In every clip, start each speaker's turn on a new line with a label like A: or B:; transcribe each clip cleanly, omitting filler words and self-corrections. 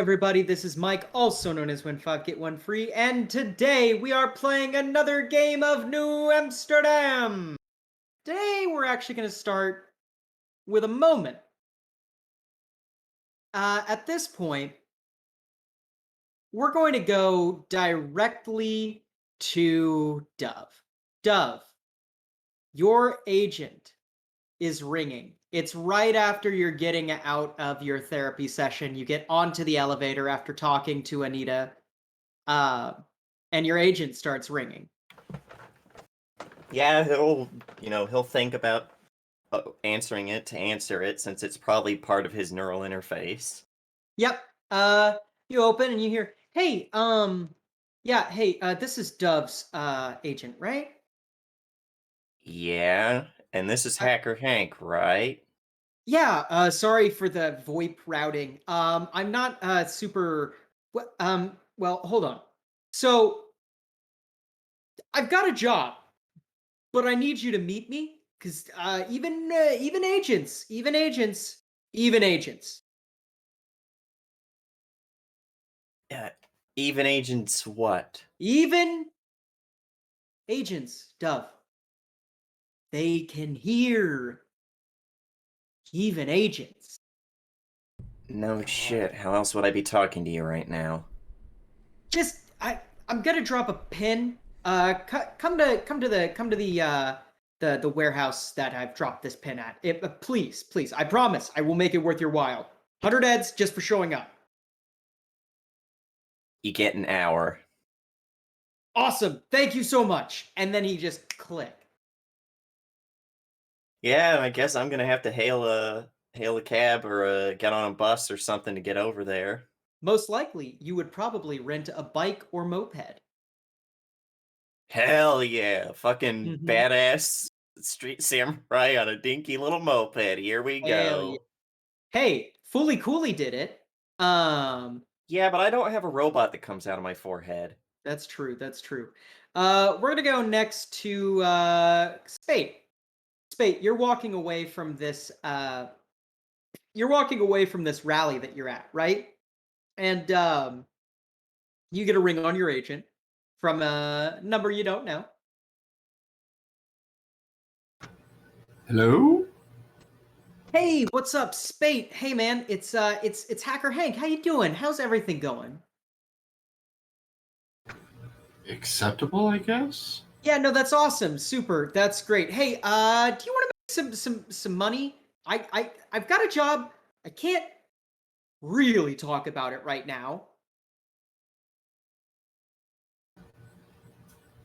A: everybody, this is Mike, also known as When 5 Get 1 Free, and today we are playing another game of New Amsterdam! Today we're actually going to start with a moment. At this point, we're going to go directly to Dove. Dove, your agent is ringing. It's right after you're getting out of your therapy session. You get onto the elevator after talking to Anita, and your agent starts ringing.
B: Yeah, he'll think about answering it to answer it, since it's probably part of his neural interface.
A: Yep. You open and you hear, hey, this is Dove's agent, right?
B: Yeah, and this is Hacker Hank, right?
A: Yeah, sorry for the VoIP routing. I'm not super well, hold on. So I've got a job, but I need you to meet me because even agents.
B: Even agents what?
A: Even agents, Dove. They can hear. Even agents.
B: No shit, how else would I be talking to you right now?
A: Just I'm gonna drop a pin. Come to the warehouse that I've dropped this pin at. Please, I promise I will make it worth your while. 100 heads just for showing up.
B: You get an hour.
A: Awesome, thank you so much. And then he just click.
B: Yeah, I guess I'm gonna have to hail a cab or get on a bus or something to get over there.
A: Most likely, you would probably rent a bike or moped.
B: Hell yeah, fucking
A: Mhm.
B: badass street samurai on a dinky little moped. Here we
A: Hell yeah.
B: go.
A: Hey, Fully Cooley did it.
B: Yeah, but I don't have a robot that comes out of my forehead.
A: That's true. We're gonna go next to Spate. Spate, you're walking away from this. You're walking away from this rally that you're at, right? And you get a ring on your agent from a number you don't know.
C: Hello?
A: Hey, what's up, Spate? Hey, man, it's Hacker Hank. How you doing? How's everything going?
C: Acceptable, I guess?
A: Yeah, no, that's awesome. Super. That's great. Hey, do you want to make some money? I've got a job. I can't really talk about it right now.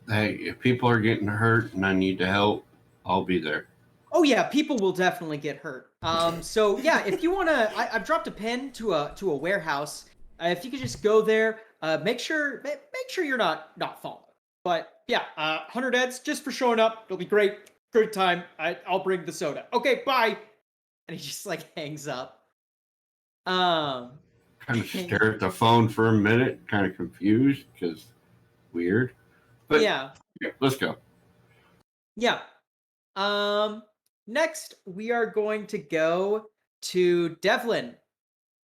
C: Hey, if people are getting hurt and I need to help, I'll be there.
A: Oh yeah, people will definitely get hurt. So yeah, if you wanna, I've dropped a pin to a warehouse. If you could just go there, make sure you're not falling. But yeah, 100 heads just for showing up. It'll be great. Good time. I'll bring the soda. Okay, bye. And he just like hangs up.
C: Kind of stare at the phone for a minute, kind of confused, because weird. But
A: yeah,
C: let's go.
A: yeah. Next we are going to go to Devlin.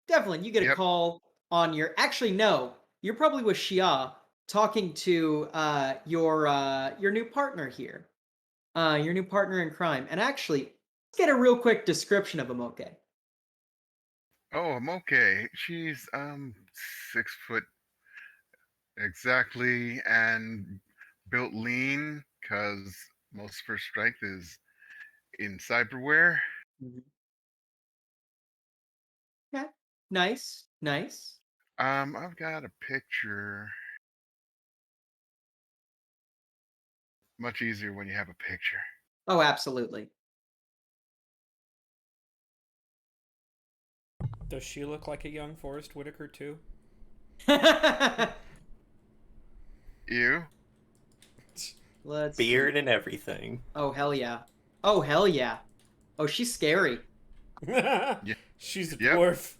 A: Devlin, you get a call on your. Actually, no, you're probably with Shia talking to your new partner here, your new partner in crime. And actually, let's get a real quick description of him. Okay.
D: Oh, I'm okay. She's 6 foot exactly and built lean because most of her strength is in cyberware.
A: Mhm. Yeah. Nice.
D: I've got a picture. Much easier when you have a picture.
A: Oh, absolutely.
E: Does she look like a young Forrest Whitaker too?
D: You?
A: Let's
B: Beard
A: see.
B: and everything.
A: Oh hell yeah. Oh hell yeah. Oh, she's scary.
E: She's a
D: Yep.
E: dwarf.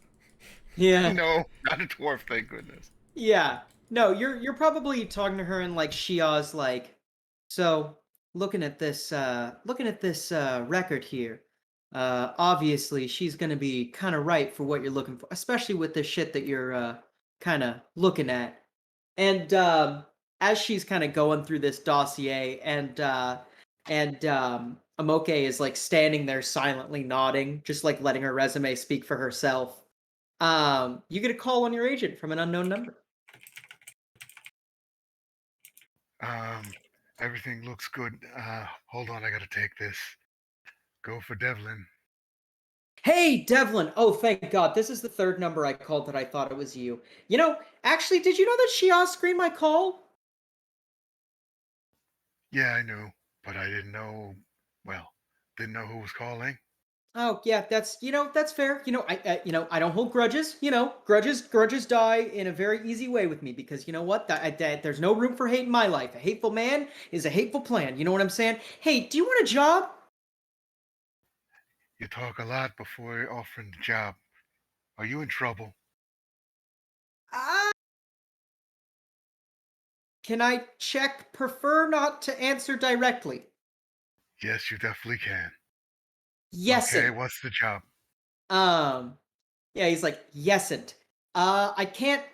A: Yeah.
D: No, not a dwarf, thank goodness.
A: Yeah. No, you're probably talking to her in like Shia's like, so looking at this record here. Obviously she's gonna be kind of right for what you're looking for, especially with the shit that you're kind of looking at. And as she's kind of going through this dossier, and Amoke is like standing there silently nodding, just like letting her resume speak for herself. You get a call on your agent from an unknown number.
D: Um, everything looks good. Hold on, I gotta take this. Go for Devlin.
A: Hey, Devlin. Oh, thank God. This is the third number I called that I thought it was you. Actually, did you know that Shia screened my call?
D: Yeah, I knew, but I didn't know. Well, didn't know who was calling.
A: Oh, yeah, that's fair. I don't hold grudges. Grudges die in a very easy way with me because you know what? There's no room for hate in my life. A hateful man is a hateful plan. You know what I'm saying? Hey, do you want a job?
D: You talk a lot before offering the job. Are you in trouble?
A: Ah, can I check? Prefer not to answer directly.
D: Yes, you definitely can.
A: Yes,
D: Okay, what's the job?
A: Um, yeah, he's like, yesn't. I can't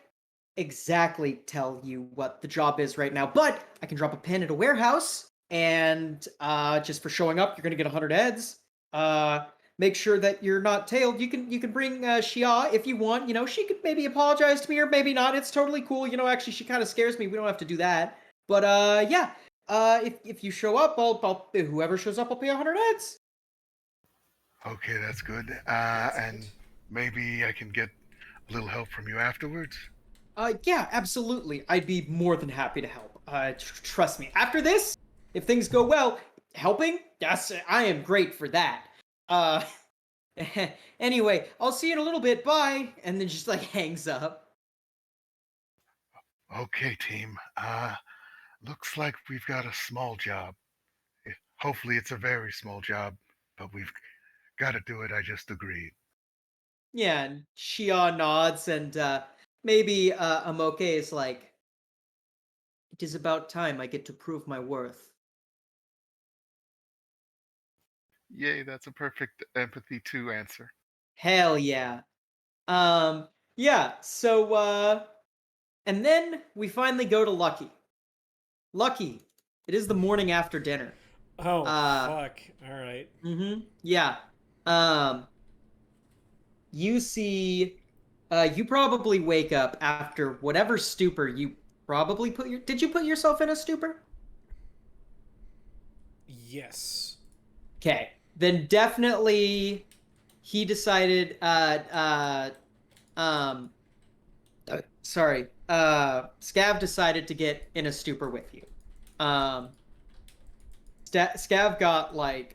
A: exactly tell you what the job is right now, but I can drop a pin at a warehouse, and just for showing up, you're gonna get 100 heads. Make sure that you're not tailed. You can bring Shia if you want. She could maybe apologize to me or maybe not. It's totally cool. Actually, she kind of scares me. We don't have to do that. But yeah. If you show up, I'll whoever shows up, I'll pay 100 heads.
D: Okay, that's good. And maybe I can get a little help from you afterwards.
A: Yeah, absolutely. I'd be more than happy to help. Trust me. After this, if things go well, helping? Yes, I am great for that. Uh, anyway, I'll see you in a little bit. Bye. And then just like hangs up.
D: Okay, team. Looks like we've got a small job. Hopefully, it's a very small job, but we've got to do it. I just agreed.
A: Yeah, and Shia nods, and maybe Amoke is like, "It is about time I get to prove my worth."
D: Yay, that's a perfect empathy 2 answer.
A: Hell yeah. Yeah. So and then we finally go to Lucky. Lucky, it is the morning after dinner.
E: Oh,
A: Uh,
E: fuck. All right.
A: yeah. Um, you see, you probably wake up after whatever stupor you probably did you put yourself in a stupor?
E: Yes.
A: Okay. Then definitely he decided, um, sorry, Scav decided to get in a stupor with you. Um, Scav got like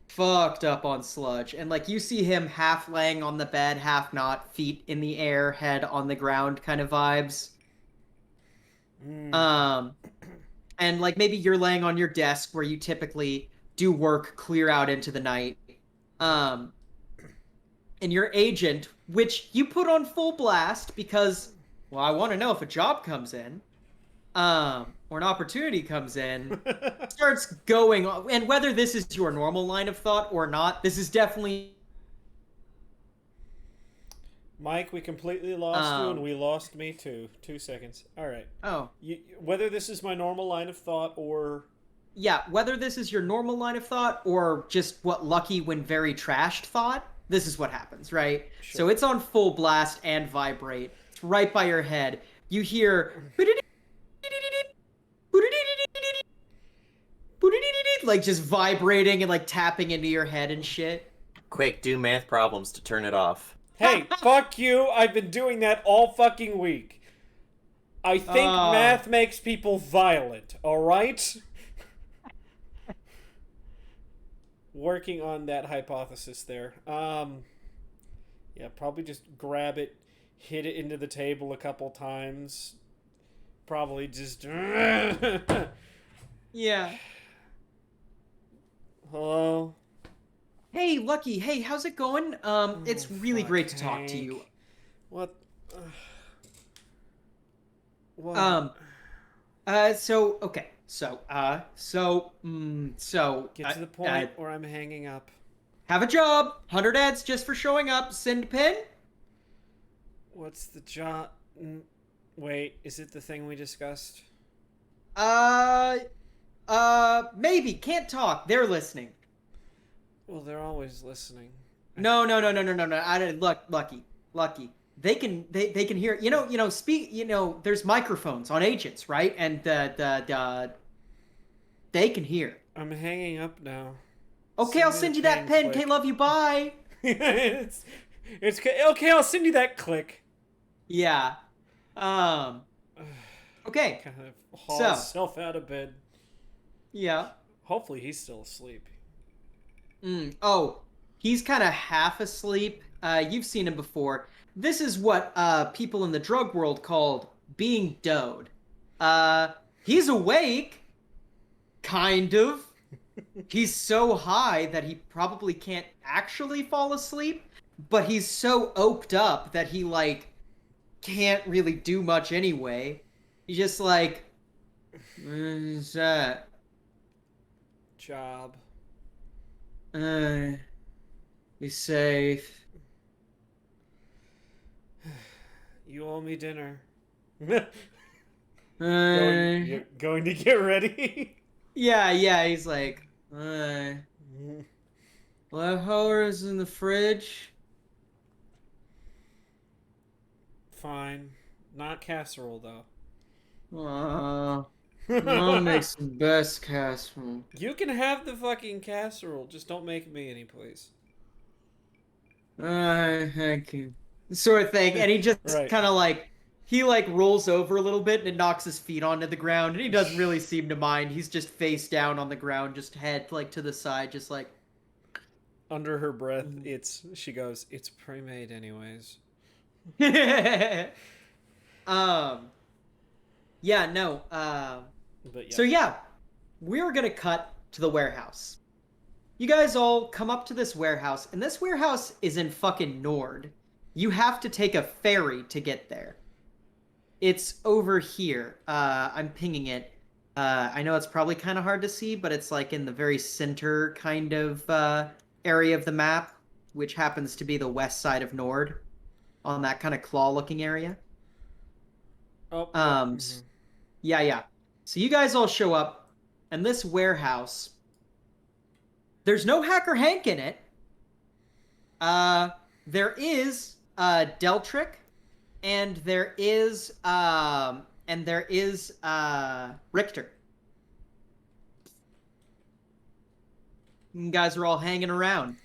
A: fucked up on sludge, and like you see him half laying on the bed, half not, feet in the air, head on the ground kind of vibes. Um, and like maybe you're laying on your desk where you typically do work clear out into the night. Um, and your agent, which you put on full blast because, well, I want to know if a job comes in, or an opportunity comes in, starts going on. And whether this is your normal line of thought or not, this is definitely
E: Mike, we completely lost you, and we lost me too. 2 seconds. All right.
A: oh
E: Whether this is my normal line of thought or
A: yeah, whether this is your normal line of thought or just what Lucky when very trashed thought, this is what happens, right?
E: Sure.
A: So it's on full blast and vibrate. It's right by your head. You hear like just vibrating and like tapping into your head and shit.
B: Quick, do math problems to turn it off.
E: Hey, fuck you! I've been doing that all fucking week. I think math makes people violent, alright? Working on that hypothesis there. Yeah, probably just grab it, hit it into the table a couple times. Probably just...
A: Yeah.
E: Hello?
A: Hey, Lucky. Hey, how's it going? It's really
E: fuck,
A: great to talk to
E: Hank.
A: you.
E: What? What?
A: So, okay. So,
E: Get to the point or I'm hanging up.
A: Have a job. 100 ads just for showing up. Send pin.
E: What's the job? Wait, is it the thing we discussed?
A: Maybe. Can't talk. They're listening.
E: Well, they're always listening.
A: No. I didn't lucky. They can hear. Speak. There's microphones on agents, right? And they can hear.
E: I'm hanging up now.
A: Okay, I'll send you that pen. Okay, love you. Bye.
E: it's okay. I'll send you that click.
A: Yeah. Okay.
E: Kind of haul
A: So.
E: himself out of bed.
A: Yeah.
E: Hopefully he's still asleep.
A: Oh, he's kind of half asleep. You've seen him before. This is what people in the drug world called being doed. He's awake, kind of. He's so high that he probably can't actually fall asleep, but he's so oaked up that he, can't really do much anyway. He's just like, what is that?
E: Job.
A: Be safe.
E: You owe me dinner.
A: You're
E: going to get ready?
A: Yeah, he's like, leftovers in the fridge.
E: Fine. Not casserole, though.
A: Mom makes the best casserole.
E: You can have the fucking casserole. Just don't make me any, please.
A: Thank you. Sort of thing. And he just
E: Right.
A: kind of he rolls over a little bit and it knocks his feet onto the ground. And he doesn't really seem to mind. He's just face down on the ground, just head to the side, just like.
E: Under her breath, she goes, it's pre-made anyways.
A: Yeah, no.
E: But yeah.
A: So yeah, we're gonna cut to the warehouse. You guys all come up to this warehouse, and this warehouse is in fucking Nord. You have to take a ferry to get there. It's over here. I'm pinging it. I know it's probably kind of hard to see, but it's in the very center kind of area of the map, which happens to be the west side of Nord, on that kind of claw-looking area.
E: Oh.
A: Yeah. So you guys all show up, and this warehouse, there's no Hacker Hank in it. There is Deltrick, and there is Richter. You guys are all hanging around.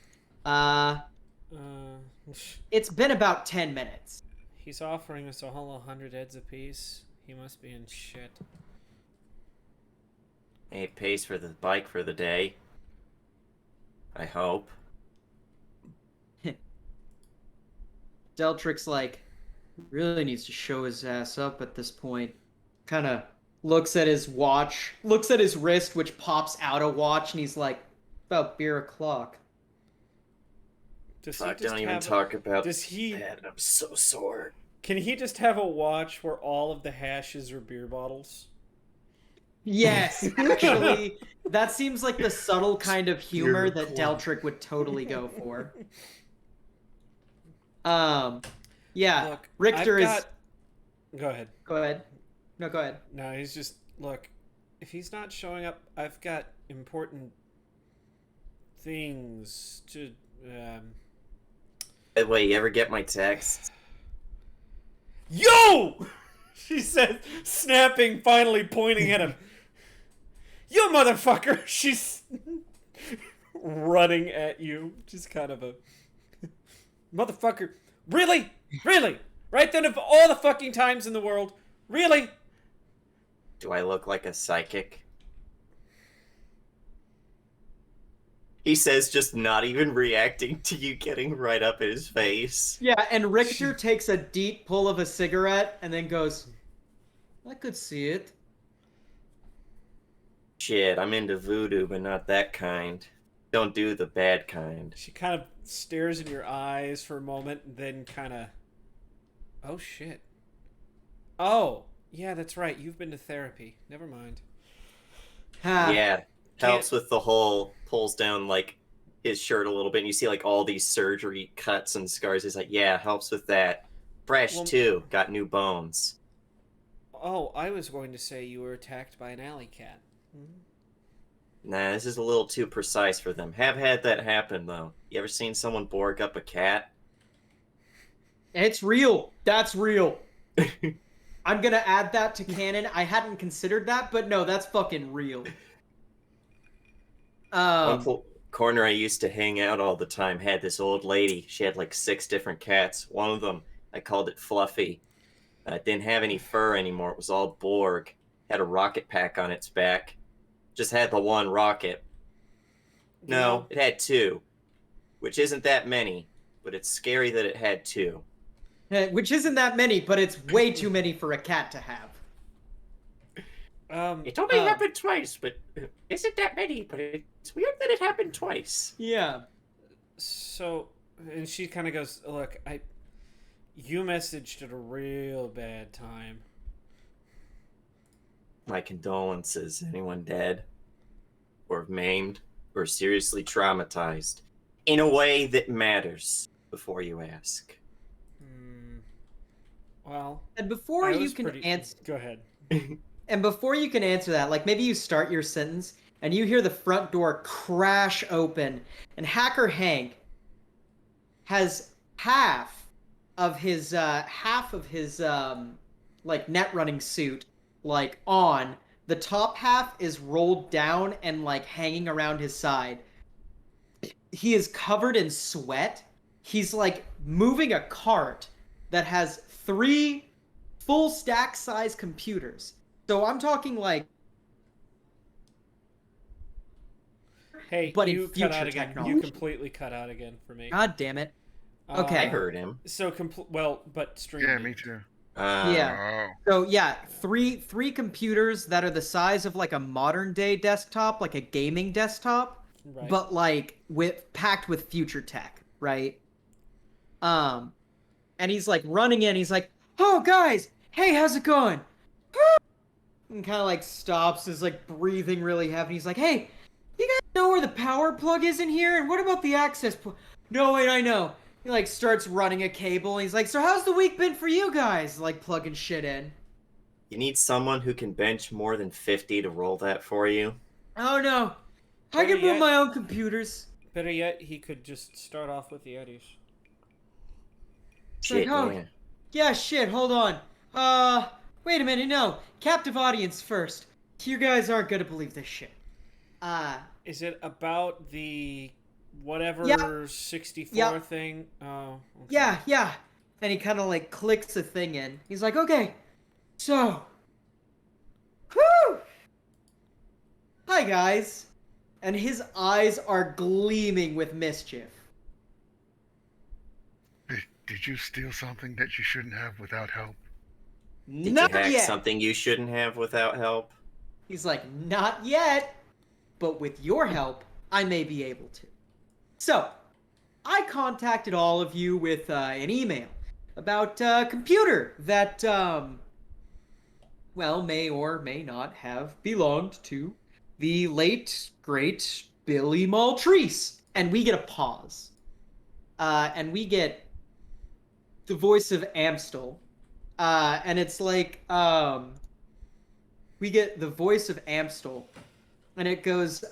A: It's been about 10 minutes.
E: He's offering us all 100 heads apiece. He must be in shit.
B: He pays for the bike for the day. I hope.
A: Deltrick's really needs to show his ass up at this point. Kind of looks at his watch, looks at his wrist, which pops out a watch, and he's like, about beer o'clock.
B: Fuck, don't even talk about
E: that.
B: I'm so sore.
E: Can he just have a watch where all of the hashes are beer bottles?
A: Yes, actually, that seems like the subtle kind of humor that Deltrick would totally go for. Yeah,
E: Look,
A: Richter is...
E: Go ahead.
A: Go ahead. No, go ahead.
E: No, he's just... Look, if he's not showing up, I've got important things to...
B: Wait, you ever get my text?
E: Yo! She said, snapping, finally pointing at him. You motherfucker! She's running at you. Just kind of a... Motherfucker. Really? Really? Right then, of all the fucking times in the world? Really?
B: Do I look like a psychic? He says, just not even reacting to you getting right up in his face.
A: Yeah, and Richter takes a deep pull of a cigarette and then goes, I could see it.
B: Shit, I'm into voodoo, but not that kind. Don't do the bad kind.
E: She kind of stares in your eyes for a moment, and then kind of... Oh, shit. Oh, yeah, that's right. You've been to therapy. Never mind.
B: Yeah, helps with the whole pulls down, his shirt a little bit, and you see like all these surgery cuts and scars. He's like, yeah, helps with that. Fresh
E: Well-
B: too, got new bones.
E: Oh, I was going to say you were attacked by an alley cat.
B: Nah, this is a little too precise for them. Have had that happen though. You ever seen someone Borg up a cat?
A: It's real. That's real. I'm gonna add that to canon. I hadn't considered that, but no, that's fucking real.
B: Corner I used to hang out all the time had this old lady. She had like 6 different cats. One of them, I called it Fluffy. It didn't have any fur anymore. It was all Borg. Had a rocket pack on its back. Just had the one rocket. No, it had 2, which isn't that many, but it's scary that it had 2.
A: Which isn't that many, but it's way too many for a cat to have.
B: It only happened twice, but isn't that many? But it's weird that it happened twice.
A: Yeah.
E: So, and she kind of goes, "Look, you messaged at a real bad time."
B: My condolences. Anyone dead? Or maimed? Or seriously traumatized? In a way that matters before you ask.
E: Well,
A: And before you can answer,
E: Go ahead.
A: and before you can answer that, like maybe you start your sentence and you hear the front door crash open, and Hacker Hank has half of his like net running suit like on. The top half is rolled down and like hanging around his side. He is covered in sweat. He's like moving a cart that has 3 full stack size computers. So I'm talking like,
E: Hey,
A: but in
E: you cut
A: future
E: out again.
A: technology.
E: You completely cut out again for me.
A: God damn it. Okay.
B: I heard him.
E: So well, but stream.
D: Yeah, me too.
A: Yeah.
D: Oh,
A: So yeah, three computers that are the size of like a modern day desktop, like a gaming desktop,
E: Right.
A: but like packed with future tech, right? And he's like running in. He's like, "Oh guys, hey, how's it going?" And kind of like stops, is like breathing really heavy. He's like, "Hey, you guys know where the power plug is in here? And what about the access point?" "No, wait, I know." He like starts running a cable. And he's like, "So how's the week been for you guys?" Like plugging shit in.
B: You need someone who can bench more than 50 to roll that for you.
A: "Oh no, I
E: Better
A: can move
E: yet-
A: my own computers."
E: Better yet, he could just start off with the Eddies.
A: It's like,
B: Shit,
A: "Oh,
B: yeah.
A: yeah, shit, hold on. Wait a minute, no. Captive audience first. You guys aren't gonna believe this shit.
E: Is it about the whatever
A: Yeah.
E: 64
A: Yeah.
E: thing? Oh. Okay.
A: Yeah. And he kind of like clicks a thing in. He's like, "Okay, so. Whew! Hi, guys." And his eyes are gleaming with mischief.
D: did you steal something that you shouldn't have without help?
B: Did
A: Not
B: you hack
A: yet.
B: something you shouldn't have without help?
A: He's like, "Not yet. But with your help, I may be able to." So, I contacted all of you with an email about a computer that, well, may or may not have belonged to the late, great Billy Maltese. And we get a pause. And we get the voice of Amstel. And it's like, we get the voice of Amstel. And it goes,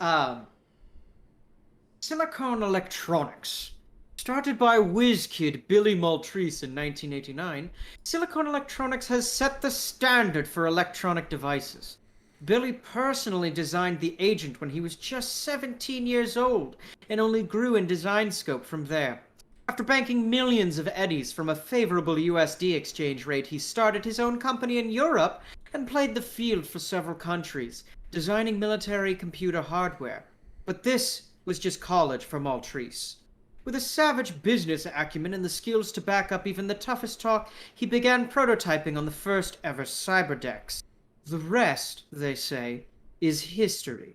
A: Silicon Electronics. Started by whiz kid Billy Maltese in 1989, Silicon Electronics has set the standard for electronic devices. Billy personally designed the agent when he was just 17 years old, and only grew in design scope from there. After banking millions of eddies from a favorable USD exchange rate, he started his own company in Europe and played the field for several countries, designing military computer hardware. But this was just college for Maltese. With a savage business acumen and the skills to back up even the toughest talk, he began prototyping on the first ever cyberdecks. The rest, they say, is history.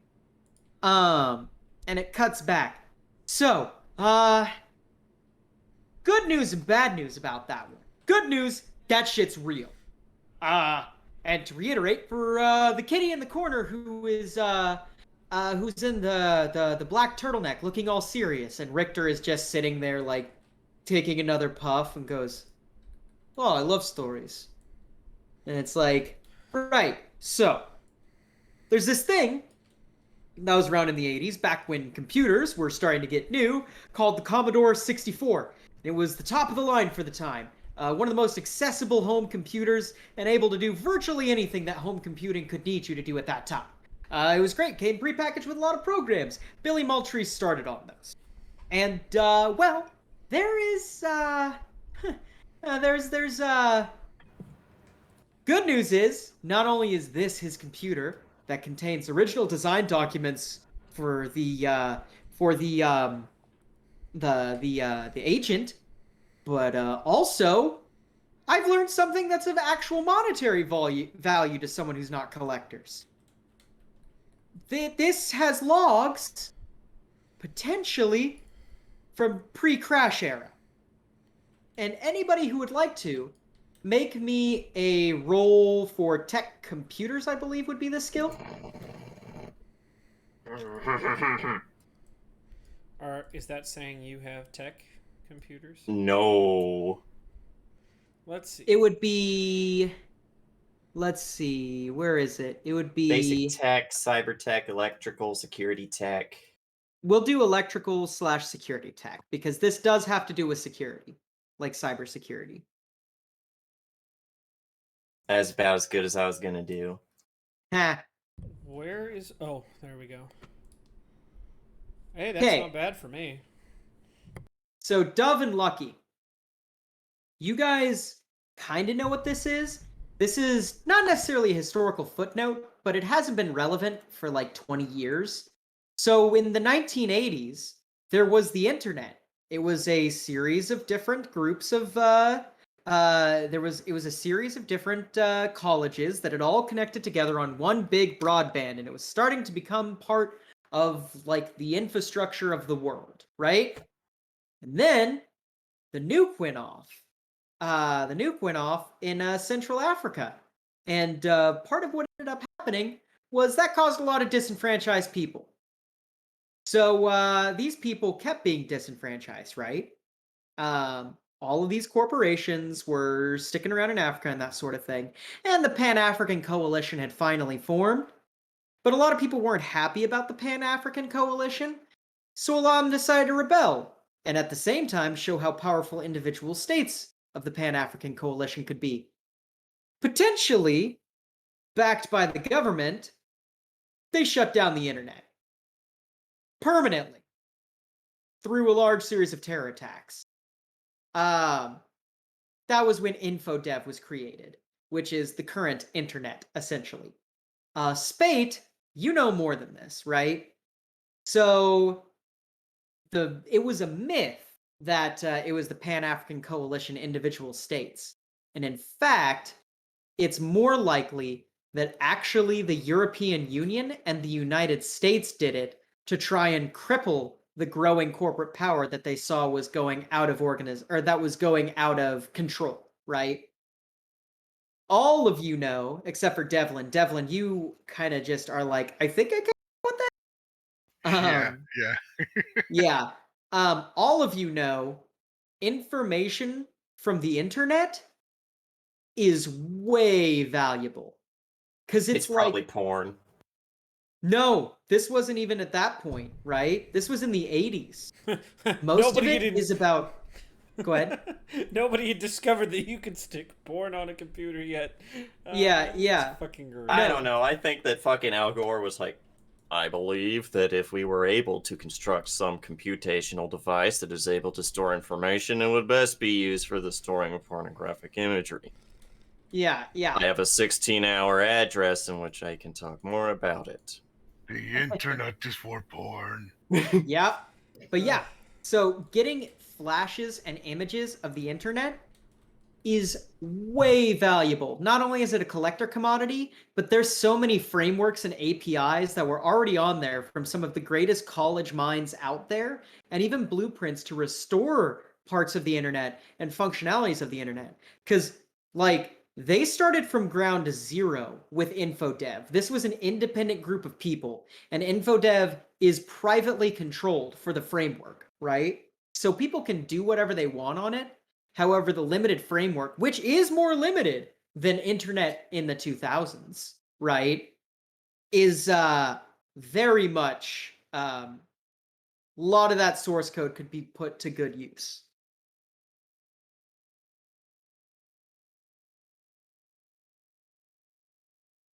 A: And it cuts back. So, good news and bad news about that one. Good news, that shit's real. And to reiterate, for the kitty in the corner who is who's in the black turtleneck, looking all serious, and Richter is just sitting there like taking another puff and goes, "Oh, I love stories." And it's like, right. So there's this thing that was around in the 80s, back when computers were starting to get new, called the Commodore 64. It was the top of the line for the time. One of the most accessible home computers and able to do virtually anything that home computing could need you to do at that time. It was great. Came prepackaged with a lot of programs. Billy Maltese started on those. And, well, there is, good news is, not only is this his computer that contains original design documents for the agent, but also I've learned something that's of actual monetary value to someone who's not collectors. This has logs, potentially, from pre-crash era. And anybody who would like to, make me a roll for tech computers, I believe would be the skill.
E: Is that saying you have tech computers?
B: No.
E: Let's see.
A: It would be... Let's see, where is it? It would be...
B: Basic tech, cyber tech, electrical, security tech.
A: We'll do electrical/security tech, because this does have to do with security, like cybersecurity.
B: That's about as good as I was gonna do.
A: Ha.
E: Where is... Oh, there we go. Hey, that's
A: Okay.
E: not bad for me.
A: So, Dove and Lucky, you guys kind of know what this is. This is not necessarily a historical footnote, but it hasn't been relevant for like 20 years. So, in the 1980s, there was the internet. It was a series of different groups of it was a series of different colleges that had all connected together on one big broadband, and it was starting to become part of like the infrastructure of the world, right? And then the nuke went off. The nuke went off in Central Africa, and part of what ended up happening was that caused a lot of disenfranchised people. So these people kept being disenfranchised, right? All of these corporations were sticking around in Africa and that sort of thing. And the Pan-African Coalition had finally formed. But a lot of people weren't happy about the Pan-African Coalition, so a lot of them decided to rebel, and at the same time show how powerful individual states of the Pan-African Coalition could be. Potentially, backed by the government, they shut down the internet. Permanently. Through a large series of terror attacks. That was when InfoDev was created, which is the current internet, essentially. Spate, you know more than this, right? So, it was a myth that it was the Pan-African Coalition individual states. And in fact, it's more likely that actually the European Union and the United States did it to try and cripple the growing corporate power that they saw was going out of control, right? All of you know, except for Devlin. Devlin, you kind of just are like, I think I can want that.
D: Yeah.
A: All of you know, information from the internet is way valuable. Because
B: It's
A: like,
B: probably porn.
A: no, this wasn't even at that point, right? This was in the 80s. Most of it is about... Go ahead.
E: Nobody had discovered that you could stick porn on a computer yet.
A: Yeah.
E: It's fucking great.
B: I don't know. I think that fucking Al Gore was like, I believe that if we were able to construct some computational device that is able to store information, it would best be used for the storing of pornographic imagery.
A: Yeah.
B: I have a 16-hour address in which I can talk more about it.
D: The internet is for porn.
A: Yeah. But yeah, so getting flashes and images of the internet is way valuable. Not only is it a collector commodity, but there's so many frameworks and APIs that were already on there from some of the greatest college minds out there, and even blueprints to restore parts of the internet and functionalities of the internet. Because, like, They started from ground zero with InfoDev. This was an independent group of people, and InfoDev is privately controlled for the framework, right? So people can do whatever they want on it. However, the limited framework, which is more limited than internet in the 2000s, right, is very much a lot of that source code could be put to good use.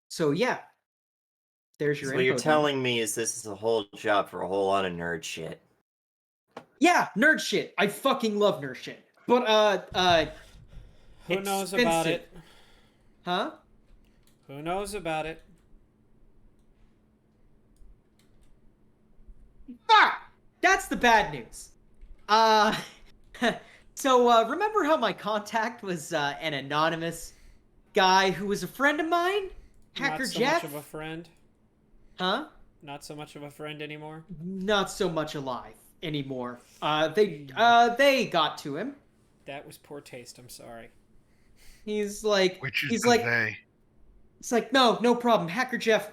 A: So yeah, there's your
B: So what you're
A: info dump.
B: telling me is this is a whole job for a whole lot of nerd shit.
A: Yeah, nerd shit. I fucking love nerd shit. But
E: Who knows about
A: expensive.
E: it?
A: Huh?
E: Who knows about it?
A: Fuck! That's the bad news. So remember how my contact was an anonymous guy who was a friend of mine? Hacker
E: Not so
A: Jeff?
E: much of a friend.
A: Huh?
E: Not so much of a friend anymore.
A: Not so much alive anymore. They got to him.
E: That was poor taste. I'm sorry.
A: He's like,
D: Which is
A: he's
D: the
A: like,
D: they.
A: it's like, no problem. Hacker Jeff,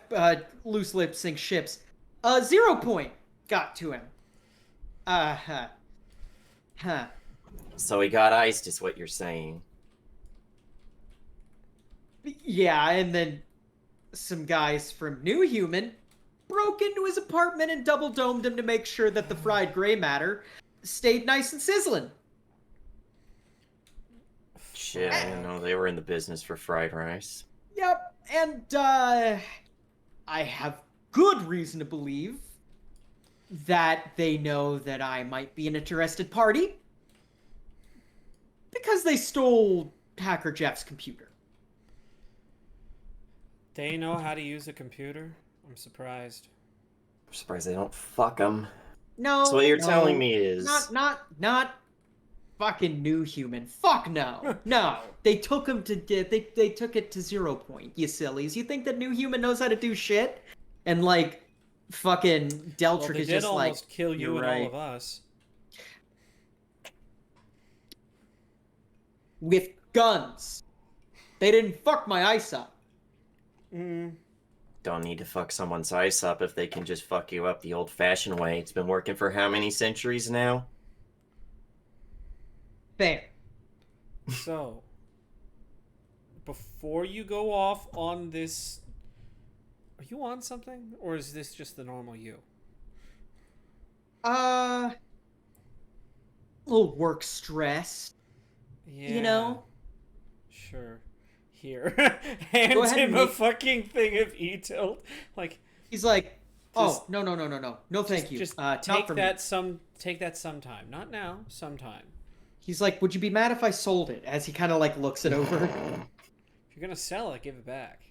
A: loose lip sync ships. 0 point got to him. Huh.
B: So he got iced, is what you're saying.
A: Yeah, and then some guys from New Human broke into his apartment and double domed him to make sure that the fried gray matter stayed nice and sizzling.
B: Shit, I didn't know they were in the business for fried rice.
A: Yep, and I have good reason to believe that they know that I might be an interested party because they stole Hacker Jeff's computer.
E: They know how to use a computer? I'm surprised.
B: I'm surprised they don't fuck them.
A: No.
B: So what you're
A: no,
B: telling me is...
A: Not fucking New Human. Fuck no. No. They took him to they took it to 0 point, you sillies. You think that New Human knows how to do shit? And like fucking Deltric
E: Well, they
A: is
E: did
A: just like
E: almost kill you
A: "You're
E: and all
A: right."
E: of us.
A: With guns. They didn't fuck my ice up.
B: Don't need to fuck someone's ice up if they can just fuck you up the old-fashioned way. It's been working for how many centuries now?
A: Fair.
E: So, before you go off on this, are you on something, or is this just the normal you?
A: Little work stress.
E: Yeah.
A: You know?
E: Sure. Here, hand
A: Go ahead
E: him
A: and
E: a
A: make-
E: fucking thing of e-tilt. Like,
A: He's like, oh
E: Just-
A: no, thank you.
E: just
A: not
E: take
A: for
E: that
A: me.
E: take that sometime. Not now, sometime.
A: He's like, would you be mad if I sold it? As he kind of like looks it over.
E: If you're gonna sell it, give it back.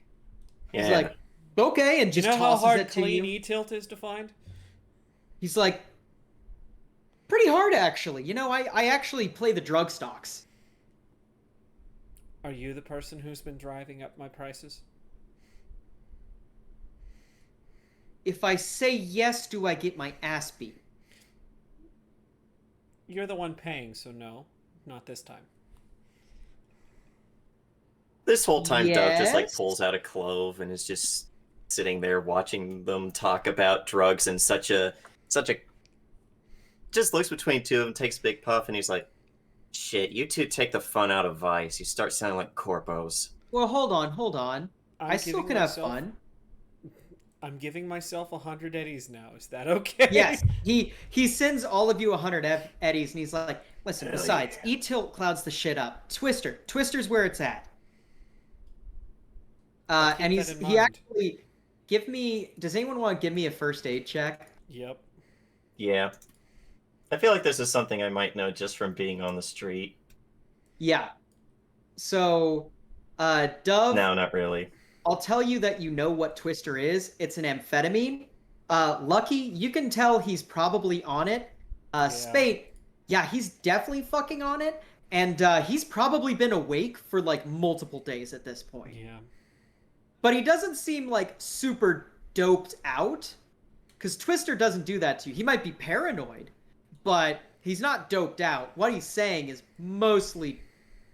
B: Yeah.
A: He's like, okay, and
E: Do you
A: just
E: know how
A: tosses
E: hard
A: it to
E: clean
A: you.
E: e-tilt is to find?
A: He's like, pretty hard actually. You know, I actually play the drug stocks.
E: Are you the person who's been driving up my prices?
A: If I say yes, do I get my ass beat?
E: You're the one paying, so no, not this time.
B: This whole time, Dove just like
A: Yes?
B: pulls out a clove and is just sitting there watching them talk about drugs and such a just looks between two of them, takes a big puff, and he's like, "Shit, you two take the fun out of Vice. You start sounding like corpos."
A: Well, hold on. I still
E: giving
A: can have
E: myself-
A: fun.
E: I'm giving myself 100 eddies now. Is that okay?
A: Yes, he sends all of you 100 eddies, and he's like, listen,
B: Hell
A: besides,
B: yeah.
A: E-Tilt clouds the shit up. Twister's where it's at.
E: I'll keep
A: And
E: that in
A: he
E: mind.
A: actually, does anyone want to give me a first aid check?
E: Yep.
B: Yeah. I feel like this is something I might know just from being on the street.
A: Yeah. So, Dove,
B: No, not really.
A: I'll tell you that you know what Twister is. It's an amphetamine. Lucky, you can tell he's probably on it. Spate, yeah, he's definitely fucking on it. And he's probably been awake for like multiple days at this point.
E: Yeah.
A: But he doesn't seem like super doped out. Because Twister doesn't do that to you. He might be paranoid, but he's not doped out. What he's saying is mostly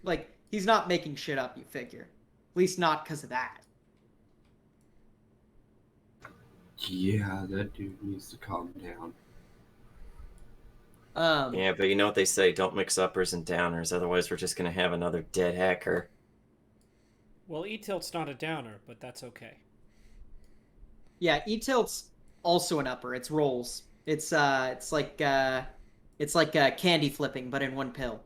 A: like He's not making shit up, you figure. At least not because of that.
C: Yeah, that dude needs to calm down.
B: Yeah, but you know what they say, don't mix uppers and downers, otherwise we're just gonna have another dead hacker.
E: Well, E-Tilt's not a downer, but that's okay.
A: Yeah, E-Tilt's also an upper. It's rolls. It's like candy flipping, but in one pill.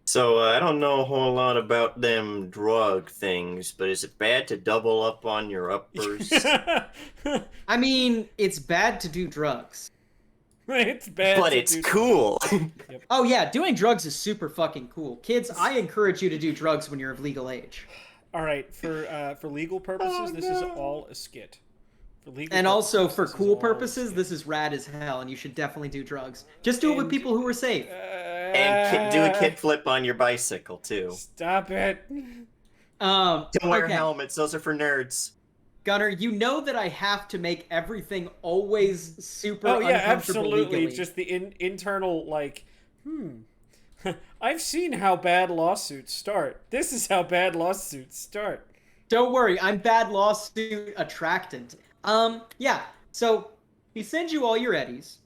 B: So, I don't know a whole lot about them drug things, but is it bad to double up on your uppers?
A: I mean, it's bad to do drugs.
E: It's bad.
B: But
E: to
B: it's
E: do
B: cool!
E: Yep.
A: Oh yeah, doing drugs is super fucking cool. Kids, I encourage you to do drugs when you're of legal age.
E: All right, for legal purposes, this is all a skit. For legal
A: And also
E: purposes,
A: for
E: this is
A: cool
E: all a
A: purposes,
E: skit.
A: this is rad as hell, and you should definitely do drugs. Just do it with
E: And-
A: people who are safe.
B: And do a kickflip on your bicycle, too.
E: Stop it.
B: Don't wear
A: Okay.
B: helmets, those are for nerds.
A: Gunner, you know that I have to make everything always super
E: Oh yeah,
A: uncomfortable
E: absolutely.
A: legally.
E: It's just the internal like, I've seen how bad lawsuits start. This is how bad lawsuits start.
A: Don't worry, I'm bad lawsuit attractant. Yeah. So he sends you all your eddies,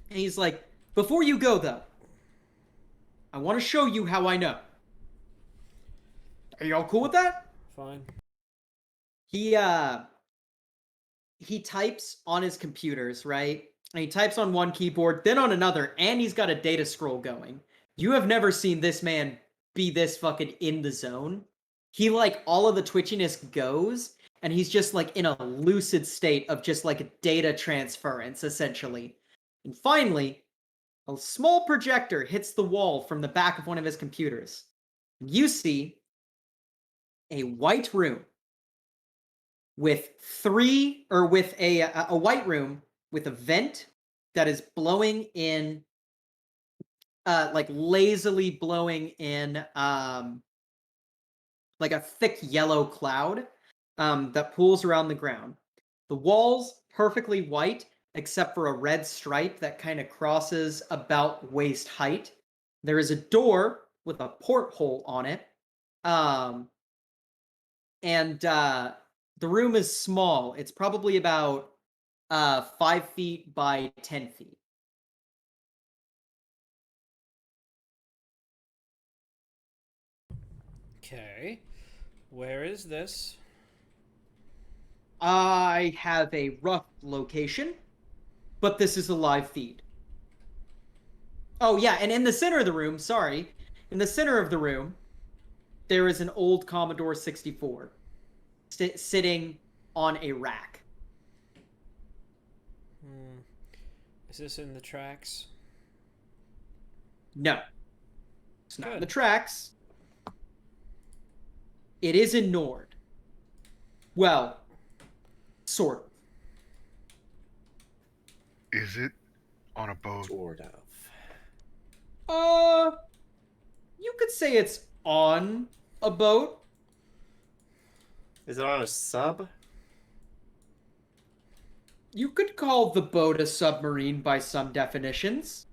A: and he's like, "Before you go though, I want to show you how I know." Are y'all cool with that?
E: Fine.
A: He types on his computers, right? And he types on one keyboard, then on another, and he's got a data scroll going. You have never seen this man be this fucking in the zone. He like all of the twitchiness goes, and he's just like in a lucid state of just like data transference, essentially. And finally, a small projector hits the wall from the back of one of his computers. You see a white room with a white room with a vent that is blowing in like lazily blowing in like a thick yellow cloud that pools around the ground. The walls perfectly white except for a red stripe that kind of crosses about waist height. There is a door with a porthole on it. And the room is small. It's probably about 5 feet by 10 feet.
E: Okay. Where is this?
A: I have a rough location, but this is a live feed. Oh yeah, and in the center of the room, in the center of the room, there is an old Commodore 64 sitting on a rack.
E: Is this in the tracks?
A: No, it's not in
E: Good.
A: the tracks. It is in Nord. Well, sort of.
D: Is it on a boat?
B: Sort of.
A: You could say it's on a boat.
B: Is it on a sub?
A: You could call the boat a submarine by some definitions.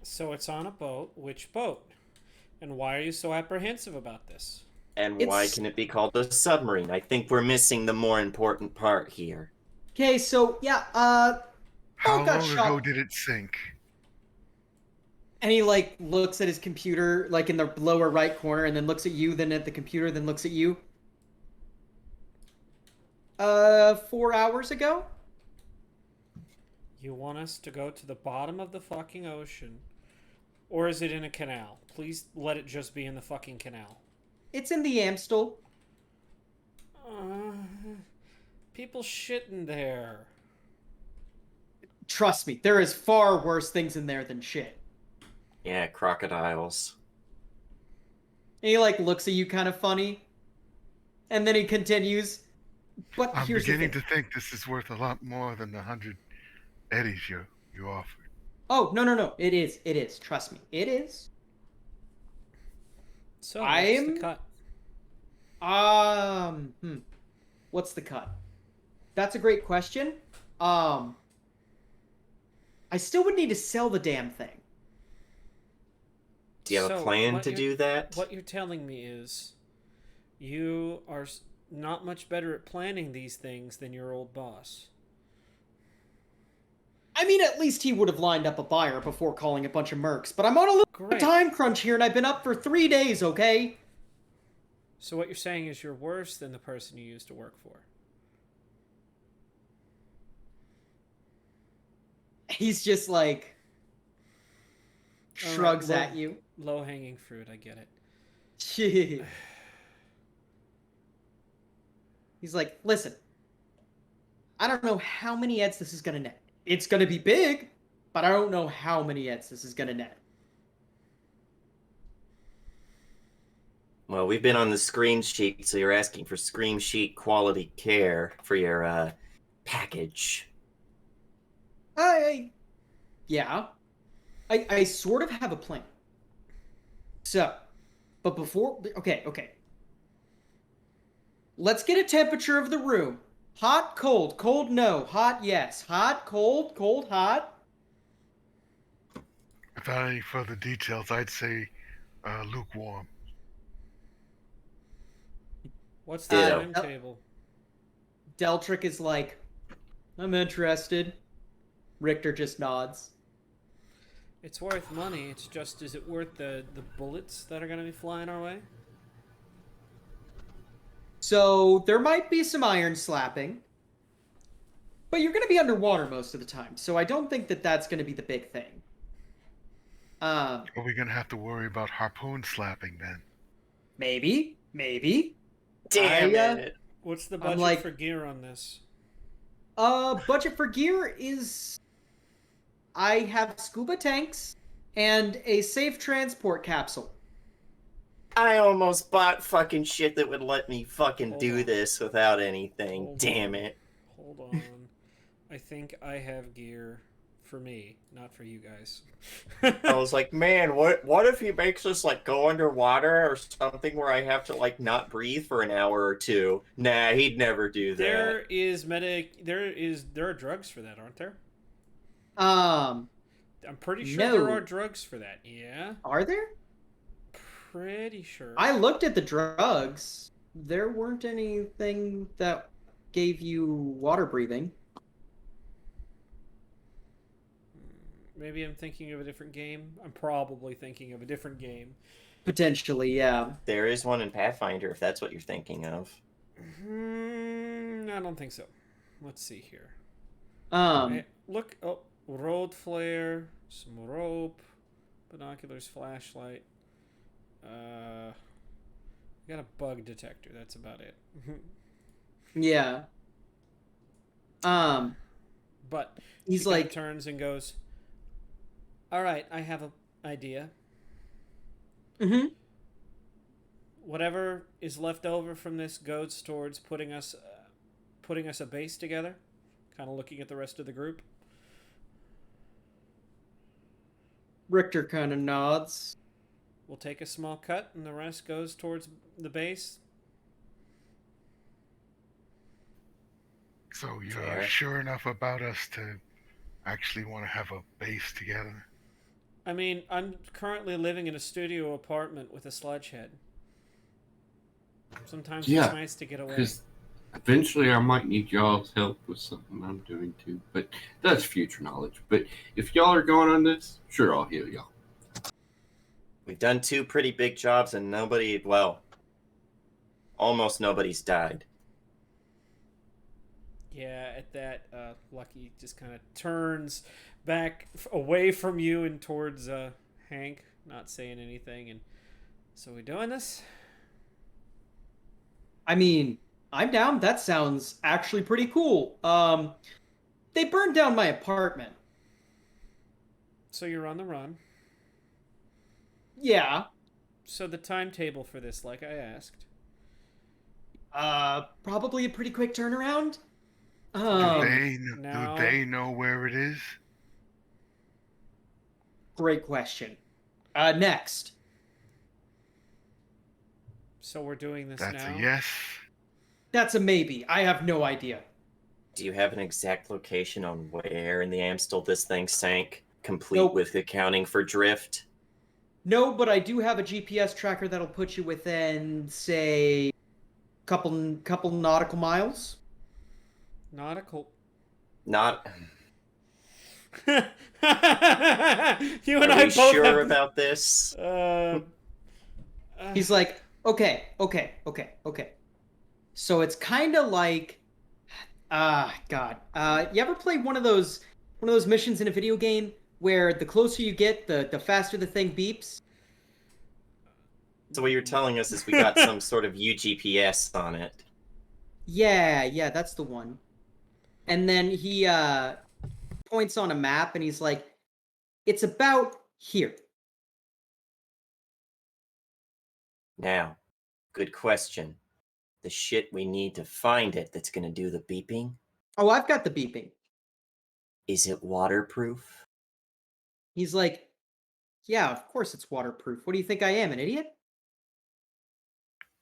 E: So it's on a boat. Which boat? And why are you so apprehensive about this?
B: And why
A: It's-
B: can it be called a submarine? I think we're missing the more important part here.
A: Okay, so yeah,
D: How
A: boat got
D: long
A: shot.
D: ago did it sink?
A: And he like looks at his computer, like in the lower right corner, and then looks at you, then at the computer, then looks at you. 4 hours ago?
E: You want us to go to the bottom of the fucking ocean? Or is it in a canal? Please let it just be in the fucking canal.
A: It's in the Amstel.
E: People shit in there.
A: Trust me, there is far worse things in there than shit.
B: Yeah, crocodiles.
A: And he like looks at you kind of funny. And then he continues. But
D: I'm
A: here's the
D: beginning
A: thing.
D: to think this is worth a lot more than the 100 eddies you offered.
A: Oh, no. It is. Trust me. It is.
E: So, what's the
A: I'm-
E: cut?
A: What's the cut? That's a great question. I still would need to sell the damn thing.
B: Do you have a
E: So,
B: plan
E: what
B: to
E: you're-
B: do that?
E: What you're telling me is you are not much better at planning these things than your old boss.
A: I mean, at least he would have lined up a buyer before calling a bunch of mercs, but I'm on a little
E: Great.
A: time crunch here and I've been up for 3 days, okay?
E: So what you're saying is you're worse than the person you used to work for.
A: He's just like
E: All right,
A: shrugs
E: low-
A: at you.
E: Low-hanging fruit, I get it.
A: He's like, listen, I don't know how many eds this is gonna net. It's gonna be big, but I don't know how many eds this is gonna net.
B: Well, we've been on the screen sheet, so you're asking for screen sheet quality care for your package.
A: Yeah. I sort of have a plan. So, but before, okay. Let's get a temperature of the room. Hot, cold, cold, no. Hot, yes. Hot, cold, cold, hot.
D: Without any further details, I'd say lukewarm.
E: What's the
B: Ditto.
E: timetable?
A: Deltrick is like, I'm interested. Richter just nods.
E: It's worth money. It's just, is it worth the bullets that are going to be flying our way?
A: So there might be some iron slapping, but you're going to be underwater most of the time. So I don't think that that's going to be the big thing.
D: Are we gonna have to worry about harpoon slapping then?
A: Maybe.
B: Damn
A: I,
B: it!
E: What's the
A: I'm
E: budget
A: like-
E: for gear on this?
A: Budget for gear is I have scuba tanks and a safe transport capsule.
B: I almost bought fucking shit that would let me fucking
E: Hold
B: do
E: on.
B: this without anything.
E: Hold
B: Damn
E: on.
B: it.
E: Hold on. I think I have gear for me, not for you guys.
B: I was like, man, what if he makes us like go underwater or something where I have to like not breathe for an hour or two? Nah, he'd never do that.
E: There are drugs for that, aren't there?
A: Um,
E: I'm pretty sure there
A: No.
E: are drugs for that. Yeah,
A: are there?
E: pretty sure.
A: I looked at the drugs. There weren't anything that gave you water breathing.
E: Maybe I'm thinking of a different game. I'm probably thinking of a different game.
A: Potentially, yeah.
B: There is one in Pathfinder if that's what you're thinking of.
E: I don't think so. Let's see here.
A: Um,
E: Look, oh, road flare, some rope, binoculars, flashlight. Got a bug detector. That's about it.
A: yeah.
E: But
A: He's
E: he kinda
A: like,
E: turns and goes, "All right, I have an idea.
A: mm-hmm.
E: Whatever is left over from this goes towards putting us a base together." Kind of looking at the rest of the group.
A: Richter kind of nods.
E: We'll take a small cut, and the rest goes towards the base.
D: So you're
B: Fair.
D: sure enough about us to actually want to have a base together?
E: I mean, I'm currently living in a studio apartment with a sledge head. Sometimes
C: Yeah,
E: it's nice to get away.
C: Because eventually I might need y'all's help with something I'm doing too. But that's future knowledge. But if y'all are going on this, sure, I'll heal y'all.
B: We've done 2 pretty big jobs and nobody, well, almost nobody's died.
E: Yeah, at that, Lucky just kind of turns back away from you and towards Hank, not saying anything. And so we doing this?
A: I mean, I'm down. That sounds actually pretty cool. They burned down my apartment.
E: So you're on the run.
A: Yeah.
E: So the timetable for this, like I asked.
A: Probably a pretty quick turnaround.
D: Do
E: now-
D: they know where it is?
A: Great question. Next.
E: So we're doing this
D: That's
E: now.
D: a yes.
A: That's a maybe. I have no idea.
B: Do you have an exact location on where in the Amstel this thing sank, complete
A: Nope.
B: with accounting for drift?
A: No, but I do have a GPS tracker that'll put you within, say, couple nautical miles.
E: Nautical.
B: Not.
E: You and
B: Are
E: I
B: we
E: both
B: sure
E: have.
B: about this?
A: He's like, okay. So it's kind of like, God. You ever play one of those missions in a video game where the closer you get, the faster the thing beeps?
B: So what you're telling us is we got some sort of UGPS on it.
A: Yeah, that's the one. And then he points on a map and he's like, it's about here.
B: Now, good question. The shit we need to find it that's gonna do the beeping,
A: Oh, I've got the beeping.
B: is it waterproof?
A: He's like, yeah, of course it's waterproof. What do you think I am, an idiot?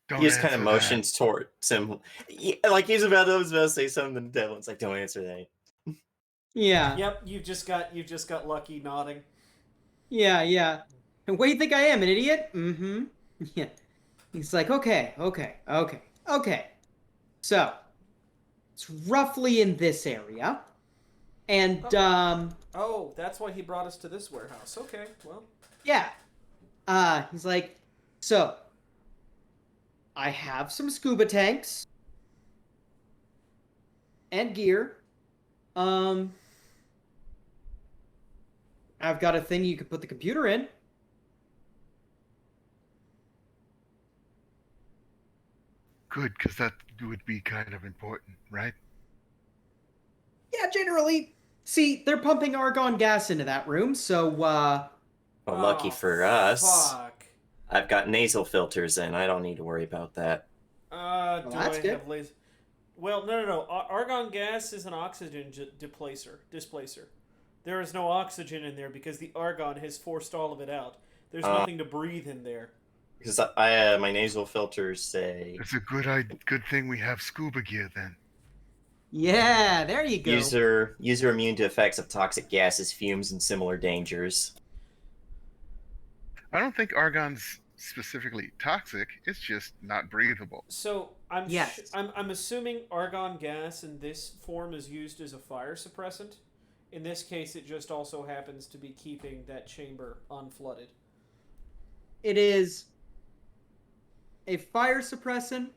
D: Don't
B: He just kind of
D: answer that.
B: motions towards him. Like he's about to say something to the devil. It's like, don't answer that.
A: Yeah.
E: Yep, you've just got lucky nodding.
A: Yeah. And what do you think I am, an idiot? Mm-hmm. Yeah. He's like, okay. So, it's roughly in this area. And,
E: Oh, that's why he brought us to this warehouse. Okay, well.
A: yeah. He's like, so, I have some scuba tanks and gear. I've got a thing you could put the computer in.
D: Good, because that would be kind of important, right?
A: Yeah, generally. See, they're pumping argon gas into that room, so,
B: Well, lucky
E: Oh,
B: for us,
E: Fuck.
B: I've got nasal filters in. I don't need to worry about that.
E: Do
A: that's
E: I
A: good.
E: have laser? Well, no. Argon gas is an oxygen displacer. There is no oxygen in there because the argon has forced all of it out. There's nothing to breathe in there.
B: Because my nasal filters say
D: It's a good thing we have scuba gear then.
A: yeah, there you go.
B: user immune to effects of toxic gases, fumes, and similar dangers.
D: I don't think argon's specifically toxic. It's just not breathable.
E: So I'm
A: Yes.
E: I'm assuming argon gas in this form is used as a fire suppressant. In this case, it just also happens to be keeping that chamber unflooded.
A: It is a fire suppressant,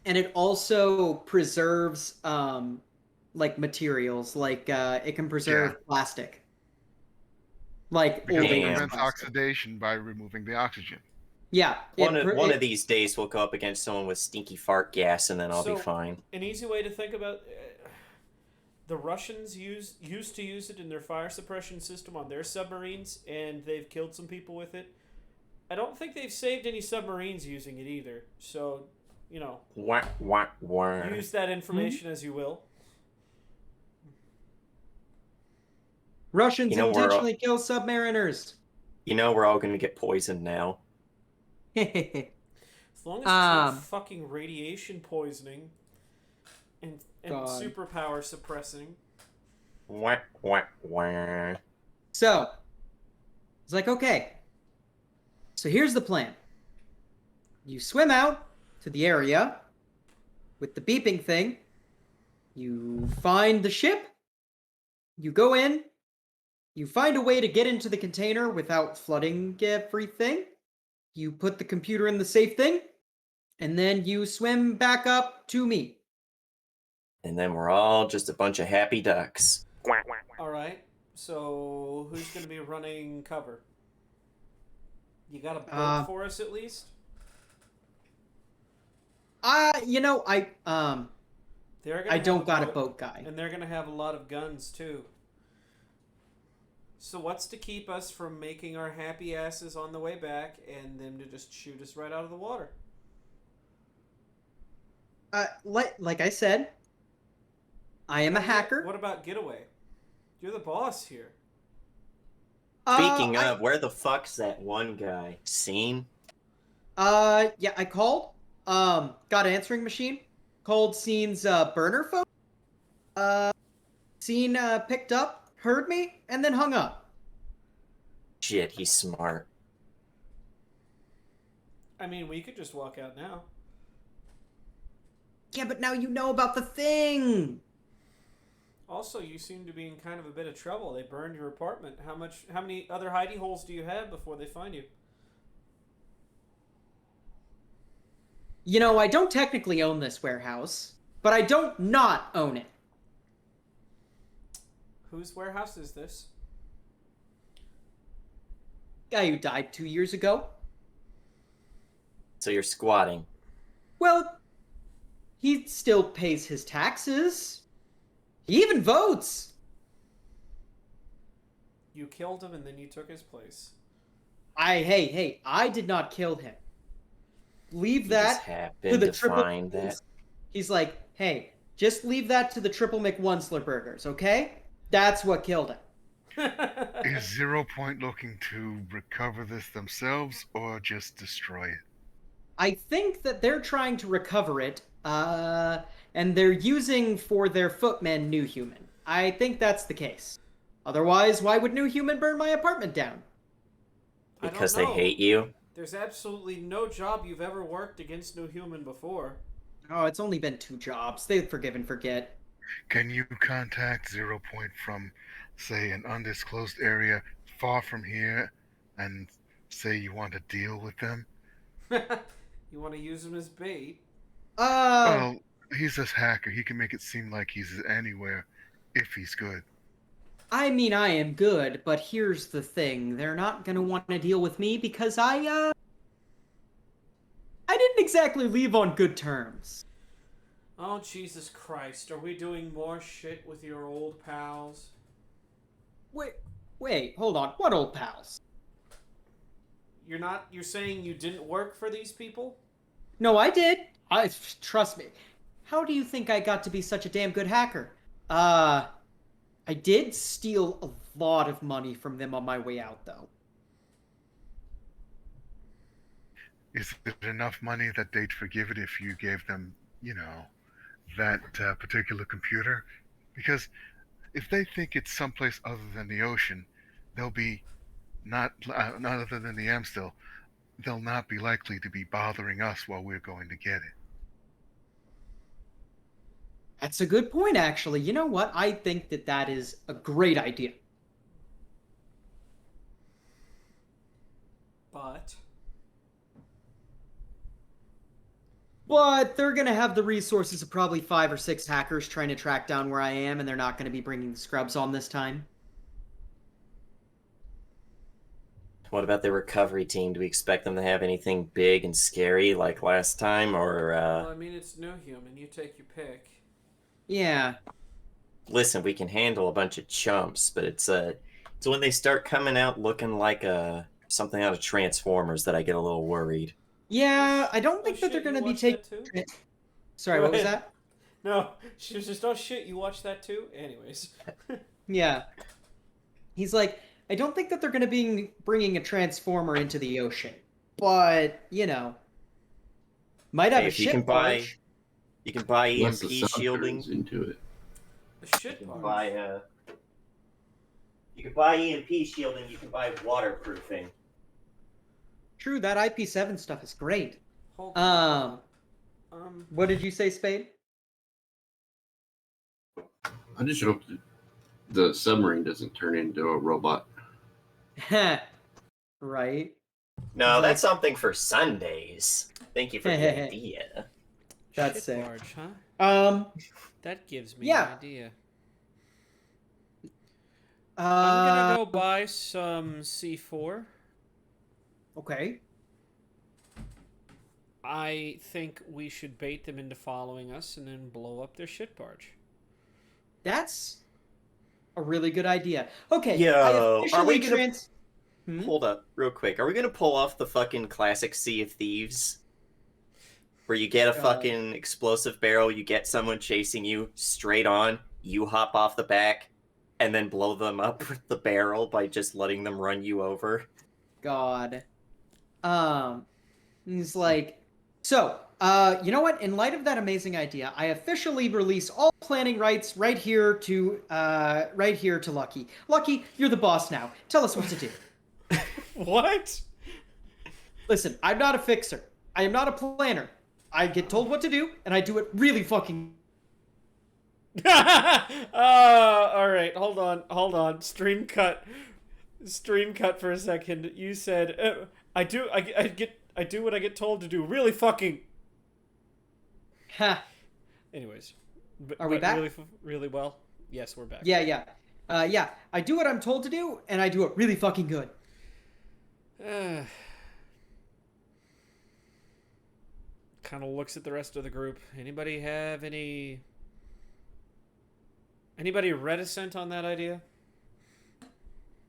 A: and it also preserves like materials, like it can preserve plastic, like
D: Because
A: old
D: it
B: Damn.
D: prevents
A: plastic.
D: oxidation by removing the oxygen.
A: Yeah,
B: One of these days we'll go up against someone with stinky fart gas, and then I'll be
E: So-
B: fine.
E: An easy way to think about the Russians used to use it in their fire suppression system on their submarines, and they've killed some people with it. I don't think they've saved any submarines using it either. So,
B: Wah, wah, wah.
E: use that information as you will.
A: Russians
B: You know, we're all-
A: intentionally kill submariners.
B: You know we're all gonna get poisoned now.
E: As long as it's not
A: Um,
E: fucking radiation poisoning and
A: God.
E: superpower suppressing.
B: Wah, wah, wah.
A: So, it's like, okay. So here's the plan. You swim out to the area with the beeping thing. You find the ship. You go in. You find a way to get into the container without flooding everything. You put the computer in the safe thing. And then you swim back up to me.
B: And then we're all just a bunch of happy ducks.
E: All right. So who's going to be running cover? You got a boat for us at least? They're gonna
A: I
E: have
A: don't got a
E: boat,
A: boat guy.
E: and they're going to have a lot of guns too. So what's to keep us from making our happy asses on the way back and them to just shoot us right out of the water?
A: Like I said, I am a hacker.
E: What about getaway? You're the boss here.
B: Speaking of, where the fuck's that one guy? Scene?
A: Yeah, I called. Got an answering machine. Called Scene's burner phone. Scene picked up, heard me, and then hung up.
B: Shit, he's smart.
E: I mean, we could just walk out now.
A: Yeah, but now you know about the thing.
E: Also, you seem to be in kind of a bit of trouble. They burned your apartment. How many other hidey holes do you have before they find you?
A: You know, I don't technically own this warehouse, but I don't not own it.
E: Whose warehouse is this?
A: Guy who died 2 years ago.
B: So you're squatting.
A: Well, he still pays his taxes. He even votes.
E: You killed him and then you took his place.
A: Hey, I did not kill him. Leave
B: You
A: that
B: just
A: to
B: happened
A: the
B: to
A: triple.
B: find that.
A: He's like, hey, just leave that to the Triple McOneSler burgers, okay? That's what killed him.
D: Is 0 Point looking to recover this themselves or just destroy it?
A: I think that they're trying to recover it, and they're using for their footmen New Human. I think that's the case. Otherwise, why would New Human burn my apartment down?
E: I don't
B: Because they
E: know.
B: hate you?
E: There's absolutely no job you've ever worked against New Human before.
A: Oh, it's only been 2 jobs. They forgive and forget.
D: Can you contact 0 Point from, say, an undisclosed area far from here and say you want to deal with them?
E: You want to use him as bait?
D: Well, he's a hacker. He can make it seem like he's anywhere if he's good.
A: I mean, I am good, but here's the thing. They're not gonna want to deal with me because I didn't exactly leave on good terms.
E: Oh, Jesus Christ. Are we doing more shit with your old pals?
A: Wait, hold on. What old pals?
E: You're saying you didn't work for these people?
A: No, I did. Trust me. How do you think I got to be such a damn good hacker? I did steal a lot of money from them on my way out, though.
D: Is it enough money that they'd forgive it if you gave them, that particular computer? Because if they think it's someplace other than the ocean, they'll be not other than the Amstel. They'll not be likely to be bothering us while we're going to get it.
A: That's a good point, actually. You know what? I think that is a great idea. But they're going to have the resources of probably 5 or 6 hackers trying to track down where I am, and they're not going to be bringing the scrubs on this time.
B: What about the recovery team? Do we expect them to have anything big and scary like last time, or
E: Well, I mean, it's New Human. You take your pick.
A: Yeah.
B: listen, we can handle a bunch of chumps, but it's when they start coming out looking like something out of Transformers that I get a little worried.
A: Yeah, I don't think that
E: shit,
A: they're going to
E: you
A: be
E: watched that
A: taking...
E: too?
A: Sorry,
E: Go
A: what was
E: ahead.
A: that?
E: No, she was just, oh shit, you watched that too? Anyways.
A: Yeah. He's like, I don't think that they're going to be bringing a Transformer into the ocean. But, might have
B: Hey,
A: a
B: if
A: ship barge.
B: you can buy
C: Unless the
B: EMP
C: sun
B: shielding.
C: turns into it.
E: The shit
B: You can
E: barge.
B: buy you can buy EMP shielding. You can buy waterproofing.
A: True, that IP7 stuff is great.
E: Hold on.
A: What did you say, Spade?
C: I just hope that the submarine doesn't turn into a robot.
A: Right.
B: No,
A: It's
B: that's something for Sundays. Thank you for the idea.
A: That's
E: shit
A: sick.
E: barge, huh?
A: That
E: gives me
A: yeah.
E: an idea. I'm gonna go buy some C4.
A: Okay.
E: I think we should bait them into following us and then blow up their shit barge.
A: That's a really good idea. Okay.
B: Yo,
A: I
B: are we
A: officially
B: gonna- Hold up, real quick. Are we gonna pull off the fucking classic Sea of Thieves? Where you get a fucking explosive barrel, you get someone chasing you straight on, you hop off the back, and then blow them up with the barrel by just letting them run you over?
A: God. He's like, so, you know what? In light of that amazing idea, I officially release all planning rights right here to Lucky. Lucky, you're the boss now. Tell us what to do.
E: What?
A: Listen, I'm not a fixer. I am not a planner. I get told what to do, and I do it really fucking.
E: All right, hold on. Stream cut for a second. You said I do what I get told to do. Really fucking.
A: Ha.
E: Anyways,
A: Are we back?
E: Really well. Yes, we're back.
A: Yeah. Yeah. I do what I'm told to do, and I do it really fucking good.
E: Kind of looks at the rest of the group. Anybody have anybody reticent on that idea?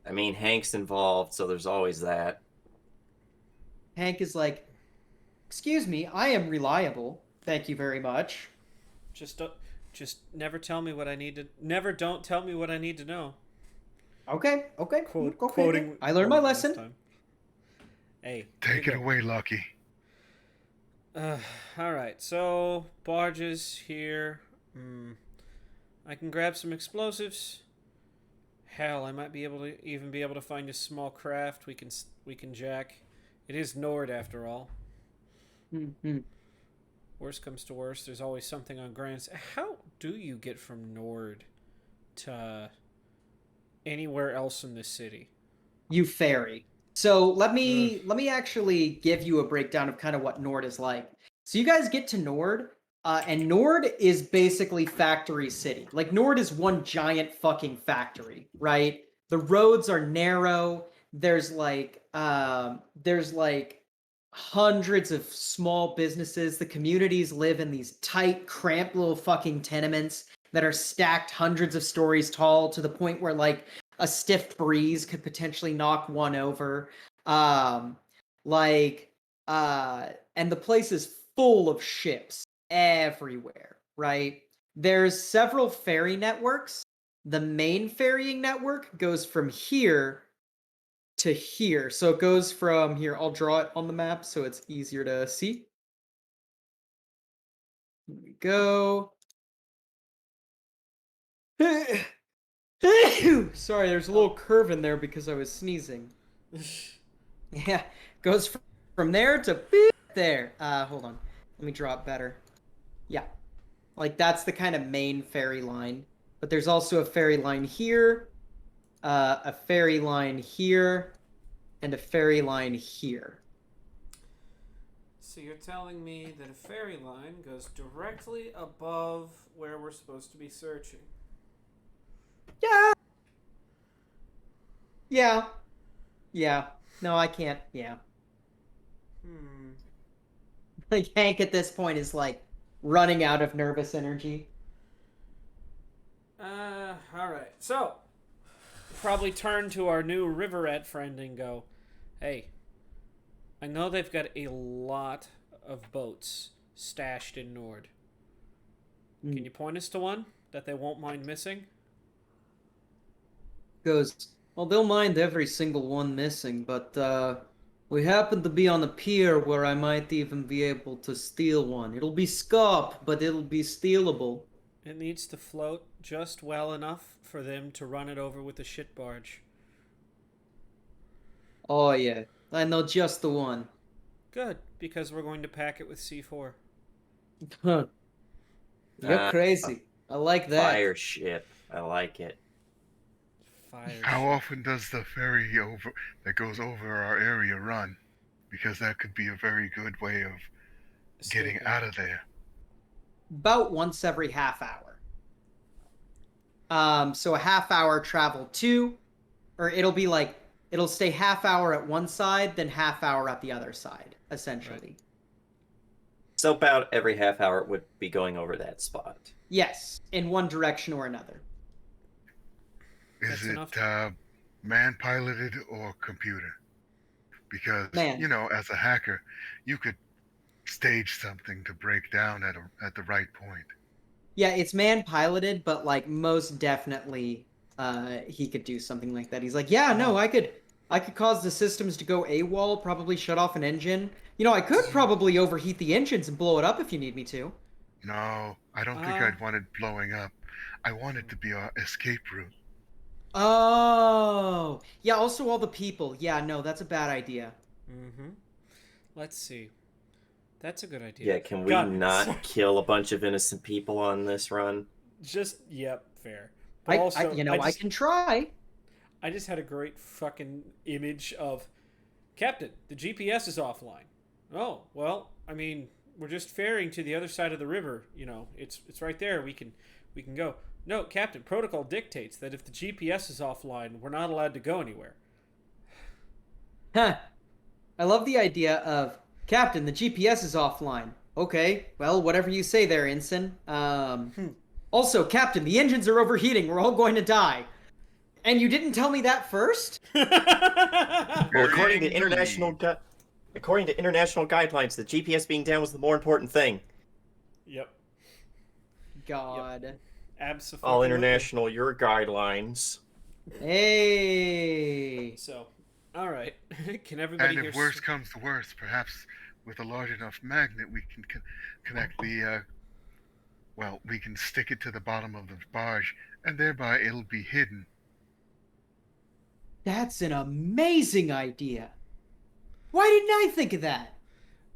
B: I mean, Hank's involved, so there's always that.
A: Hank is like, "Excuse me, I am reliable. Thank you very much."
E: Just never tell me what I need to. Never don't tell me what I need to know.
A: Okay.
E: Quoting.
A: I learned my
E: last
A: lesson.
E: time. Hey,
D: Take it away, Lucky.
E: All right. So barges here. I can grab some explosives. Hell, I might be able to find a small craft we can jack. It is Nord after all.
A: Mm-hmm.
E: Worst comes to worst, there's always something on Grants. How do you get from Nord to anywhere else in this city?
A: You ferry. So let me actually give you a breakdown of kind of what Nord is like. So you guys get to Nord, and Nord is basically Factory City. Like Nord is one giant fucking factory, right? The roads are narrow. There's like hundreds of small businesses. The communities live in these tight, cramped little fucking tenements that are stacked hundreds of stories tall to the point where like a stiff breeze could potentially knock one over. And the place is full of ships everywhere, right? There's several ferry networks. The main ferrying network goes from here to here. So it goes from here. I'll draw it on the map so it's easier to see. Here we go. Sorry, there's a little curve in there because I was sneezing. Yeah, goes from there to there. Hold on. Let me draw it better. Yeah. Like that's the kind of main ferry line. But there's also a ferry line here, a ferry line here, and a ferry line here.
E: So you're telling me that a ferry line goes directly above where we're supposed to be searching?
A: Yeah. No, I can't. Yeah. Like Hank at this point is like running out of nervous energy.
E: Alright. So, probably turn to our new riverette friend and go, hey, I know they've got a lot of boats stashed in Nord. Can you point us to one that they won't mind missing?
A: Goes, well, they'll mind every single one missing, but we happen to be on a pier where I might even be able to steal one. It'll be scarp, but it'll be stealable.
E: It needs to float just well enough for them to run it over with a shit barge.
A: Oh yeah, I know just the one.
E: Good, because we're going to pack it with C4.
A: Huh. You're crazy. I like that.
B: Fire ship. I like it.
E: Fire
D: How
E: shit.
D: often does the ferry that goes over our area run? Because that could be a very good way of getting
E: Escaping.
D: out of there.
A: About once every half hour. So a half hour travel to, or it'll stay half hour at one side, then half hour at the other side, essentially.
E: Right.
B: So about every half hour it would be going over that spot.
A: Yes, in one direction or another.
D: Is
E: That's enough.
D: it man-piloted or computer? Because,
A: Man.
D: As a hacker, you could stage something to break down at the right point.
A: Yeah, it's man piloted, but like most definitely he could do something like that. He's like, yeah, no, I could cause the systems to go AWOL, probably shut off an engine. I could probably overheat the engines and blow it up if you need me to.
D: No, I don't think I'd want it blowing up. I want it to be our escape route.
A: Oh, yeah, also all the people. Yeah, no, that's a bad idea.
E: Mm-hmm. Let's see. That's a good idea.
B: Yeah, can we
E: God,
B: not
E: sorry.
B: kill a bunch of innocent people on this run?
E: Yep, fair. But also,
A: I can try.
E: I just had a great fucking image of Captain. The GPS is offline. Oh well, I mean, we're just ferrying to the other side of the river. You know, it's right there. We can go. No, Captain. Protocol dictates that if the GPS is offline, we're not allowed to go anywhere.
A: Huh. I love the idea of Captain, the GPS is offline. Okay, well, whatever you say there, Ensign. Also, Captain, the engines are overheating. We're all going to die. And you didn't tell me that first?
B: Well, according to
D: Burying the
B: international
D: lead.
B: according to international guidelines, the GPS being down was the more important thing.
E: Yep.
A: God.
E: Absolutely.
B: All international, your guidelines.
A: Hey.
E: So, all right. Can everybody
D: And
E: hear?
D: if worse comes to worse, perhaps with a large enough magnet, we can connect the. Well, we can stick it to the bottom of the barge, and thereby it'll be hidden.
A: That's an amazing idea. Why didn't I think of that?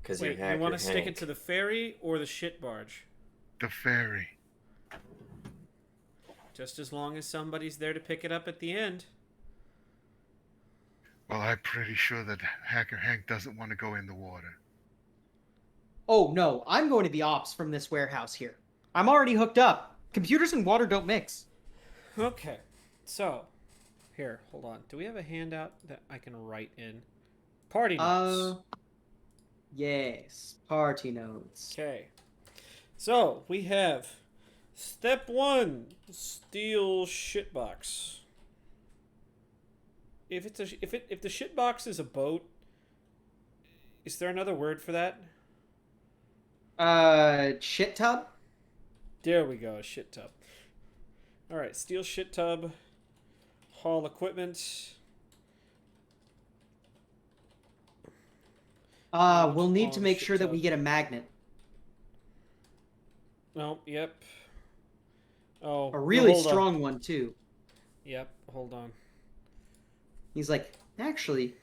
B: Because
E: Wait, you want to stick it to the ferry or the shit barge?
D: The ferry.
E: Just as long as somebody's there to pick it up at the end.
D: Well, I'm pretty sure that Hacker Hank doesn't want to go in the water.
A: Oh, no, I'm going to the ops from this warehouse here. I'm already hooked up. Computers and water don't mix.
E: Okay, so here, hold on. Do we have a handout that I can write in? Party notes.
A: Yes, party notes.
E: Okay. So we have step 1: steal shitbox. If the shitbox is a boat, is there another word for that?
A: Shit tub?
E: There we go, a shit tub. All right, steal shit tub, haul equipment.
A: We'll need to
E: Oh,
A: make
E: shit
A: sure that
E: tub.
A: we get a magnet.
E: Oh, yep. Oh,
A: A really
E: hold on.
A: strong one, too.
E: Yep, hold on.
A: He's like, actually,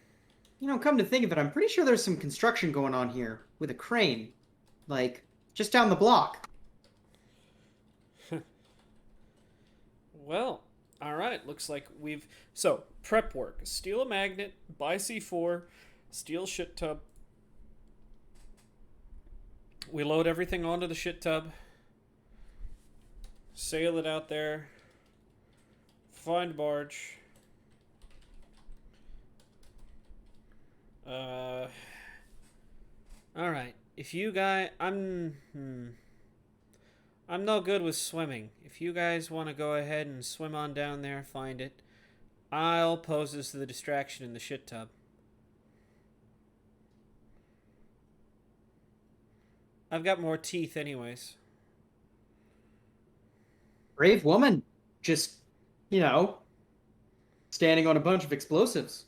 A: come to think of it, I'm pretty sure there's some construction going on here with a crane. Like, just down the block.
E: Well, all right. Looks like we've prep work: steal a magnet, buy C4, steal shit tub. We load everything onto the shit tub, sail it out there, find barge. All right. If you guys, I'm no good with swimming. If you guys want to go ahead and swim on down there, find it. I'll pose as the distraction in the shit tub. I've got more teeth anyways.
A: Brave woman. Just, standing on a bunch of explosives.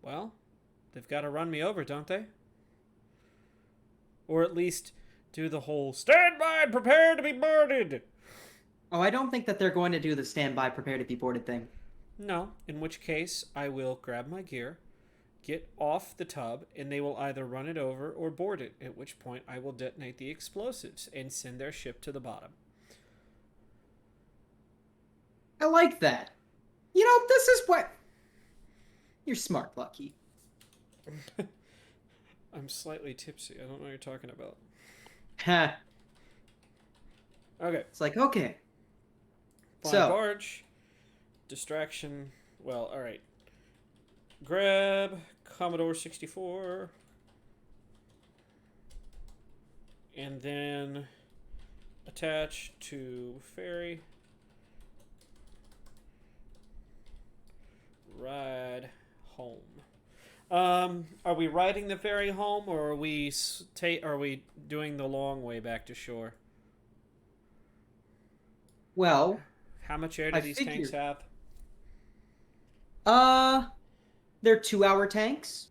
E: Well, they've got to run me over, don't they? Or at least do the whole stand by and prepare to be boarded.
A: Oh, I don't think that they're going to do the standby, prepare to be boarded thing.
E: No, in which case I will grab my gear, get off the tub, and they will either run it over or board it, at which point I will detonate the explosives and send their ship to the bottom.
A: I like that. This is what... You're smart, Lucky.
E: I'm slightly tipsy. I don't know what you're talking about.
A: Ha.
E: Okay.
A: It's like, okay.
E: Find
A: So-
E: barge. Distraction. Well, alright. Grab Commodore 64. And then attach to ferry. Ride home. Are we riding the ferry home, or are we doing the long way back to shore?
A: Well,
E: How much air do
A: I
E: these
A: figured-
E: tanks have?
A: they're 2-hour tanks.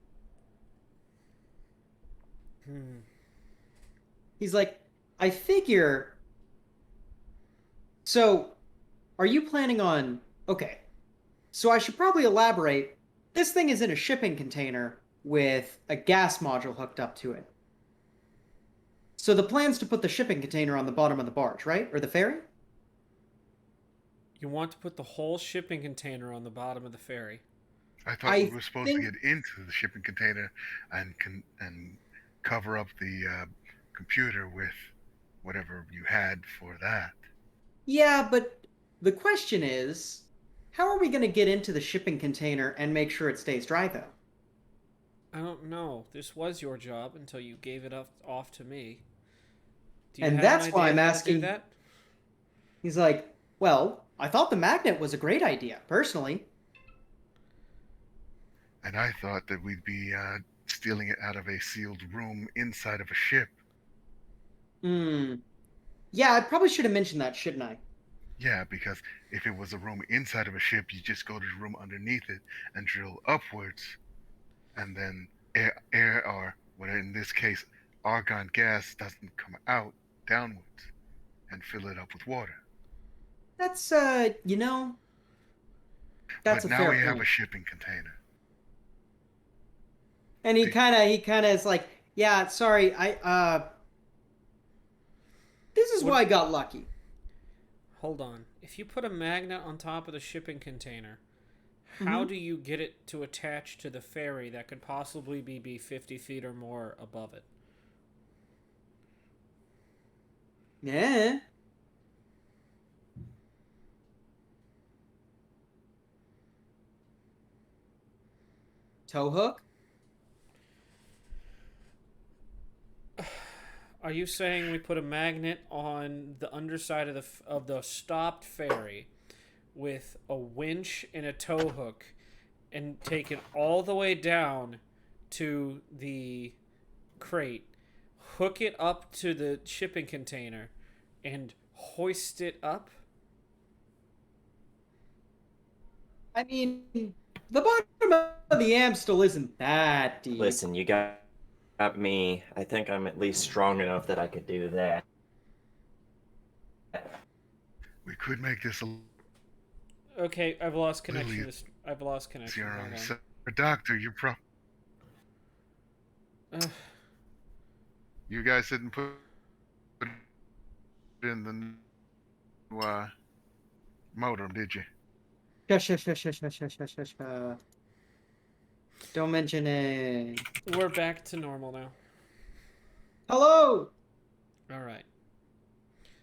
A: He's like, I figure... So, are you planning on... Okay, so I should probably elaborate. This thing is in a shipping container with a gas module hooked up to it. So the plan's to put the shipping container on the bottom of the barge, right? Or the ferry?
E: You want to put the whole shipping container on the bottom of the ferry.
D: I thought
A: I
D: we were supposed to
A: think-
D: get into the shipping container and cover up the computer with whatever you had for that.
A: Yeah, but the question is, how are we going to get into the shipping container and make sure it stays dry, though?
E: I don't know. This was your job until you gave it off to me. Do
A: And
E: have
A: that's
E: an
A: why
E: idea
A: I'm
E: how to do
A: asking-
E: that?
A: He's like, well, I thought the magnet was a great idea, personally.
D: And I thought that we'd be stealing it out of a sealed room inside of a ship.
A: Hmm. Yeah, I probably should have mentioned that, shouldn't I?
D: Yeah, because if it was a room inside of a ship, you just go to the room underneath it and drill upwards, and then air or what in this case, argon gas doesn't come out downwards and fill it up with water.
A: That's, you know, that's
D: But
A: a
D: now
A: fair
D: we have
A: point.
D: a shipping container.
A: And he kind of is like, yeah, sorry, this is why I got lucky.
E: Hold on. If you put a magnet on top of the shipping container, how do you get it to attach to the ferry that could possibly be 50 feet or more above it?
A: Yeah. Tow hook?
E: Are you saying we put a magnet on the underside of the stopped ferry with a winch and a tow hook and take it all the way down to the crate, hook it up to the shipping container, and hoist it up?
A: I mean, the bottom of the Amstel isn't that deep.
B: Listen, you got me. I think I'm at least strong enough that I could do that.
D: We could make this a
E: Okay, I've lost
D: Lily,
E: connection. I've lost connection.
D: easier on
E: Hold
D: ourselves. Doctor,
E: on.
D: you guys didn't put it in the new modem, did you?
A: Shush. Don't mention it.
E: We're back to normal now.
A: Hello!
E: All right.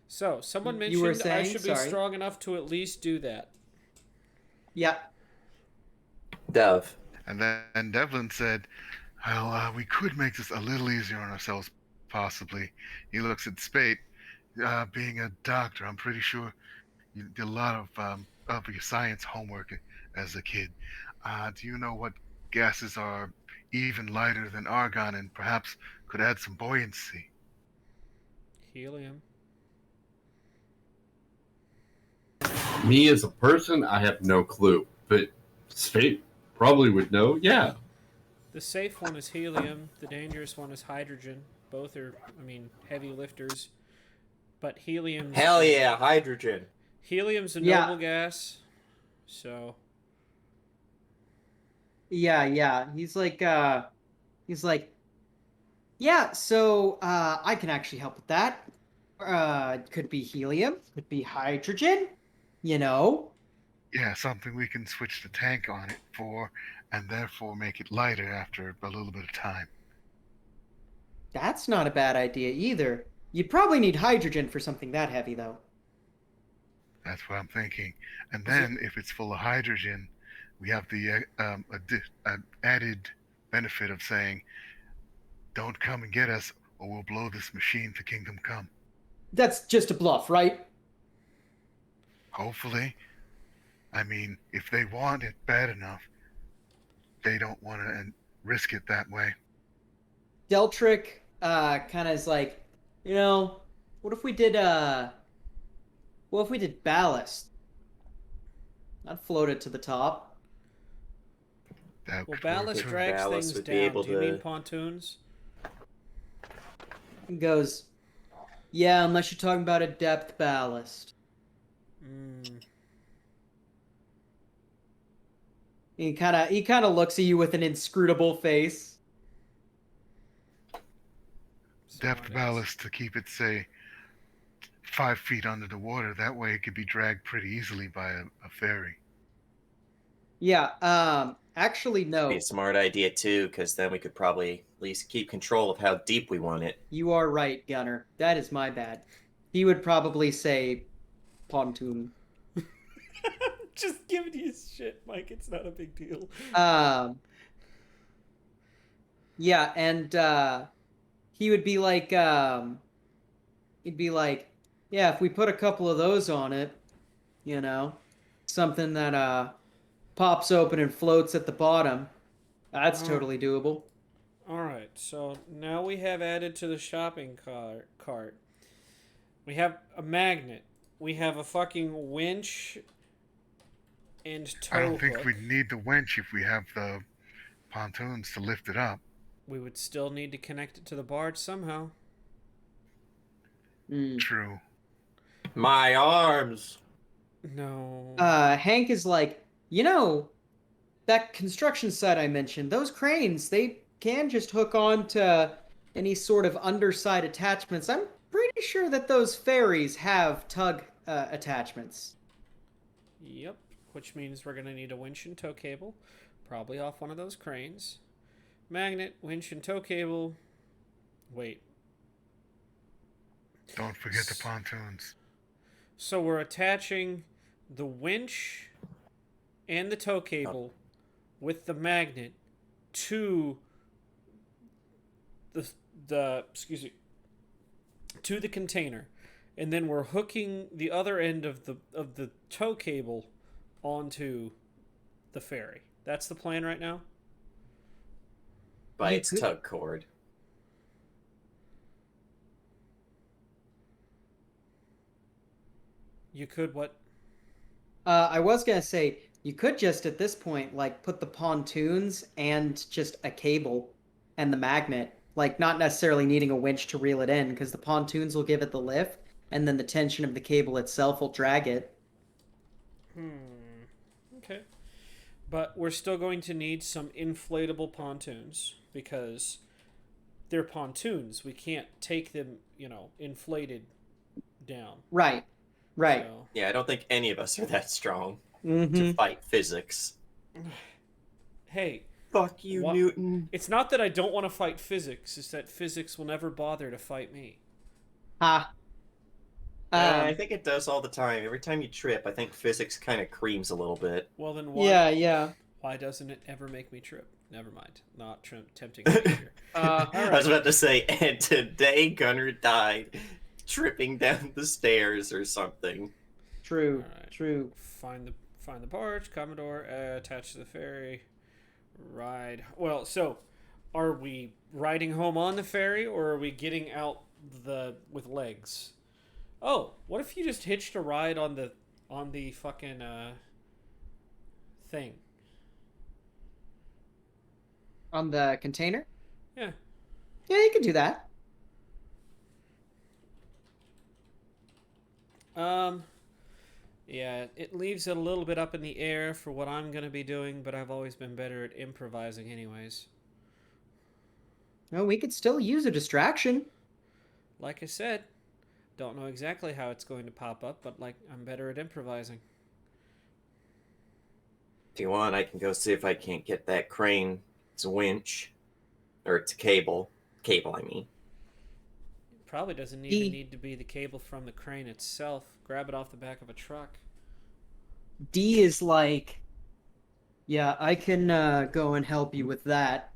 E: So, someone
A: You were
E: mentioned I
A: saying?
E: should be
A: Sorry.
E: strong enough to at least do that.
A: Yeah.
B: Dove.
D: And then Devlin said, well, we could make this a little easier on ourselves, possibly. He looks at Spate. Being a doctor, I'm pretty sure you did a lot of your science homework as a kid. Do you know what gases are even lighter than argon and perhaps could add some buoyancy?
E: Helium.
C: Me as a person, I have no clue, but Spade probably would know. Yeah,
E: The safe one is helium. The dangerous one is hydrogen. Both are, heavy lifters. But helium's...
B: Hell yeah, hydrogen.
E: Helium's a
A: Yeah.
E: noble gas. So...
A: Yeah. He's like, yeah, so, I can actually help with that. Could be helium, could be hydrogen, you know?
D: Yeah, something we can switch the tank on it for and therefore make it lighter after a little bit of time.
A: That's not a bad idea either. You'd probably need hydrogen for something that heavy, though.
D: That's what I'm thinking. And then, if it's full of hydrogen, we have the added benefit of saying, don't come and get us, or we'll blow this machine to kingdom come.
A: That's just a bluff, right?
D: Hopefully. I mean, if they want it bad enough, they don't want to risk it that way.
A: Deltrick, kind of is like, what if we did ballast? I'd float it to the top.
D: That
E: Well,
D: could
E: ballast
D: work too.
E: drags
B: Ballast
E: things
B: would be
E: down.
B: able
E: Do you mean
B: to-
E: pontoons?
A: He goes, yeah, unless you're talking about a depth ballast. He kind of looks at you with an inscrutable face.
E: somewhere
D: depth
E: it is.
D: ballast to keep it, say, 5 feet under the water. That way it could be dragged pretty easily by a ferry.
A: Yeah, actually,
B: Be
A: no.
B: a smart idea too, because then we could probably at least keep control of how deep we want it.
A: You are right, Gunner. That is my bad. He would probably say pontoon.
E: Just giving you shit, Mike. It's not a big deal.
A: Um, yeah, and he would be like, he'd be like, yeah, if we put a couple of those on it, you know, something that pops open and floats at the bottom, that's
E: Oh.
A: totally doable.
E: All right, so now we have added to the shopping cart. We have a magnet. We have a fucking winch and tow
D: I don't think
E: hook.
D: we'd need the winch if we have the pontoons to lift it up.
E: We would still need to connect it to the barge somehow.
A: Mm.
D: True.
B: My arms!
E: No.
A: Hank is like, that construction site I mentioned, those cranes, they can just hook on to any sort of underside attachments. I'm pretty sure that those ferries have tug attachments.
E: Yep. Which means we're going to need a winch and tow cable. Probably off one of those cranes. Magnet, winch, and tow cable. Wait.
D: Don't forget the pontoons.
E: So we're attaching the winch and the tow cable with the magnet to the to the container, and then we're hooking the other end of the tow cable onto the ferry. That's the plan right now.
B: By
A: You
B: its
A: could-
B: tug cord.
E: You could what?
A: I was gonna say you could just at this point like put the pontoons and just a cable and the magnet, like not necessarily needing a winch to reel it in, because the pontoons will give it the lift, and then the tension of the cable itself will drag it.
E: Okay. But we're still going to need some inflatable pontoons because they're pontoons. We can't take them, inflated down.
A: Right. Right.
E: So,
B: Yeah, I don't think any of us are that strong to
A: Mm-hmm.
B: fight physics.
E: hey,
B: Fuck you,
E: What?
B: Newton.
E: it's not that I don't want to fight physics, it's that physics will never bother to fight me.
A: Ha.
B: I think it does all the time. Every time you trip, I think physics kind of creams a little bit.
E: Well, then why,
A: Yeah.
E: why doesn't it ever make me trip? Never mind. Not tempting behavior.
A: All
B: I was
A: right.
B: about to say, and today Gunner died tripping down the stairs or something.
A: True.
E: Alright.
A: True.
E: Find the barge, Commodore, attach to the ferry, ride. Well, so are we riding home on the ferry, or are we getting out with legs? Oh, what if you just hitched a ride on the fucking thing?
A: On the container?
E: Yeah.
A: Yeah, you can do that.
E: Yeah, it leaves it a little bit up in the air for what I'm gonna be doing, but I've always been better at improvising anyways.
A: No, we could still use a distraction.
E: Like I said, don't know exactly how it's going to pop up, but I'm better at improvising.
B: If you want, I can go see if I can't get that crane. It's a winch. Or it's a cable. Cable, I mean.
E: Probably doesn't
A: E-
E: even need to be the cable from the crane itself. Grab it off the back of a truck.
A: D is like, yeah, I can go and help you with that.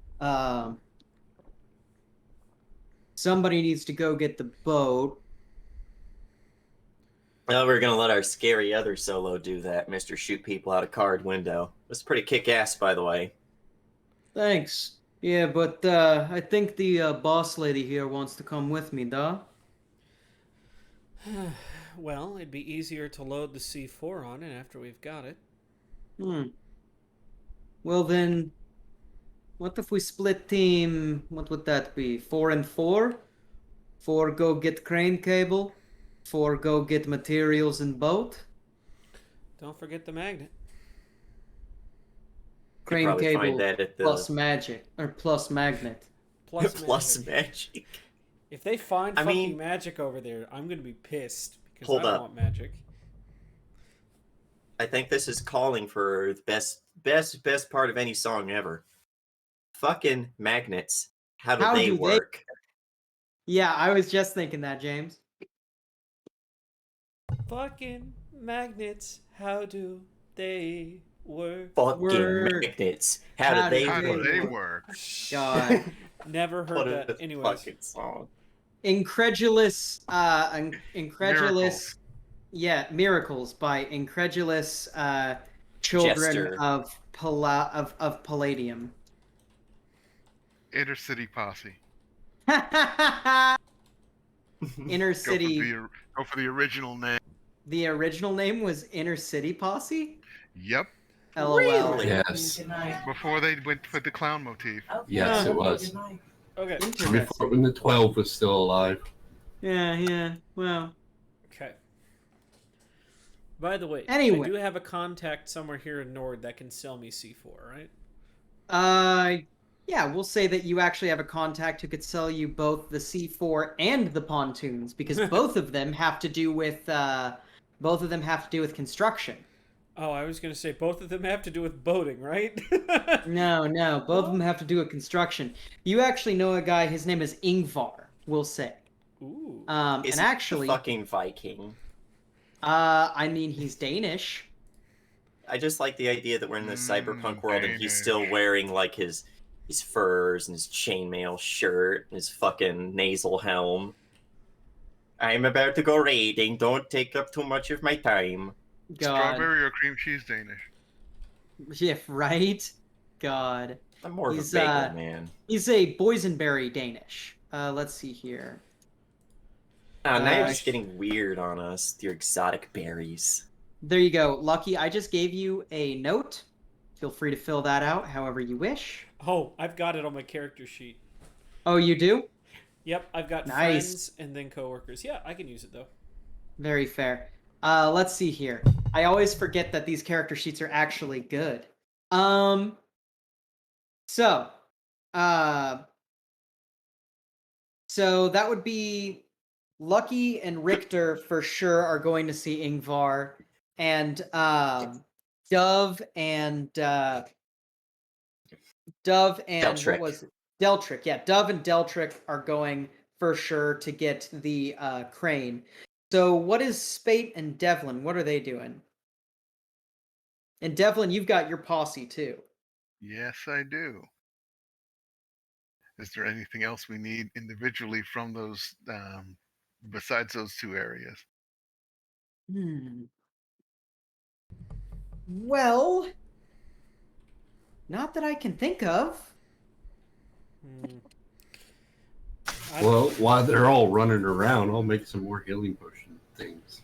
A: Somebody needs to go get the boat.
B: Well, we're gonna let our scary other solo do that, Mr. Shoot People Out a Card Window. It's pretty kick-ass, by the way.
A: Thanks. Yeah, but I think the boss lady here wants to come with me, duh?
E: Well, it'd be easier to load the C4 on it after we've got it.
A: Well then, what if we split team? What would that be? 4 and 4? 4 go get crane cable. 4 go get materials and boat.
E: Don't forget the magnet.
B: You
A: Crane
B: probably
A: cable
B: find that at the
A: plus magic or plus magnet.
E: Plus,
B: plus
E: magic.
B: magic.
E: If they find
B: I
E: fucking
B: mean-
E: magic over there, I'm gonna be pissed because
B: Hold
E: I don't
B: up.
E: want magic.
B: I think this is calling for the best part of any song ever. Fucking magnets. How do
A: How
B: they
A: do they-
B: work?
A: Yeah, I was just thinking that, James.
E: Fucking magnets, how do they work?
B: Fucking
A: Word.
B: magnets. How do
A: How
B: they
A: do
D: How do
B: work?
D: they
A: work?
D: work?
A: God.
E: Never heard
B: What
E: that.
B: a
E: Anyways,
B: fucking song.
A: Incredulous,
D: Miracles.
A: yeah, miracles by incredulous children
B: Jester.
A: of Palladium.
D: Inner City Posse.
A: Inner
D: Go for
A: City.
D: go for the original name.
A: The original name was Inner City Posse.
D: Yep.
A: LOL.
B: Really?
C: Yes.
D: Before they went with the clown motif.
C: Yes, it was.
E: okay,
A: Interesting.
C: Before, when the 12 was still alive.
A: Yeah. Well,
E: okay. By the way,
A: Anyway.
E: I do have a contact somewhere here in Nord that can sell me C4, right?
A: yeah, we'll say that you actually have a contact who could sell you both the C4 and the pontoons because both of them have to do with construction.
E: Oh, I was gonna say both of them have to do with boating, right?
A: No, both of them have to do with construction. You actually know a guy. His name is Ingvar. We'll say.
E: Ooh.
B: Is
A: And
B: he
A: actually,
B: the fucking Viking?
A: I mean, he's Danish.
B: I just like the idea that we're in this cyberpunk world and he's
D: Danish.
B: still wearing like his furs and his chainmail shirt and his fucking nasal helm. I'm about to go raiding. Don't take up too much of my time.
A: God.
D: Strawberry or cream cheese Danish?
A: Yeah, right? God.
B: I'm more
A: He's,
B: of a bagel man.
A: He's a boysenberry Danish. Let's see here.
B: Now you're
A: Uh,
B: just getting weird on us with your exotic berries.
A: There you go. Lucky, I just gave you a note. Feel free to fill that out however you wish.
E: Oh, I've got it on my character sheet.
A: Oh, you do?
E: Yep, I've got
A: Nice.
E: friends and then coworkers. Yeah, I can use it though.
A: Very fair. Let's see here. I always forget that these character sheets are actually good. So that would be Lucky and Richter for sure are going to see Ingvar, and Dove and
B: Deltrick.
A: what was it? Deltrick. Yeah, Dove and Deltrick are going for sure to get the crane. So what is Spate and Devlin? What are they doing? And Devlin, you've got your posse too.
D: Yes, I do. Is there anything else we need individually from those, besides those two areas?
A: Well, not that I can think of.
E: Hmm.
C: Well, while they're all running around, I'll make some more healing potion things.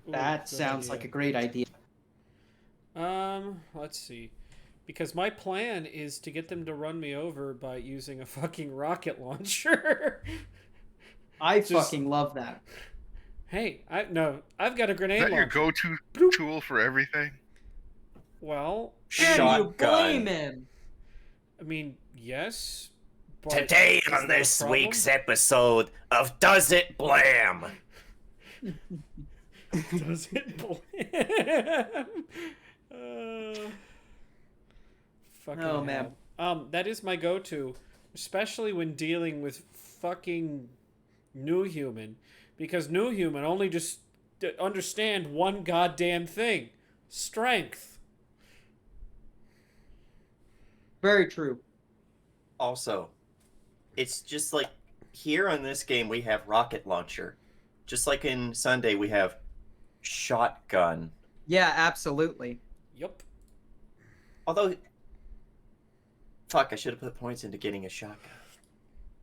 E: Ooh,
A: That
E: good
A: sounds
E: idea.
A: like a great idea.
E: Let's see. Because my plan is to get them to run me over by using a fucking rocket launcher.
A: I
E: Just-
A: fucking love that.
E: Hey, I've got a
D: Is
E: grenade
D: that your
E: launcher.
D: go-to tool for everything?
E: Well,
A: How do you blame
B: Shotgun.
A: him?
E: I mean, yes. But
B: Today
E: is
B: on
E: that a
B: this
E: problem?
B: week's episode of Does It Blam?
E: Does it blam? Fucking
A: Oh,
E: hell.
A: man.
E: That is my go-to, especially when dealing with fucking New Human, because New Human only just understand one goddamn thing: strength.
A: Very true.
B: Also, it's just like here on this game we have rocket launcher. Just like in Sunday we have shotgun.
A: Yeah, absolutely.
E: Yep.
B: Although, fuck, I should have put points into getting a shotgun.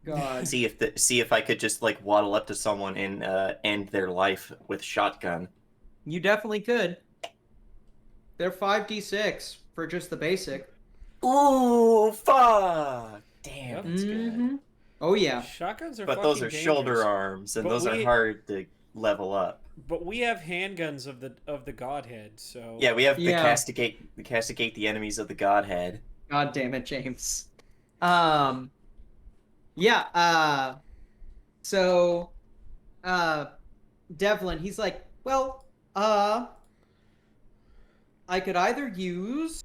A: God.
B: See if I could just like waddle up to someone and end their life with shotgun.
A: You definitely could. They're 5d6 for just the basic.
B: Ooh, fuck! Damn,
E: Yep.
B: that's good.
A: Mhm. Oh yeah.
E: Shotguns are
B: But
E: fucking
B: those are shoulder
E: dangerous.
B: arms, and
E: But
B: those are
E: we-
B: hard to level up.
E: But we have handguns of the Godhead, so
B: Yeah, we have the
A: Yeah.
B: castigate the enemies of the Godhead.
A: God damn it, James. Yeah, So, Devlin, he's like, well, I could either use.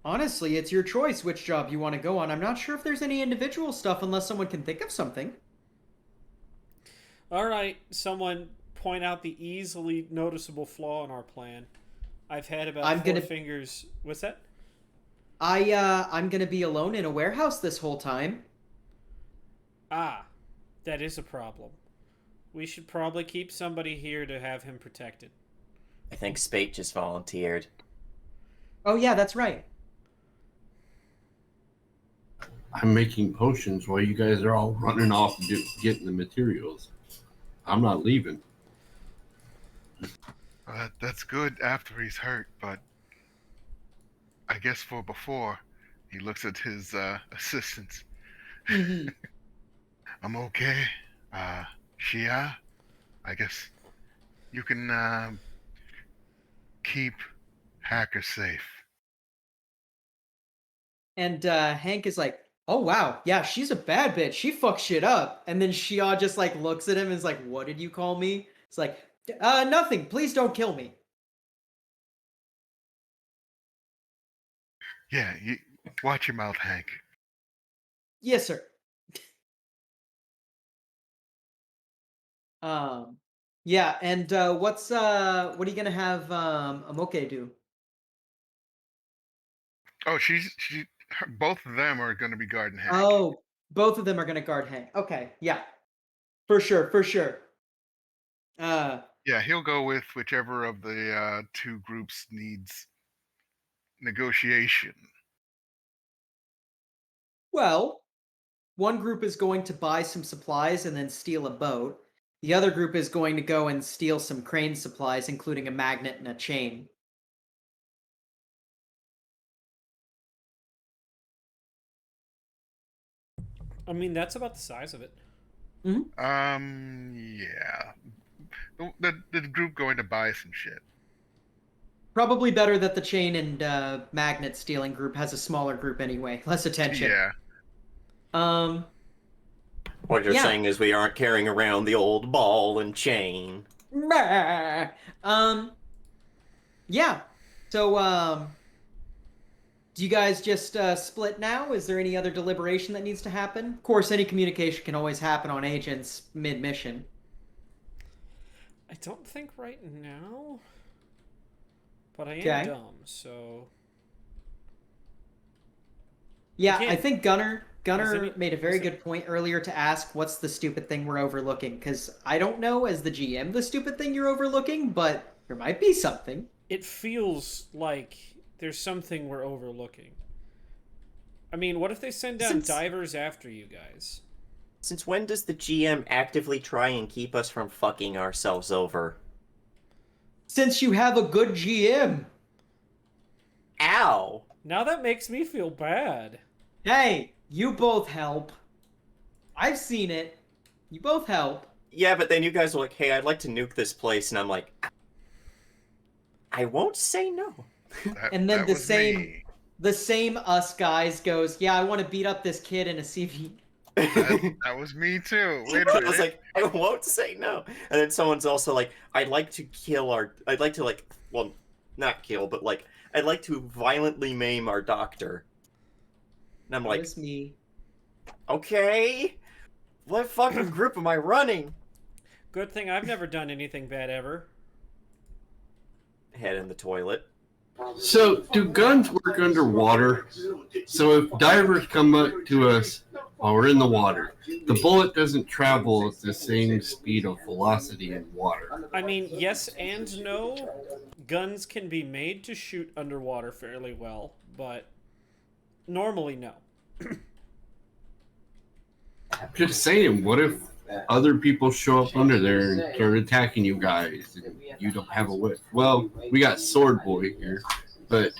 A: Honestly, it's your choice which job you want to go on. I'm not sure if there's any individual stuff unless someone can think of something.
E: All right, someone point out the easily noticeable flaw in our plan. I've had about
A: I'm
E: 4
A: gonna
E: fingers. What's that?
A: I'm gonna be alone in a warehouse this whole time.
E: Ah, that is a problem. We should probably keep somebody here to have him protected.
B: I think Spate just volunteered.
A: Oh yeah, that's right.
C: I'm making potions while you guys are all running off and getting the materials. I'm not leaving.
D: That's good after he's hurt, but I guess for before, he looks at his assistants.
A: Mhm.
D: I'm okay. Shia, I guess you can keep Hacker safe.
A: And Hank is like, "Oh wow, yeah, she's a bad bitch. She fucks shit up." And then Shia just like looks at him and is like, "What did you call me?" It's like, nothing. Please don't kill me."
D: Yeah, watch your mouth, Hank.
A: Yes, sir. Um, yeah, and what are you gonna have Amoke do?
D: Oh, both of them are going to be guarding Hank.
A: Oh, both of them are gonna guard Hank. Okay, yeah, for sure, for sure. Uh,
D: Yeah, he'll go with whichever of the two groups needs negotiation.
A: well, one group is going to buy some supplies and then steal a boat. The other group is going to go and steal some crane supplies, including a magnet and a chain.
E: I mean, that's about the size of it.
D: Yeah. The group going to buy some shit.
A: Probably better that the chain and magnet stealing group has a smaller group anyway, less attention.
D: Yeah.
A: Um,
B: What you're
A: Yeah.
B: saying is we aren't carrying around the old ball and chain.
A: Meh. Yeah. So, do you guys just split now? Is there any other deliberation that needs to happen? Of course, any communication can always happen on agents mid-mission.
E: I don't think right now, but I am
A: Okay.
E: dumb, so
A: Yeah,
E: Again,
A: I think Gunner
E: is any-
A: made a very
E: is it-
A: good point earlier to ask what's the stupid thing we're overlooking, because I don't know as the GM the stupid thing you're overlooking, but there might be something.
E: it feels like there's something we're overlooking. I mean, what if they send down
B: Since-
E: divers after you guys?
B: Since when does the GM actively try and keep us from fucking ourselves over?
A: Since you have a good GM.
B: Ow!
E: Now that makes me feel bad.
A: Hey, you both help. I've seen it. You both help.
B: Yeah, but then you guys are like, hey, I'd like to nuke this place, and I'm like, I won't say no.
A: And then
D: That
A: the
D: was
A: same
D: me.
A: the same us guys goes, yeah, I want to beat up this kid and see if he.
D: That was me too. Wait a
B: I
D: minute.
B: was like, I won't say no. And then someone's also like, I'd like to well, not kill, but like, I'd like to violently maim our doctor. And I'm
A: That
B: like,
A: was me.
B: okay, what fucking group am I running?
E: Good thing I've never done anything bad ever.
B: Head in the toilet.
C: So, do guns work underwater? So, if divers come up to us while we're in the water, the bullet doesn't travel at the same speed of velocity in water.
E: I mean, yes and no. Guns can be made to shoot underwater fairly well, but normally no.
C: Just saying, what if other people show up under there and start attacking you guys and you don't have a whip? Well, we got Sword Boy here, but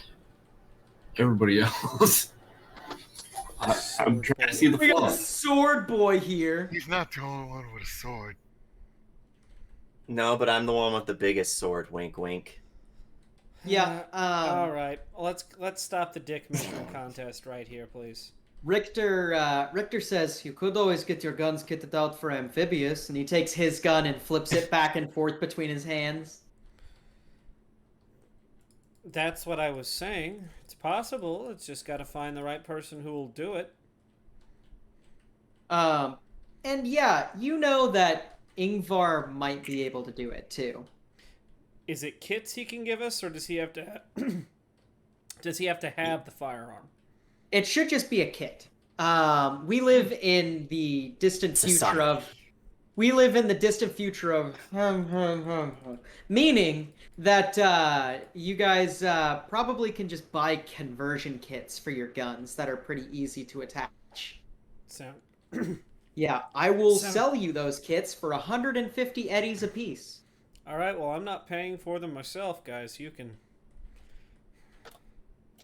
C: everybody else. I'm trying to see the
A: We got
C: flaw.
A: Sword Boy here.
D: He's not the only one with a sword.
B: No, but I'm the one with the biggest sword. Wink, wink.
A: Yeah.
E: All right, let's stop the dick measuring contest right here, please.
A: Richter says you could always get your guns kitted out for amphibious, and he takes his gun and flips it back and forth between his hands.
E: That's what I was saying. It's possible. It's just got to find the right person who will do it.
A: And yeah, you know that Ingvar might be able to do it too.
E: Is it kits he can give us, or does he have to? Does he have to have the firearm?
A: It should just be a kit. We live in the distant future of. We live in the distant future of. Meaning that you guys probably can just buy conversion kits for your guns that are pretty easy to attach.
E: So,
A: Yeah, I will sell you those kits for 150 eddies apiece.
E: all right. Well, I'm not paying for them myself, guys. You can.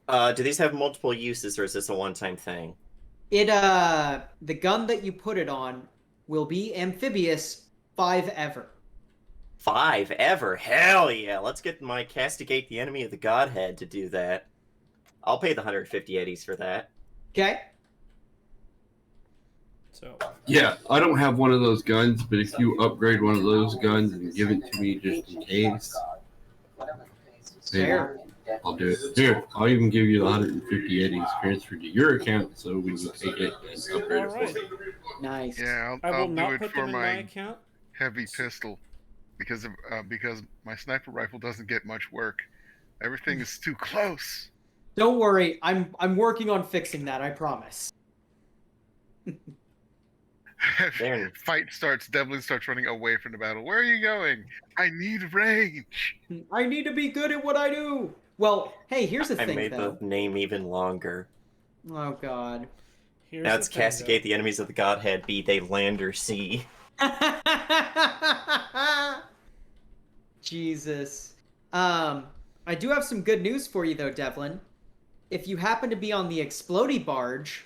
B: Do these have multiple uses, or is this a one-time thing?
A: The gun that you put it on will be amphibious 5 ever.
B: 5 ever? Hell yeah! Let's get my castigate the enemy of the godhead to do that. I'll pay the 150 eddies for that.
A: Okay?
E: So.
C: Yeah, I don't have one of those guns, but if you upgrade one of those guns and give it to me just in case,
A: Fair.
C: I'll do it. Here, I'll even give you the 150 eddies transferred to your account so we can take it and upgrade
E: All
C: it
E: right.
C: for you.
A: Nice.
D: Yeah,
E: I will
D: I'll do
E: not
D: it
E: put
D: for
E: them in my
D: my
E: account.
D: heavy pistol because my sniper rifle doesn't get much work. Everything is too close.
A: Don't worry, I'm working on fixing that, I promise.
B: There.
D: Fight starts. Devlin starts running away from the battle. Where are you going? I need range.
A: I need to be good at what I do. Well, hey, here's the
B: I
A: thing
B: made
A: though.
B: the name even longer.
A: Oh god.
E: Here's
B: Now
E: the
B: it's
E: thing,
B: castigate the enemies of the godhead, be they land or sea.
A: Jesus. I do have some good news for you though, Devlin. If you happen to be on the explodey barge,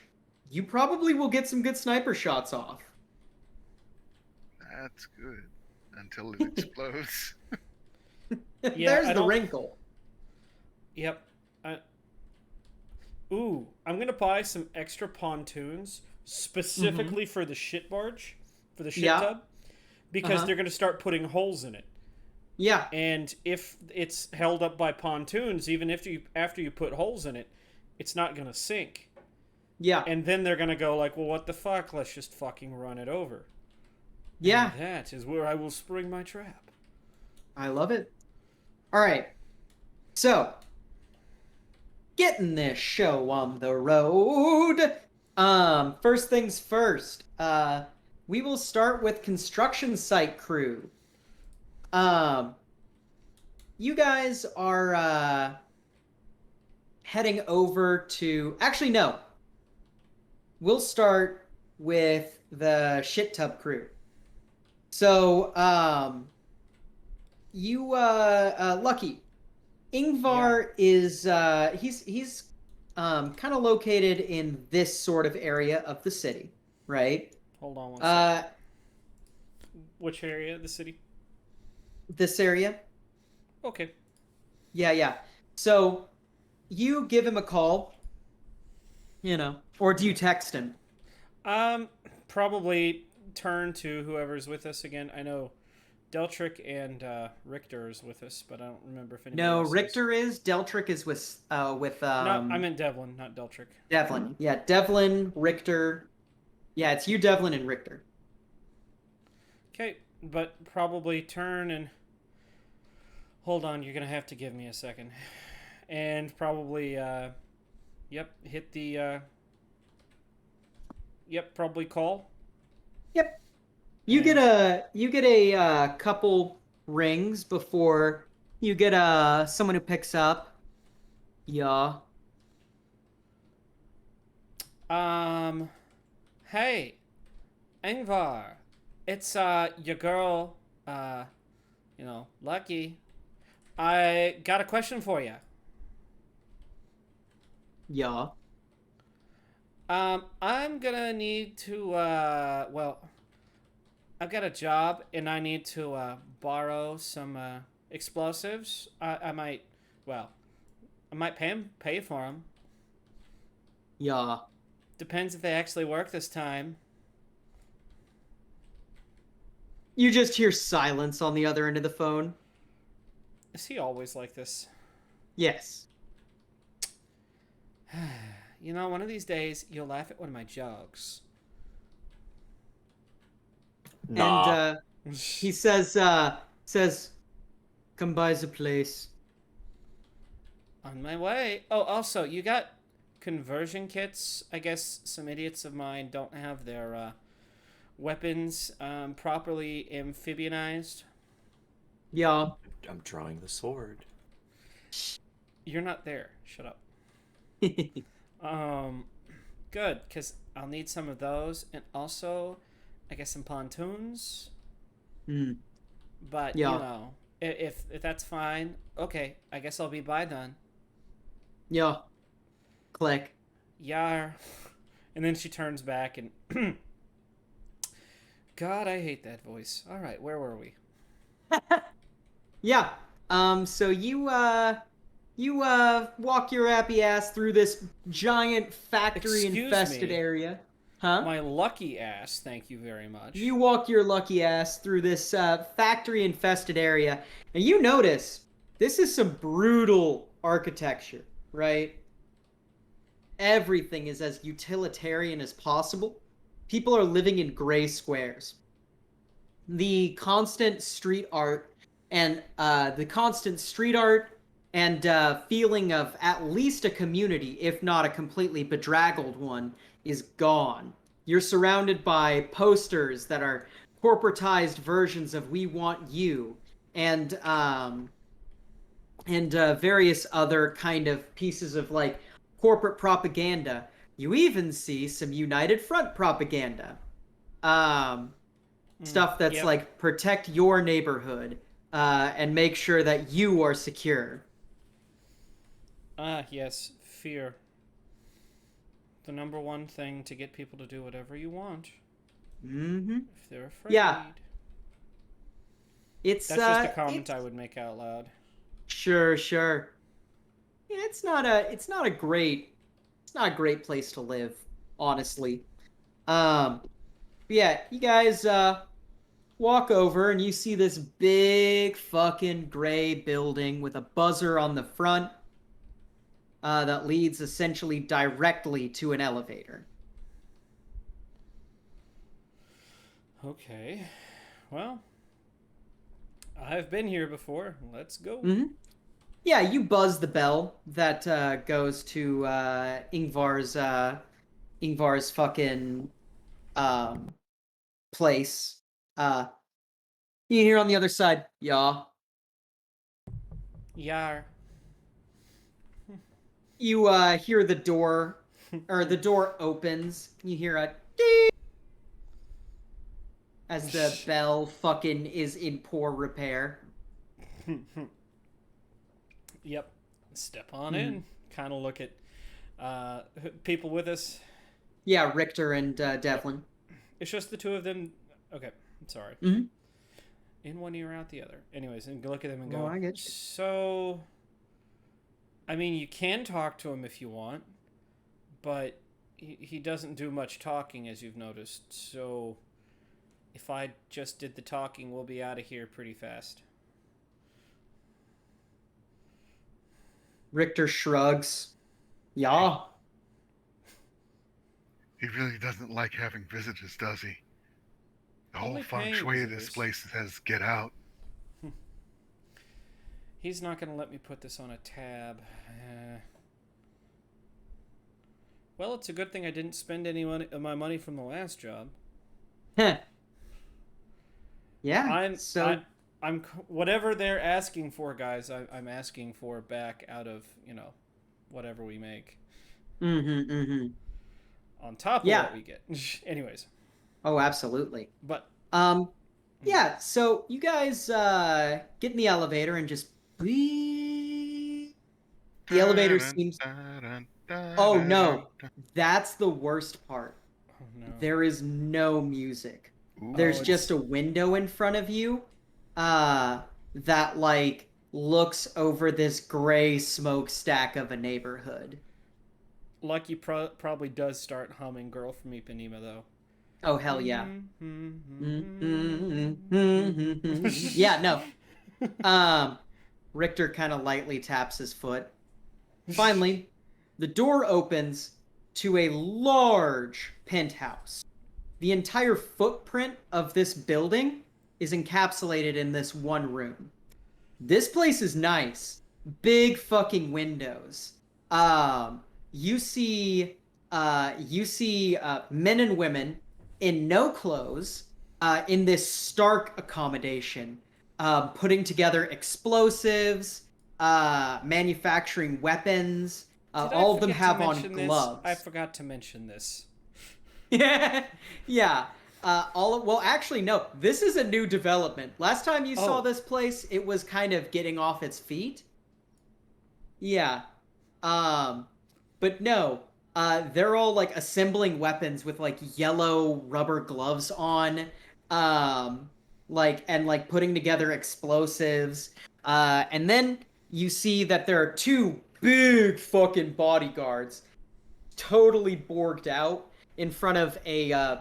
A: you probably will get some good sniper shots off.
D: That's good until it explodes.
E: Yeah,
A: There's
E: I
A: the
E: don't-
A: wrinkle.
E: Yep. Ooh, I'm gonna buy some extra pontoons specifically for the shit barge, for the shit
A: Yeah.
E: tub, because
A: Uh-huh.
E: they're gonna start putting holes in it.
A: Yeah.
E: And if it's held up by pontoons, even if after you put holes in it, it's not gonna sink.
A: Yeah.
E: And then they're gonna go like, well, what the fuck? Let's just fucking run it over.
A: Yeah.
E: And that is where I will spring my trap.
A: I love it. All right. So, getting this show on the road. First things first. We will start with construction site crew. You guys are heading over to. Actually, no. We'll start with the shit tub crew. So, Lucky, Ingvar is he's kind of located in this sort of area of the city, right?
E: Hold on one second.
A: Uh,
E: Which area of the city?
A: this area.
E: Okay.
A: Yeah. So you give him a call, or do you text him?
E: Probably turn to whoever's with us again. I know Deltrick and Richter is with us, but I don't remember if anybody
A: No,
E: else
A: Richter is. Deltrick is with
E: No, I meant Devlin, not Deltrick.
A: Devlin. Yeah, Devlin, Richter. Yeah, it's you, Devlin, and Richter.
E: Okay, but probably turn and hold on. You're gonna have to give me a second, and probably hit the probably call.
A: Yep. You get a couple rings before you get someone who picks up. Yeah.
E: Hey, Ingvar, it's your girl, Lucky. I got a question for you.
A: Yeah.
E: I'm gonna need to I've got a job and I need to borrow some explosives. I might pay for them.
A: Yeah.
E: Depends if they actually work this time.
A: You just hear silence on the other end of the phone.
E: Is he always like this?
A: Yes.
E: You know, one of these days you'll laugh at one of my jokes.
B: Nah.
A: And he says, "Come by the place."
E: On my way. Oh, also, you got conversion kits. I guess some idiots of mine don't have their weapons properly amphibianized.
A: Yeah.
B: I'm drawing the sword.
E: You're not there. Shut up. Good, because I'll need some of those, and also, I guess some pontoons.
A: Hmm.
E: But
A: Yeah.
E: you know, if that's fine, okay. I guess I'll be by then.
A: Yeah. Click.
E: Yar. And then she turns back and. God, I hate that voice. All right, where were we?
A: Yeah. So you walk your happy ass through this giant factory infested
E: Excuse me.
A: area. Huh?
E: My lucky ass, thank you very much.
A: You walk your lucky ass through this factory infested area, and you notice this is some brutal architecture, right? Everything is as utilitarian as possible. People are living in gray squares. The constant street art and feeling of at least a community, if not a completely bedraggled one, is gone. You're surrounded by posters that are corporatized versions of "We Want You" and various other kind of pieces of like corporate propaganda. You even see some United Front propaganda. Stuff that's
E: Yep.
A: like protect your neighborhood and make sure that you are secure.
E: Ah, yes, fear. The number one thing to get people to do whatever you want.
A: Mm-hmm.
E: If they're afraid.
A: Yeah. It's
E: That's just a comment
A: it's-
E: I would make out loud.
A: Sure. Yeah, it's not a great place to live, honestly. Yeah, you guys walk over and you see this big fucking gray building with a buzzer on the front that leads essentially directly to an elevator.
E: Okay. Well, I've been here before. Let's go.
A: Mm-hmm. Yeah, you buzz the bell that goes to Ingvar's fucking place. You hear on the other side, yeah.
E: Yar.
A: You hear the door, or the door opens. You hear a ding as the bell fucking is in poor repair.
E: Yep. Step on in. Kind of look at people with us.
A: Yeah, Richter and Devlin.
E: It's just the two of them. Okay, I'm sorry.
A: Mm-hmm.
E: In one ear, out the other. Anyways, and look at them and go.
A: Oh, I get you.
E: So, I mean, you can talk to him if you want, but he doesn't do much talking, as you've noticed. So, if I just did the talking, we'll be out of here pretty fast.
A: Richter shrugs. Yeah.
D: He really doesn't like having visitors, does he? The whole
E: Only
D: feng
E: paying
D: shui of
E: visitors.
D: this place says get out.
E: He's not going to let me put this on a tab. Well, it's a good thing I didn't spend any of my money from the last job.
A: Yeah.
E: I'm whatever they're asking for, guys. I'm asking for back out of whatever we make.
A: Mm-hmm.
E: On top of what we get. Anyways.
A: Oh, absolutely.
E: But
A: yeah, so you guys get in the elevator and just the elevator seems Oh no. That's the worst part.
E: oh no.
A: There is no music.
D: Ooh.
A: There's just a window in front of you that like looks over this gray smokestack of a neighborhood.
E: Lucky probably does start humming "Girl from Ipanema" though.
A: Oh hell yeah. Yeah, no. Richter kind of lightly taps his foot. Finally, the door opens to a large penthouse. The entire footprint of this building is encapsulated in this one room. This place is nice. Big fucking windows. You see men and women in no clothes in this stark accommodation, putting together explosives, manufacturing weapons.
E: Did
A: All
E: I
A: of them
E: forget to
A: have on
E: mention this?
A: gloves.
E: I forgot to mention this.
A: Yeah, yeah. Well, actually, no. This is a new development. Last time you saw
E: Oh.
A: this place, it was kind of getting off its feet. Yeah. Um, but no. They're all like assembling weapons with like yellow rubber gloves on. Like putting together explosives. And then you see that there are two big fucking bodyguards, totally borged out in front of a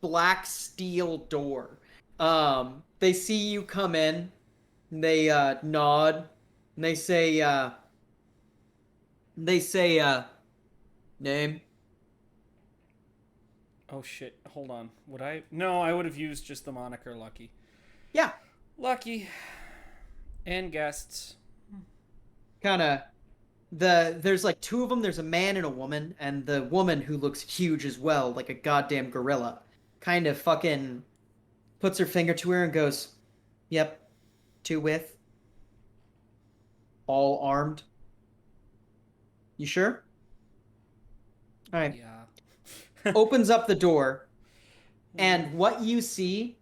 A: black steel door. They see you come in, and they nod, and they say name.
E: Oh shit! Hold on. Would I? No, I would have used just the moniker Lucky.
A: Yeah,
E: Lucky. And guests.
A: kind of. There's like two of them. There's a man and a woman, and the woman, who looks huge as well, like a goddamn gorilla, kind of fucking puts her finger to her and goes, "Yep, two with, all armed. You sure?" All right.
E: Yeah.
A: Opens up the door, and what you see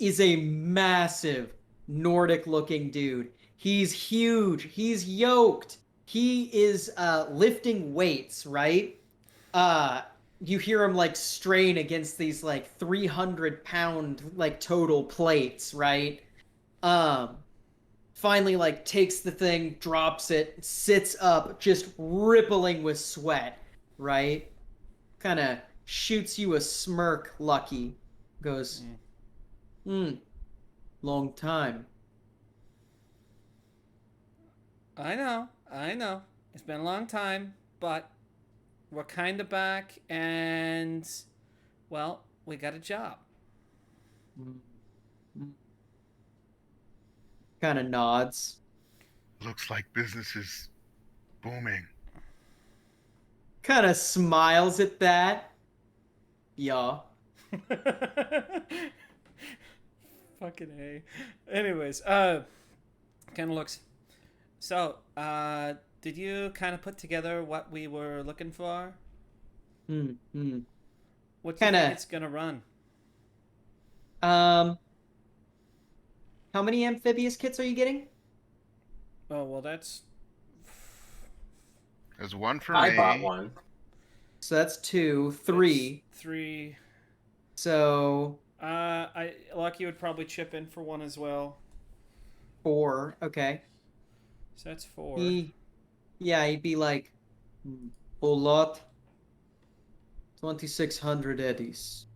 A: is a massive Nordic looking dude. He's huge. He's yoked. He is lifting weights, right? You hear him like strain against these like 300-pound like total plates, right? Um, Finally like takes the thing, drops it, sits up, just rippling with sweat, right? Kind of shoots you a smirk, Lucky. Goes, long time.
E: I know. It's been a long time, but we're kind of back, and well, we got a job.
A: Kind of nods.
D: Looks like business is booming.
A: Kind of smiles at that. Yeah.
E: Fucking A. Anyways, kind of looks. So, did you kind of put together what we were looking for?
A: Hmm.
E: What do you think
A: Kinda-
E: it's gonna run?
A: Um, how many amphibious kits are you getting?
E: Oh well, that's
D: There's one for
B: I
D: me.
B: bought one.
A: So that's two, three.
E: that's 3.
A: So
E: Lucky would probably chip in for one as well.
A: 4. Okay.
E: So that's 4.
A: He'd be like, whole lot. 2,600 eddies.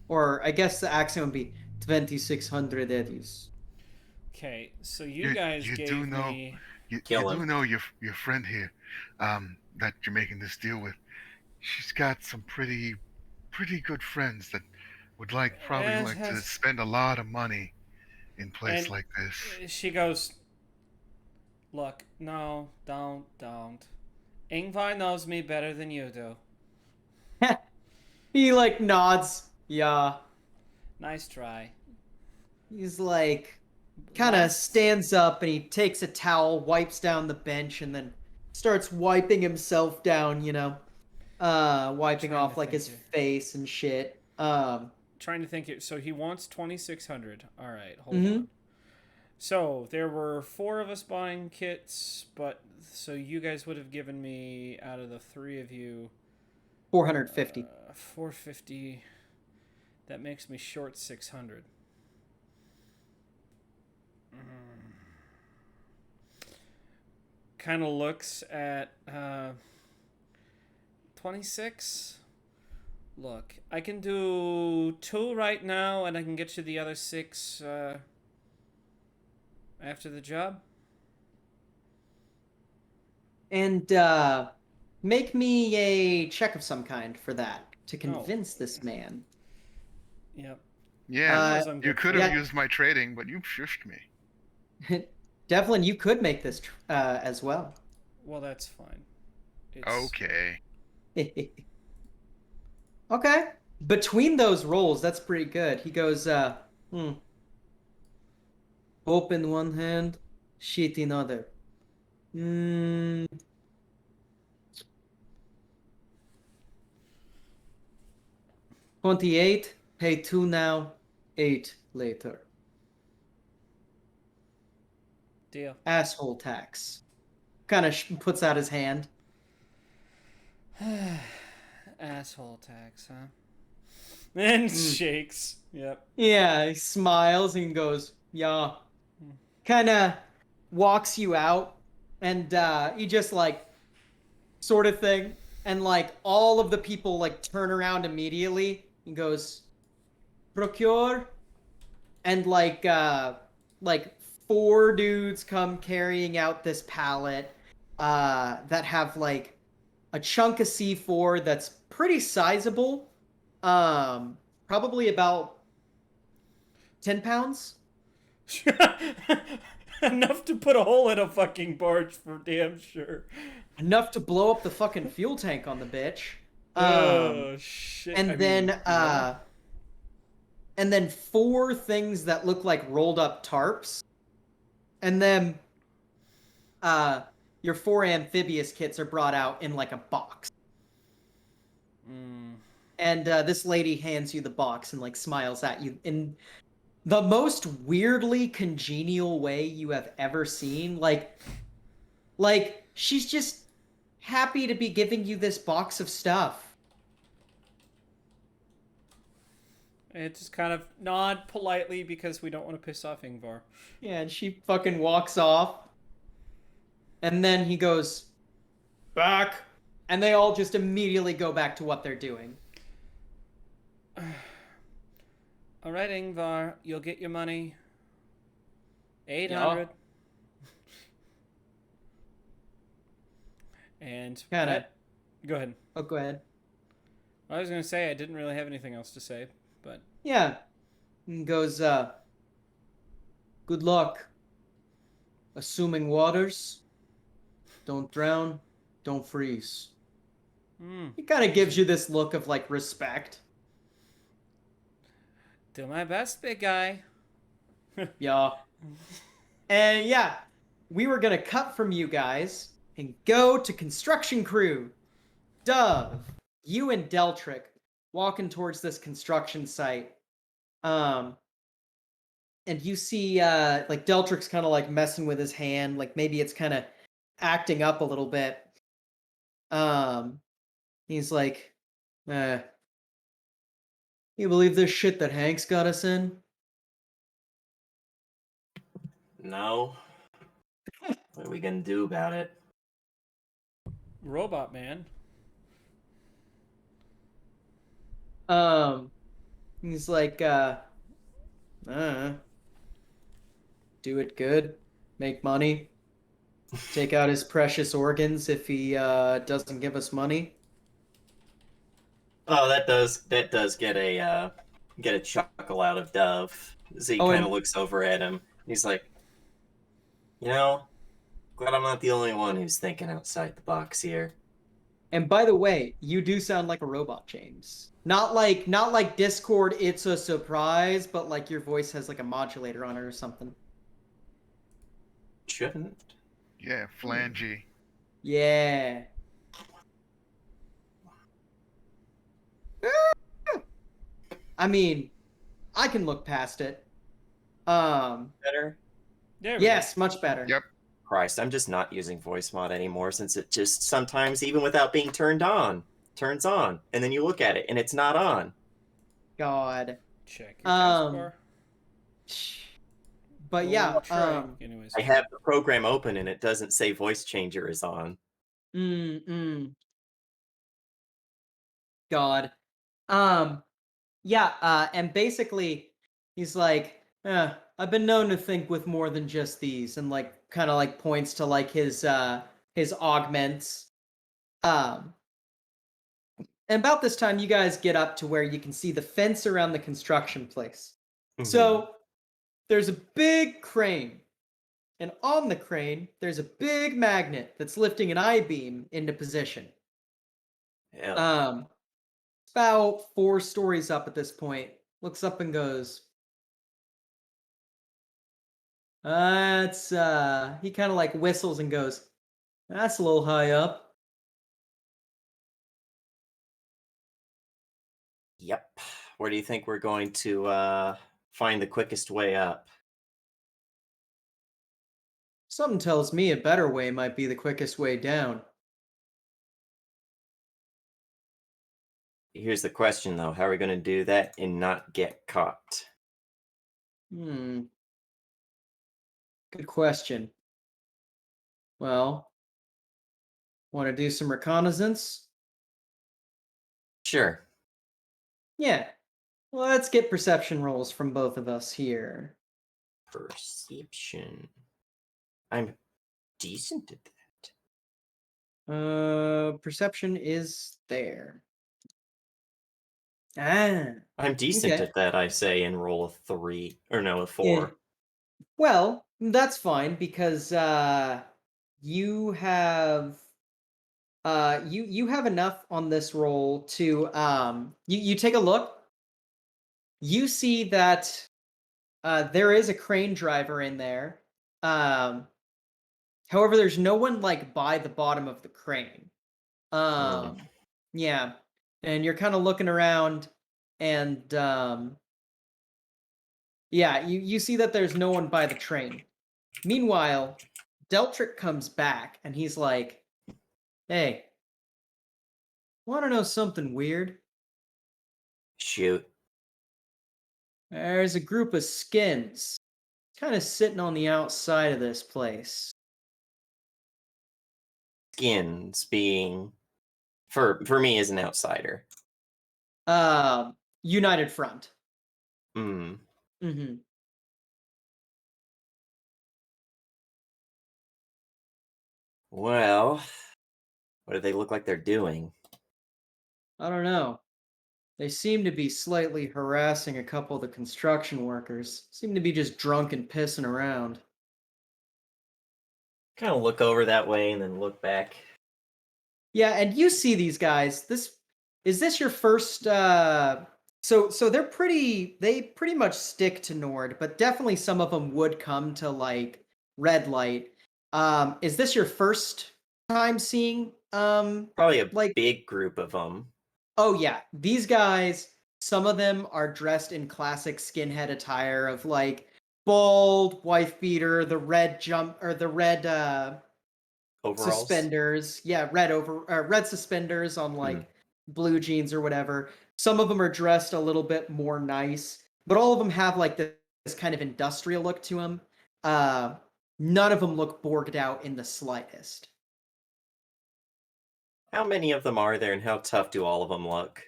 A: Or I guess the accent would be 2,600 eddies.
E: Okay, so you guys
D: you
E: gave
D: do know
E: me.
D: you
B: Kill
D: do
B: him.
D: know your friend here, that you're making this deal with. She's got some pretty good friends that would probably like to spend a lot of money in a place
E: And
D: like this.
E: She goes, look, no, don't. Ingvar knows me better than you do.
A: He like nods. Yeah.
E: Nice try.
A: He's like, kind of stands up and he takes a towel, wipes down the bench, and then starts wiping himself down, wiping
E: Trying
A: off
E: to
A: like
E: think
A: his
E: here.
A: face and shit.
E: Trying to think it. So he wants 2,600. All right, hold
A: Mhm.
E: on. So there were 4 of us buying kits, but so you guys would have given me, out of the 3 of you,
A: 450.
E: 450. That makes me short 600. kind of looks at 26. Look, I can do 2 right now, and I can get you the other 6 after the job.
A: And make me a check of some kind for that to convince this man.
E: Yep.
D: Yeah,
E: I'm
D: you
E: good
D: could
E: for
D: have
A: Yeah.
D: used my trading, but you shushed me.
A: Devlin, you could make this as well.
E: Well, that's fine. It's...
D: Okay.
A: Okay. Between those rolls, that's pretty good. He goes, hope in one hand, shit in other. 28, pay 2 now, 8 later.
E: Deal.
A: Asshole tax. Kind of puts out his hand.
E: Asshole tax, huh? And shakes. Yep.
A: Yeah, he smiles and goes, yeah. Kind of walks you out, and he just like, sort of thing. And like all of the people like turn around immediately. He goes, procure. And like 4 dudes come carrying out this pallet that have like a chunk of C4 that's pretty sizable. Probably about 10 pounds.
E: Enough to put a hole in a fucking barge for damn sure.
A: Enough to blow up the fucking fuel tank on the bitch.
E: Oh shit.
A: And then 4 things that look like rolled up tarps. And then your 4 amphibious kits are brought out in like a box. And this lady hands you the box and like smiles at you in the most weirdly congenial way you have ever seen. Like she's just happy to be giving you this box of stuff.
E: And just kind of nod politely because we don't want to piss off Ingvar.
A: Yeah, and she fucking walks off. And then he goes, back. And they all just immediately go back to what they're doing.
E: All right, Ingvar, you'll get your money. 800. And
A: Kinda.
E: Go ahead.
A: Oh, go ahead.
E: I was going to say I didn't really have anything else to say, but...
A: Yeah. And goes, good luck. Assuming waters. Don't drown. Don't freeze. He kind of gives you this look of, like, respect.
E: Do my best, big guy.
A: Yeah. And, yeah. We were going to cut from you guys and go to construction crew. Dove, you and Deltrick walking towards this construction site. And you see, like, Deltrick's kind of, like, messing with his hand. Like, maybe it's kind of acting up a little bit. He's like, you believe this shit that Hank's got us in?
B: No. What are we gonna do about it?
E: Robot man.
A: He's like, do it good, make money, take out his precious organs if he doesn't give us money.
B: Oh, that does get a chuckle out of Dove. As he kind of looks over at him. He's like, glad I'm not the only one who's thinking outside the box here.
A: And by the way, you do sound like a robot, James. Not like Discord, it's a surprise, but like your voice has like a modulator on it or something.
B: Shouldn't.
D: Yeah, flangey.
A: Yeah. I mean, I can look past it.
B: Better?
A: Yes, much better.
D: Yep.
B: Christ, I'm just not using voice mod anymore since it just sometimes, even without being turned on, turns on. And then you look at it and it's not on.
A: God.
E: Check your taskbar.
A: But
E: Well,
A: yeah,
E: we'll try. Anyways.
B: I have the program open and it doesn't say voice changer is on.
A: God. Yeah, and basically he's like, I've been known to think with more than just these, and like kind of like points to like his augments. Um and about this time you guys get up to where you can see the fence around the construction place.
B: Mhm.
A: So there's a big crane, and on the crane there's a big magnet that's lifting an I-beam into position.
B: Hell,
A: It's about 4 stories up at this point. Looks up and goes, that's he kind of like whistles and goes, that's a little high up.
B: yep. Where do you think we're going to find the quickest way up?
A: Something tells me a better way might be the quickest way down.
B: Here's the question though, how are we going to do that and not get caught?
A: Good question. Well, want to do some reconnaissance?
B: Sure.
A: Yeah. Let's get perception rolls from both of us here.
B: Perception. I'm decent at that.
A: Perception is there. Ah,
B: I'm decent
A: okay.
B: at that, I say, and roll a 3. Or no, a
A: Yeah.
B: 4.
A: Well, that's fine because you have you have enough on this roll to you take a look. You see that there is a crane driver in there. However, there's no one like by the bottom of the crane. Yeah, and you're kind of looking around, and yeah, you see that there's no one by the train. Meanwhile, Deltrick comes back and he's like, "Hey, want to know something weird?
B: Shoot.
A: There's a group of skins kind of sitting on the outside of this place."
B: Skins being for me as an outsider.
A: United Front.
B: Hmm.
A: Mm-hmm.
B: Well, what do they look like they're doing?
A: I don't know. They seem to be slightly harassing a couple of the construction workers. Seem to be just drunk and pissing around.
B: Kind of look over that way and then look back.
A: Yeah, and you see these guys. This your first so they pretty much stick to Nord, but definitely some of them would come to like Red Light. Is this your first time seeing
B: Probably a
A: like
B: big group of them.
A: oh yeah, these guys, some of them are dressed in classic skinhead attire of like bald wife beater, the red jump or the red
B: Overalls.
A: suspenders. Yeah, red suspenders on like blue jeans or whatever. Some of them are dressed a little bit more nice, but all of them have like this kind of industrial look to them. None of them look borged out in the slightest.
B: How many of them are there and how tough do all of them look?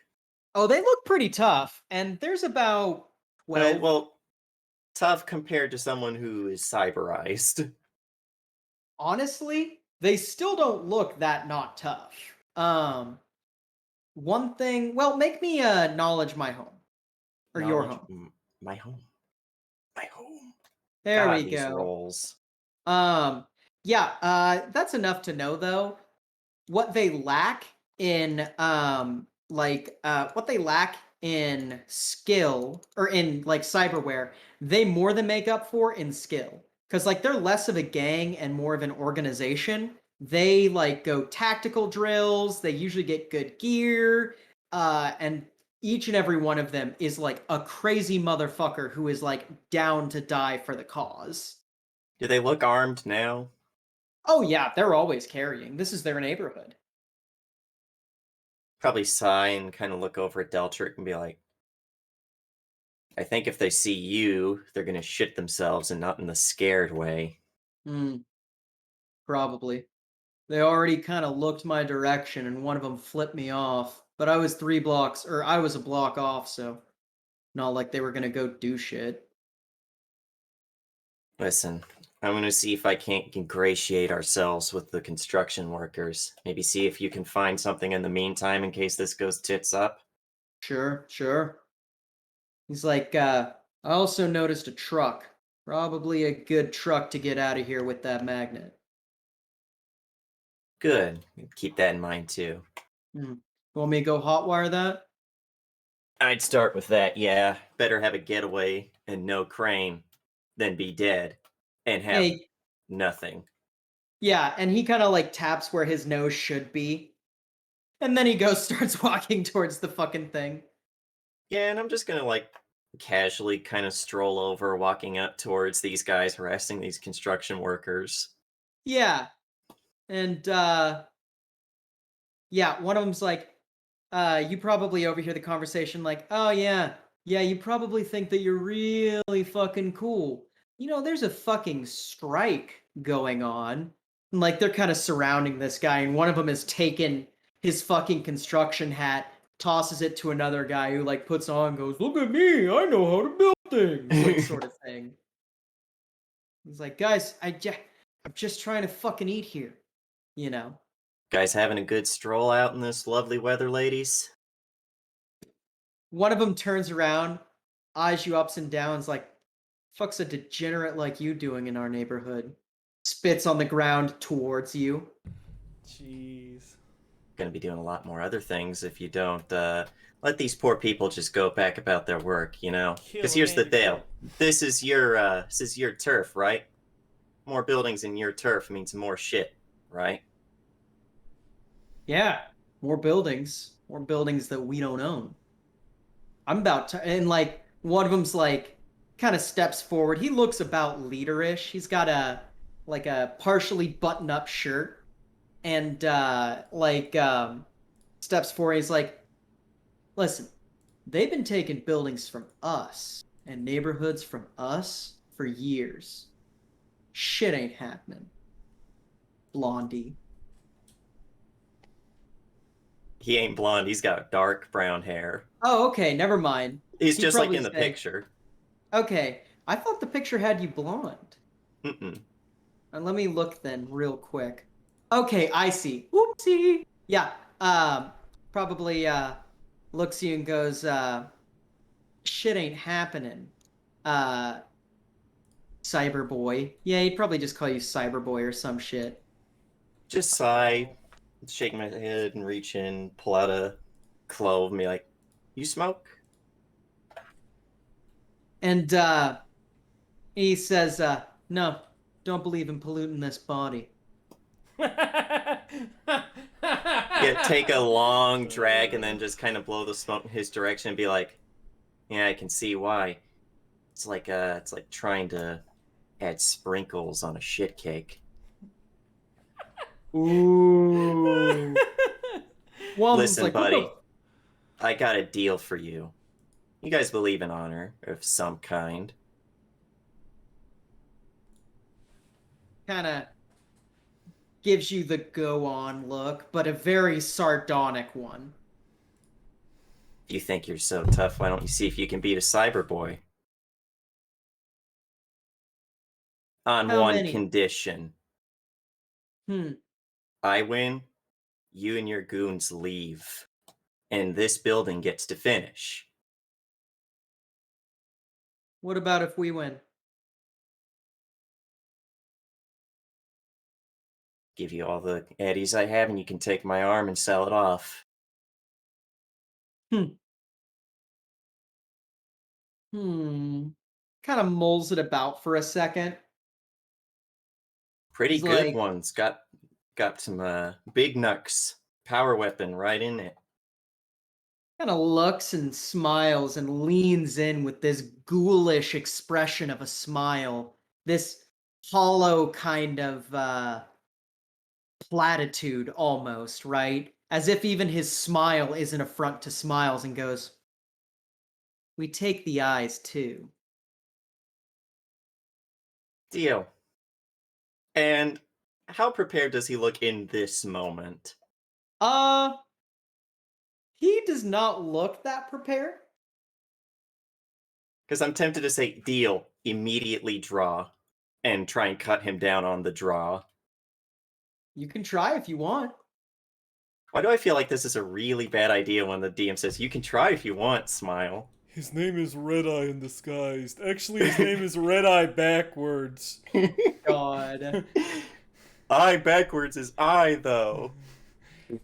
A: Oh, they look pretty tough, and there's about 12.
B: Well, tough compared to someone who is cyberized.
A: Honestly, they still don't look that not tough. One thing, well, make me knowledge my home or your
B: Knowledge-
A: home.
B: My home. My home.
A: There
B: God,
A: we
B: these
A: go.
B: rolls.
A: Yeah, that's enough to know though. What they lack in what they lack in skill or in like cyberware, they more than make up for in skill. Cause like they're less of a gang and more of an organization. They like go tactical drills, they usually get good gear, and each and every one of them is like a crazy motherfucker who is like down to die for the cause.
B: Do they look armed now?
A: Oh yeah, they're always carrying. This is their neighborhood.
B: Probably sigh and kind of look over at Deltrick and be like, I think if they see you, they're gonna shit themselves and not in the scared way.
A: Hmm, probably. They already kind of looked my direction, and one of them flipped me off. But I was 3 blocks, or I was a block off, so not like they were gonna go do shit.
B: Listen, I'm gonna see if I can't ingratiate ourselves with the construction workers. Maybe see if you can find something in the meantime in case this goes tits up.
A: Sure, sure. He's like, I also noticed a truck. Probably a good truck to get out of here with that magnet.
B: Good. Keep that in mind too.
A: Hmm. Want me to go hotwire that?
B: I'd start with that, yeah. Better have a getaway and no crane than be dead and have
A: Hey,
B: nothing.
A: yeah, and he kind of like taps where his nose should be. And then he goes, starts walking towards the fucking thing.
B: Yeah, and I'm just gonna like casually kind of stroll over, walking up towards these guys harassing these construction workers.
A: Yeah. And yeah, one of them's like, you probably overhear the conversation like, oh yeah, you probably think that you're really fucking cool. You know, there's a fucking strike going on. And like they're kind of surrounding this guy, and one of them has taken his fucking construction hat, tosses it to another guy who like puts on and goes, look at me, I know how to build things, like sort of thing. He's like, guys, I'm just trying to fucking eat here, you know.
B: Guys having a good stroll out in this lovely weather, ladies?
A: One of them turns around, eyes you ups and downs like, fuck's a degenerate like you doing in our neighborhood? Spits on the ground towards you.
E: Jeez.
B: Gonna be doing a lot more other things if you don't let these poor people just go back about their work, you know? Because
E: Kill
B: here's the
E: him.
B: deal. This is your turf, right? More buildings in your turf means more shit, right?
A: Yeah, more buildings that we don't own. I'm about to, and like one of them's like kind of steps forward. He looks about leaderish. He's got a partially buttoned up shirt and steps forward. He's like, listen, they've been taking buildings from us and neighborhoods from us for years. Shit ain't happening. Blondie.
B: He ain't blonde, he's got dark brown hair.
A: Oh, okay, never mind.
B: He's
A: He'd
B: just like
A: probably
B: in the
A: say,
B: picture.
A: okay, I thought the picture had you blonde.
B: Mm-mm.
A: And let me look then real quick. Okay, I see. Whoopsie. Yeah, probably looks at you and goes, shit ain't happening. Uh Cyberboy. Yeah, he'd probably just call you Cyberboy or some shit.
B: Just sigh, shake my head and reach in, pull out a clove and be like, you smoke?
A: And he says, no, don't believe in polluting this body.
B: Yeah, take a long drag and then just kind of blow the smoke in his direction and be like, yeah, I can see why. It's like trying to add sprinkles on a shit cake.
A: Ooh. One was
B: Listen,
A: like, what
B: buddy,
A: the
B: I got a deal for you. You guys believe in honor of some kind.
A: kind of gives you the go on look, but a very sardonic one.
B: If you think you're so tough, why don't you see if you can beat a Cyberboy? On
A: How
B: one
A: many?
B: condition.
A: Hmm.
B: I win, you and your goons leave, and this building gets to finish.
A: What about if we win?
B: Give you all the eddies I have, and you can take my arm and sell it off.
A: Hmm. Hmm. Kind of mulls it about for a second.
B: Pretty
A: He's
B: good
A: like,
B: ones. Got some big knucks. Power weapon right in it.
A: kind of looks and smiles and leans in with this ghoulish expression of a smile. This hollow kind of platitude almost, right? As if even his smile is an affront to smiles and goes, we take the eyes too.
B: Deal. And how prepared does he look in this moment?
A: Uh, he does not look that prepared.
B: Because I'm tempted to say, deal, immediately draw, and try and cut him down on the draw.
A: You can try if you want.
B: Why do I feel like this is a really bad idea when the DM says, you can try if you want, smile?
E: His name is Red Eye in disguise. Actually, his name is Red Eye backwards.
A: God.
B: I backwards is I, though.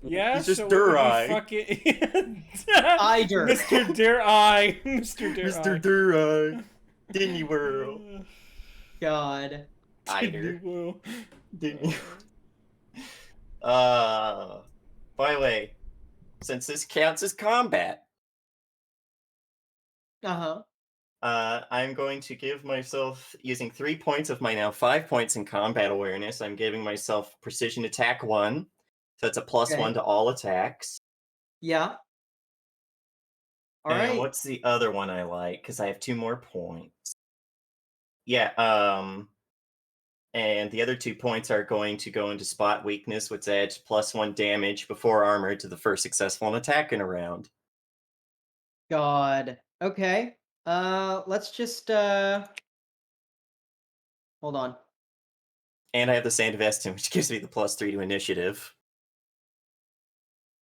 E: Yeah,
B: He's just
E: so
B: Dur-Eye.
E: fucking
A: Eider.
E: Mr. Dare Eye. Mr. Dare
B: Mr. Dur-Eye. Dinny Whirl.
A: God.
B: Eider.
E: Well,
B: Dinny. By the way, since this counts as combat,
A: Uh-huh.
B: I'm going to give myself, using 3 points of my now 5 points in combat awareness, I'm giving myself precision attack 1. So it's a +1
A: Okay.
B: to all attacks.
A: Yeah. All
B: and
A: right.
B: what's the other one I like? Because I have 2 more points. Yeah, and the other 2 points are going to go into spot weakness, which adds +1 damage before armor to the first successful attack in a round.
A: God. Okay. Let's just hold on.
B: And I have the Sand of Estin, which gives me the +3 to initiative.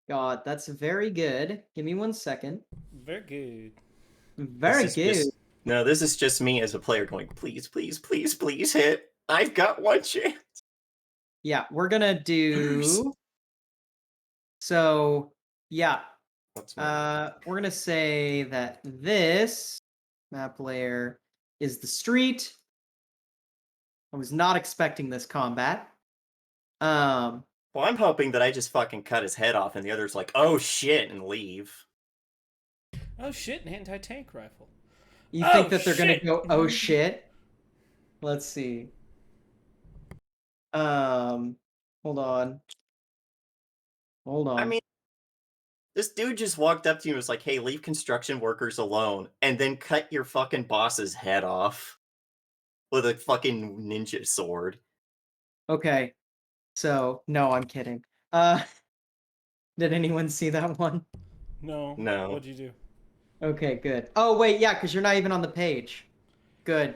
A: God, that's very good. Give me 1 second.
E: very good.
A: Very
B: This is
A: good.
B: No, this is just me as a player going, please, please, please, please hit. I've got 1 chance.
A: Yeah, we're gonna do. So yeah,
B: What's my
A: we're gonna say that this map layer is the street. I was not expecting this combat.
B: Well, I'm hoping that I just fucking cut his head off and the other's like, oh shit, and leave.
E: Oh shit, an anti-tank rifle.
A: You
E: Oh,
A: think that they're
E: shit.
A: gonna go, oh shit? Let's see. Hold on. Hold on.
B: I mean, this dude just walked up to you and was like, hey, leave construction workers alone, and then cut your fucking boss's head off with a fucking ninja sword.
A: Okay. So, no, I'm kidding. Did anyone see that one?
E: No.
B: No.
E: What'd you do?
A: Okay, good. Oh, wait, yeah, because you're not even on the page. Good.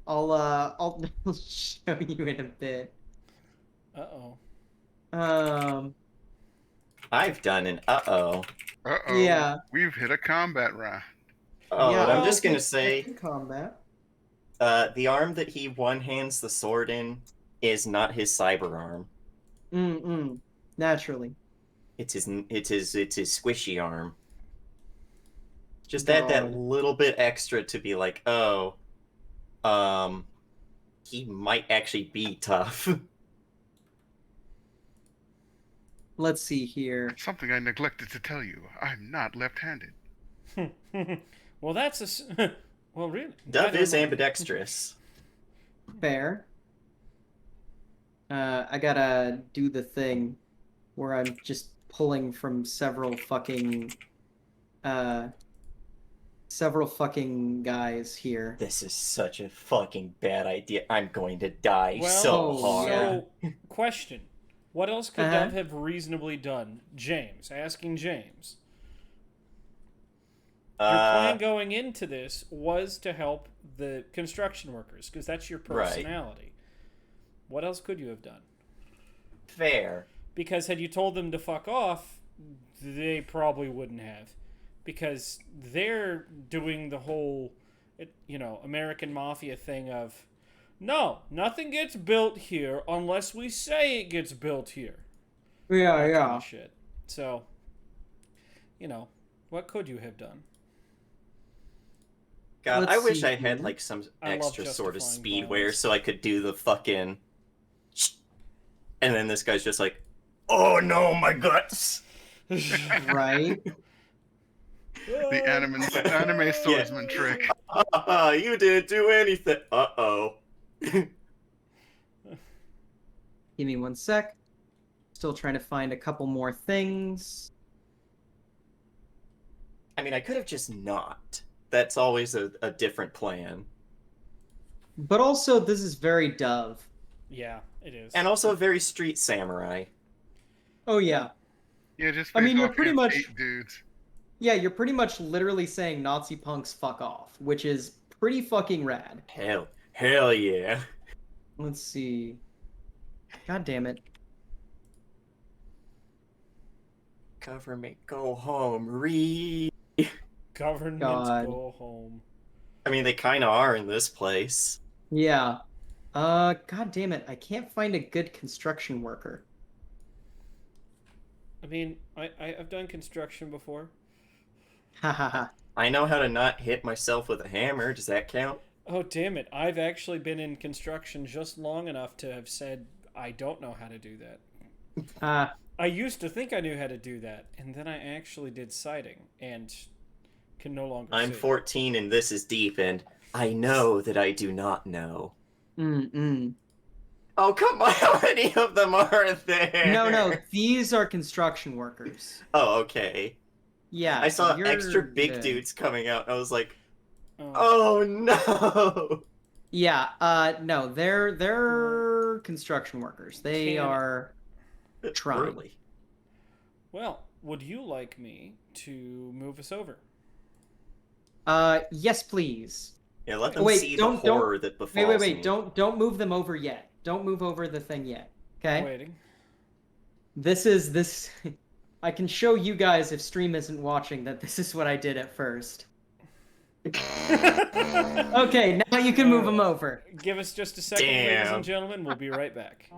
A: I'll show you in a bit.
E: Uh-oh.
B: I've done an uh-oh.
D: Uh-oh.
A: Yeah.
D: We've hit a combat round.
B: Oh,
A: yeah,
B: and I'm
A: well,
B: just gonna
A: it's
B: say,
A: in combat.
B: the arm that he one-hands the sword in is not his cyber arm.
A: Naturally.
B: It's his squishy arm. Just add that
A: God.
B: little bit extra to be like, oh, he might actually be tough.
A: Let's see here.
D: Something I neglected to tell you. I'm not left-handed.
E: Well, that's well, really.
B: Dove is
E: I don't know.
B: ambidextrous.
A: Fair. I gotta do the thing where I'm just pulling from several fucking guys here.
B: This is such a fucking bad idea. I'm going to die
E: Well,
B: so
A: oh,
B: hard.
A: yeah.
E: So, question. What else could
A: Uh-huh.
E: Dove have reasonably done? James. Asking James. Your plan going into this was to help the construction workers, because that's your
B: Right.
E: personality. What else could you have done?
B: Fair.
E: Because had you told them to fuck off, they probably wouldn't have. Because they're doing the whole, American Mafia thing of, no, nothing gets built here unless we say it gets built here.
A: Yeah,
E: That
A: yeah.
E: kind of shit. So, what could you have done?
B: God,
A: Let's
B: I wish
A: see
B: I had
A: here.
B: like some
E: I love
B: extra sort of
E: justifying
B: speedware
E: violence.
B: so I could do the fucking and then this guy's just like, oh no, my guts.
A: Right?
D: The anime swordsman trick.
B: You didn't do anything. Uh-oh.
A: Give me 1 sec. Still trying to find a couple more things.
B: I mean, I could have just not. That's always a different plan.
A: But also, this is very Dove.
E: Yeah, it is.
B: And also a very street samurai.
A: Oh yeah.
D: Yeah, just
A: I
D: face
A: mean, you're
D: off
A: pretty
D: against
A: much
D: 8 dudes.
A: yeah, you're pretty much literally saying Nazi punks fuck off, which is pretty fucking rad.
B: Hell yeah.
A: Let's see. God damn it.
B: Government, go home, read.
E: Government
A: God.
E: go home.
B: I mean, they kind of are in this place.
A: Yeah. God damn it. I can't find a good construction worker.
E: I mean, I've done construction before.
A: Ha ha ha.
B: I know how to not hit myself with a hammer. Does that count?
E: Oh, damn it. I've actually been in construction just long enough to have said I don't know how to do that. I used to think I knew how to do that, and then I actually did siding and can no longer
B: I'm
E: see.
B: 14 and this is deep, and I know that I do not know.
A: Mm-mm.
B: Oh, come on. How many of them are there?
A: No, these are construction workers.
B: Oh, okay.
A: Yeah.
B: I saw
A: you're
B: extra big
A: good.
B: dudes coming out. I was like,
E: Oh,
B: oh no.
A: Yeah, no, they're construction workers. They
E: Can-
A: are
B: It's
A: trying.
B: early.
E: well, would you like me to move us over?
A: Yes, please.
B: Yeah, let them
A: Wait,
B: see the
A: don't-
B: horror that befalls
A: Wait,
B: me.
A: don't move them over yet. Don't move over the thing yet. Okay?
E: Waiting.
A: This I can show you guys if stream isn't watching that this is what I did at first. Okay, now you can move them over.
E: Give us just a second, ladies
B: Damn.
E: and gentlemen. We'll be right back.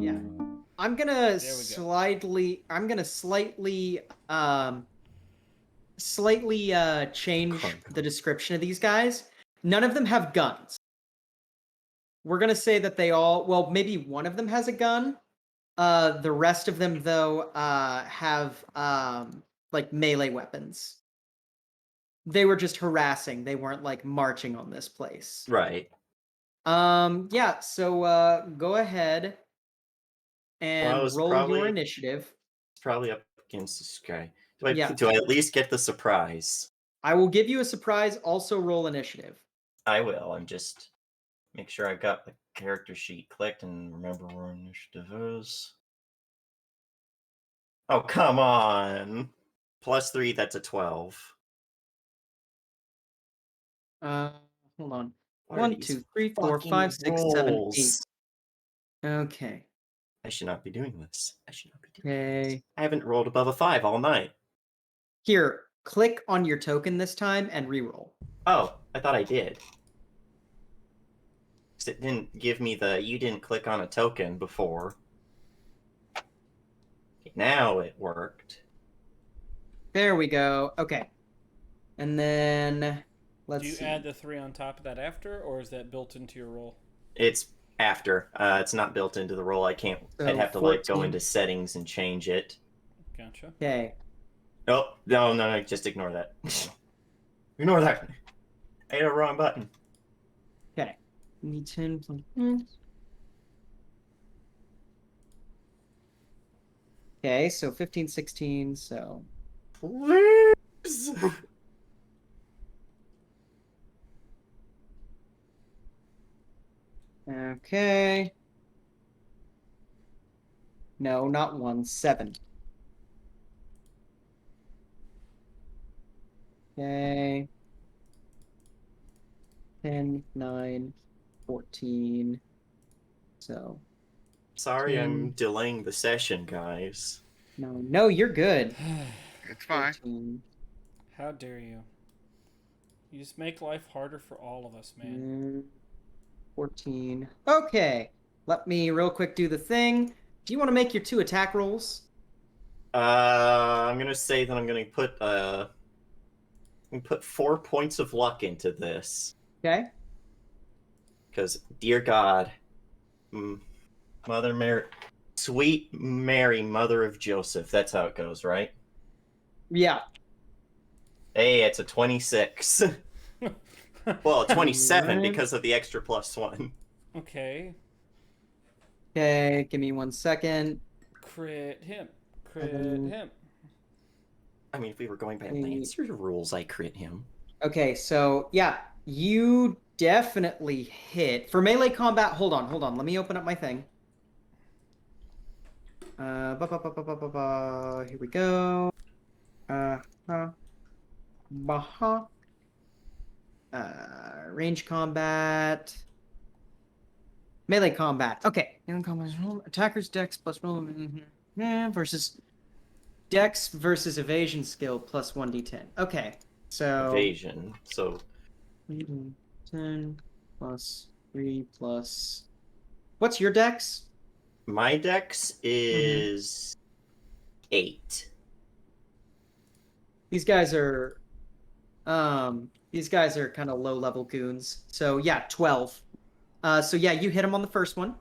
A: Yeah. I'm gonna slightly change the description of these guys. None of them have guns. We're gonna say that they all, well, maybe one of them has a gun. The rest of them though have like melee weapons. They were just harassing. They weren't like marching on this place.
B: Right.
A: Yeah, so go ahead and
B: Well, it's
A: roll
B: probably-
A: your initiative.
B: It's probably up against this guy.
A: Yeah.
B: Do I at least get the surprise?
A: I will give you a surprise, also roll initiative.
B: I will. I'm just make sure I got the character sheet clicked and remember where initiative is. Oh, come on. +3, that's a 12.
A: Hold on.
B: What are
A: 1,
B: these
A: 2, 3, 4,
B: fucking
A: 5, 6, 7, 8.
B: rolls?
A: Okay.
B: I should not be doing this. I should not be doing this.
A: Okay.
B: I haven't rolled above a 5 all night.
A: Here, click on your token this time and reroll.
B: Oh, I thought I did. 'Cause it didn't give me the you didn't click on a token before. Okay, now it worked.
A: There we go. Okay. And then let's
E: Do you
A: see.
E: add the 3 on top of that after, or is that built into your roll?
B: It's after. It's not built into the roll. I can't.
A: So
B: I'd have to like go
A: 14.
B: into settings and change it.
E: Gotcha.
A: Okay.
B: Oh no! Just ignore that. Ignore that. I hit a wrong button.
A: Okay. Need 10 plus. Okay, so 15, 16, so.
B: Please.
A: Okay. No, not 1, 7. Okay. 10, 9, 14. So,
B: Sorry,
A: 10,
B: I'm delaying the session, guys.
A: 9. No, you're good.
D: It's fine.
A: 14,
E: How dare you? You just make life harder for all of us, man.
A: 14. Okay. Let me real quick do the thing. Do you want to make your 2 attack rolls?
B: I'm gonna say that I'm gonna put 4 points of luck into this.
A: Okay.
B: Because, dear God, Mother Mary, sweet Mary, Mother of Joseph. That's how it goes, right?
A: Yeah.
B: Hey, it's a 26. Well, a 27
A: Alright.
B: because of the extra +1.
E: Okay.
A: Okay, give me 1 second.
E: Crit him. Crit
A: Mhm.
E: him.
B: I mean, if we were going by
A: Mm.
B: Lancer rules, I crit him.
A: Okay, so yeah, you definitely hit. For melee combat, hold on. Let me open up my thing. Here we go. Uh-huh. Baha. Range combat. Melee combat. Okay. Melee combat. Attacker's dex plus roll versus dex versus evasion skill plus 1d10. Okay. So
B: Evasion. So
A: 10 plus 3 plus. What's your dex?
B: my dex is 8.
A: These guys are kind of low level goons. So yeah, 12. So yeah, you hit him on the first one.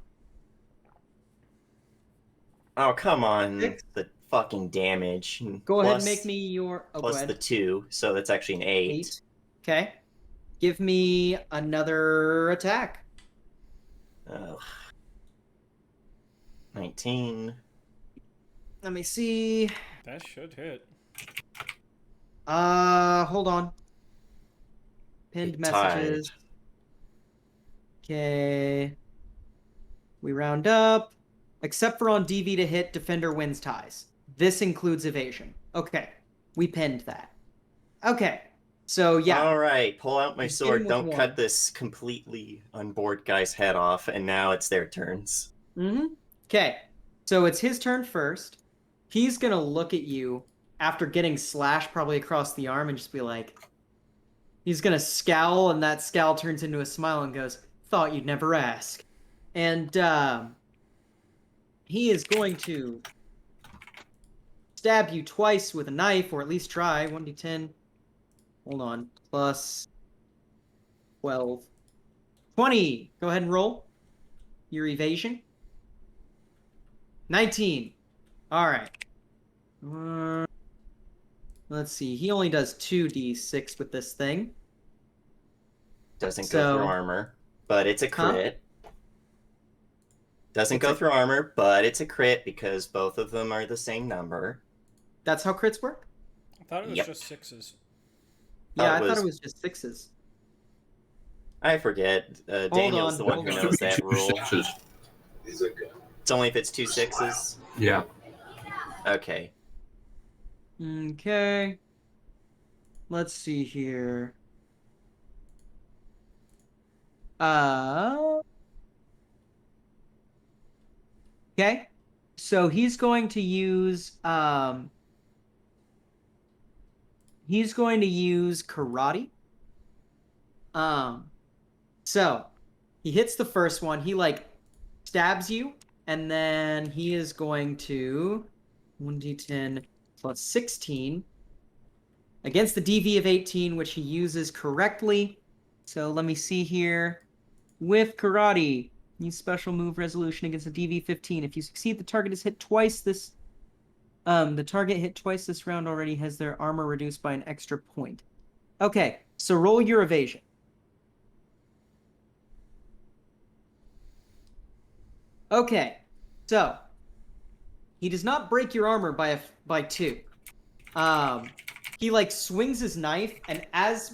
B: Oh, come on.
A: 6.
B: The fucking damage.
A: Go ahead and make me your go
B: plus
A: ahead.
B: the 2, so that's actually an 8.
A: 8. Okay. Give me another attack.
B: Ugh. 19.
A: Let me see.
E: That should hit.
A: Hold on. Pinned
B: It
A: messages. Okay. We round up. Except for on DV to hit, defender wins ties. This includes evasion. Okay. We pinned that. Okay. So yeah.
B: All right, pull out my
A: You hit
B: sword.
A: him with
B: Don't
A: 1.
B: cut this completely unbored guy's head off, and now it's their turns.
A: Okay. So it's his turn first. He's gonna look at you after getting slashed probably across the arm and just be like, he's gonna scowl, and that scowl turns into a smile and goes, "Thought you'd never ask." And he is going to stab you twice with a knife, or at least try. 1d10. Hold on. Plus 12. 20. Go ahead and roll your evasion. 19. All right. Let's see. He only does 2d6 with this thing.
B: Doesn't go through armor, but it's a crit. Doesn't go through armor, but it's a crit because both of them are the same number.
A: That's how crits work?
E: I thought it was just 6s.
A: Yeah, I thought it was just 6s.
B: I forget. Daniel's the one who knows that rule. It's only if it's 2 6s?
C: Yeah.
B: Okay.
A: Okay. Let's see here. Okay. So he's going to use karate. So he hits the first one, he like stabs you, and then he is going to 1d10 plus 16 against the DV of 18, which he uses correctly. So let me see here. With karate, use special move resolution against a DV 15. If you succeed, the target is hit twice this round already has their armor reduced by an extra point. Okay, so roll your evasion. Okay, so he does not break your armor by 2. He like swings his knife, and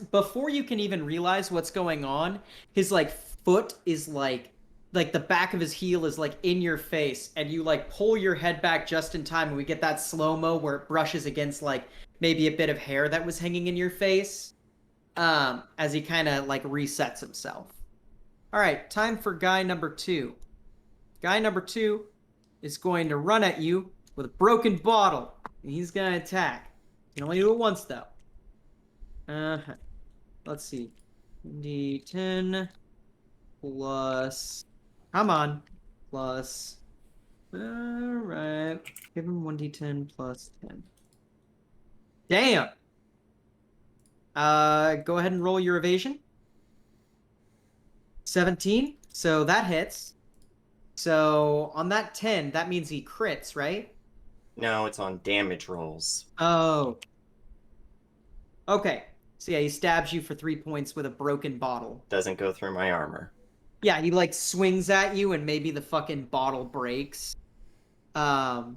A: before you can even realize what's going on, his like foot is like the back of his heel is like in your face, and you like pull your head back just in time, and we get that slow-mo where it brushes against like maybe a bit of hair that was hanging in your face. as he kind of like resets himself. All right, time for guy number 2. Guy number 2 is going to run at you with a broken bottle. And he's going to attack. You can only do it once, though. Let's see. D10 plus... Come on. Plus... Alright. Give him 1d10 plus 10. Damn! Go ahead and roll your evasion. 17. So that hits. So on that 10, that means he crits, right?
B: No, it's on damage rolls.
A: Oh. Okay. So yeah, he stabs you for 3 points with a broken bottle.
B: Doesn't go through my armor.
A: Yeah, he like swings at you and maybe the fucking bottle breaks. Actually,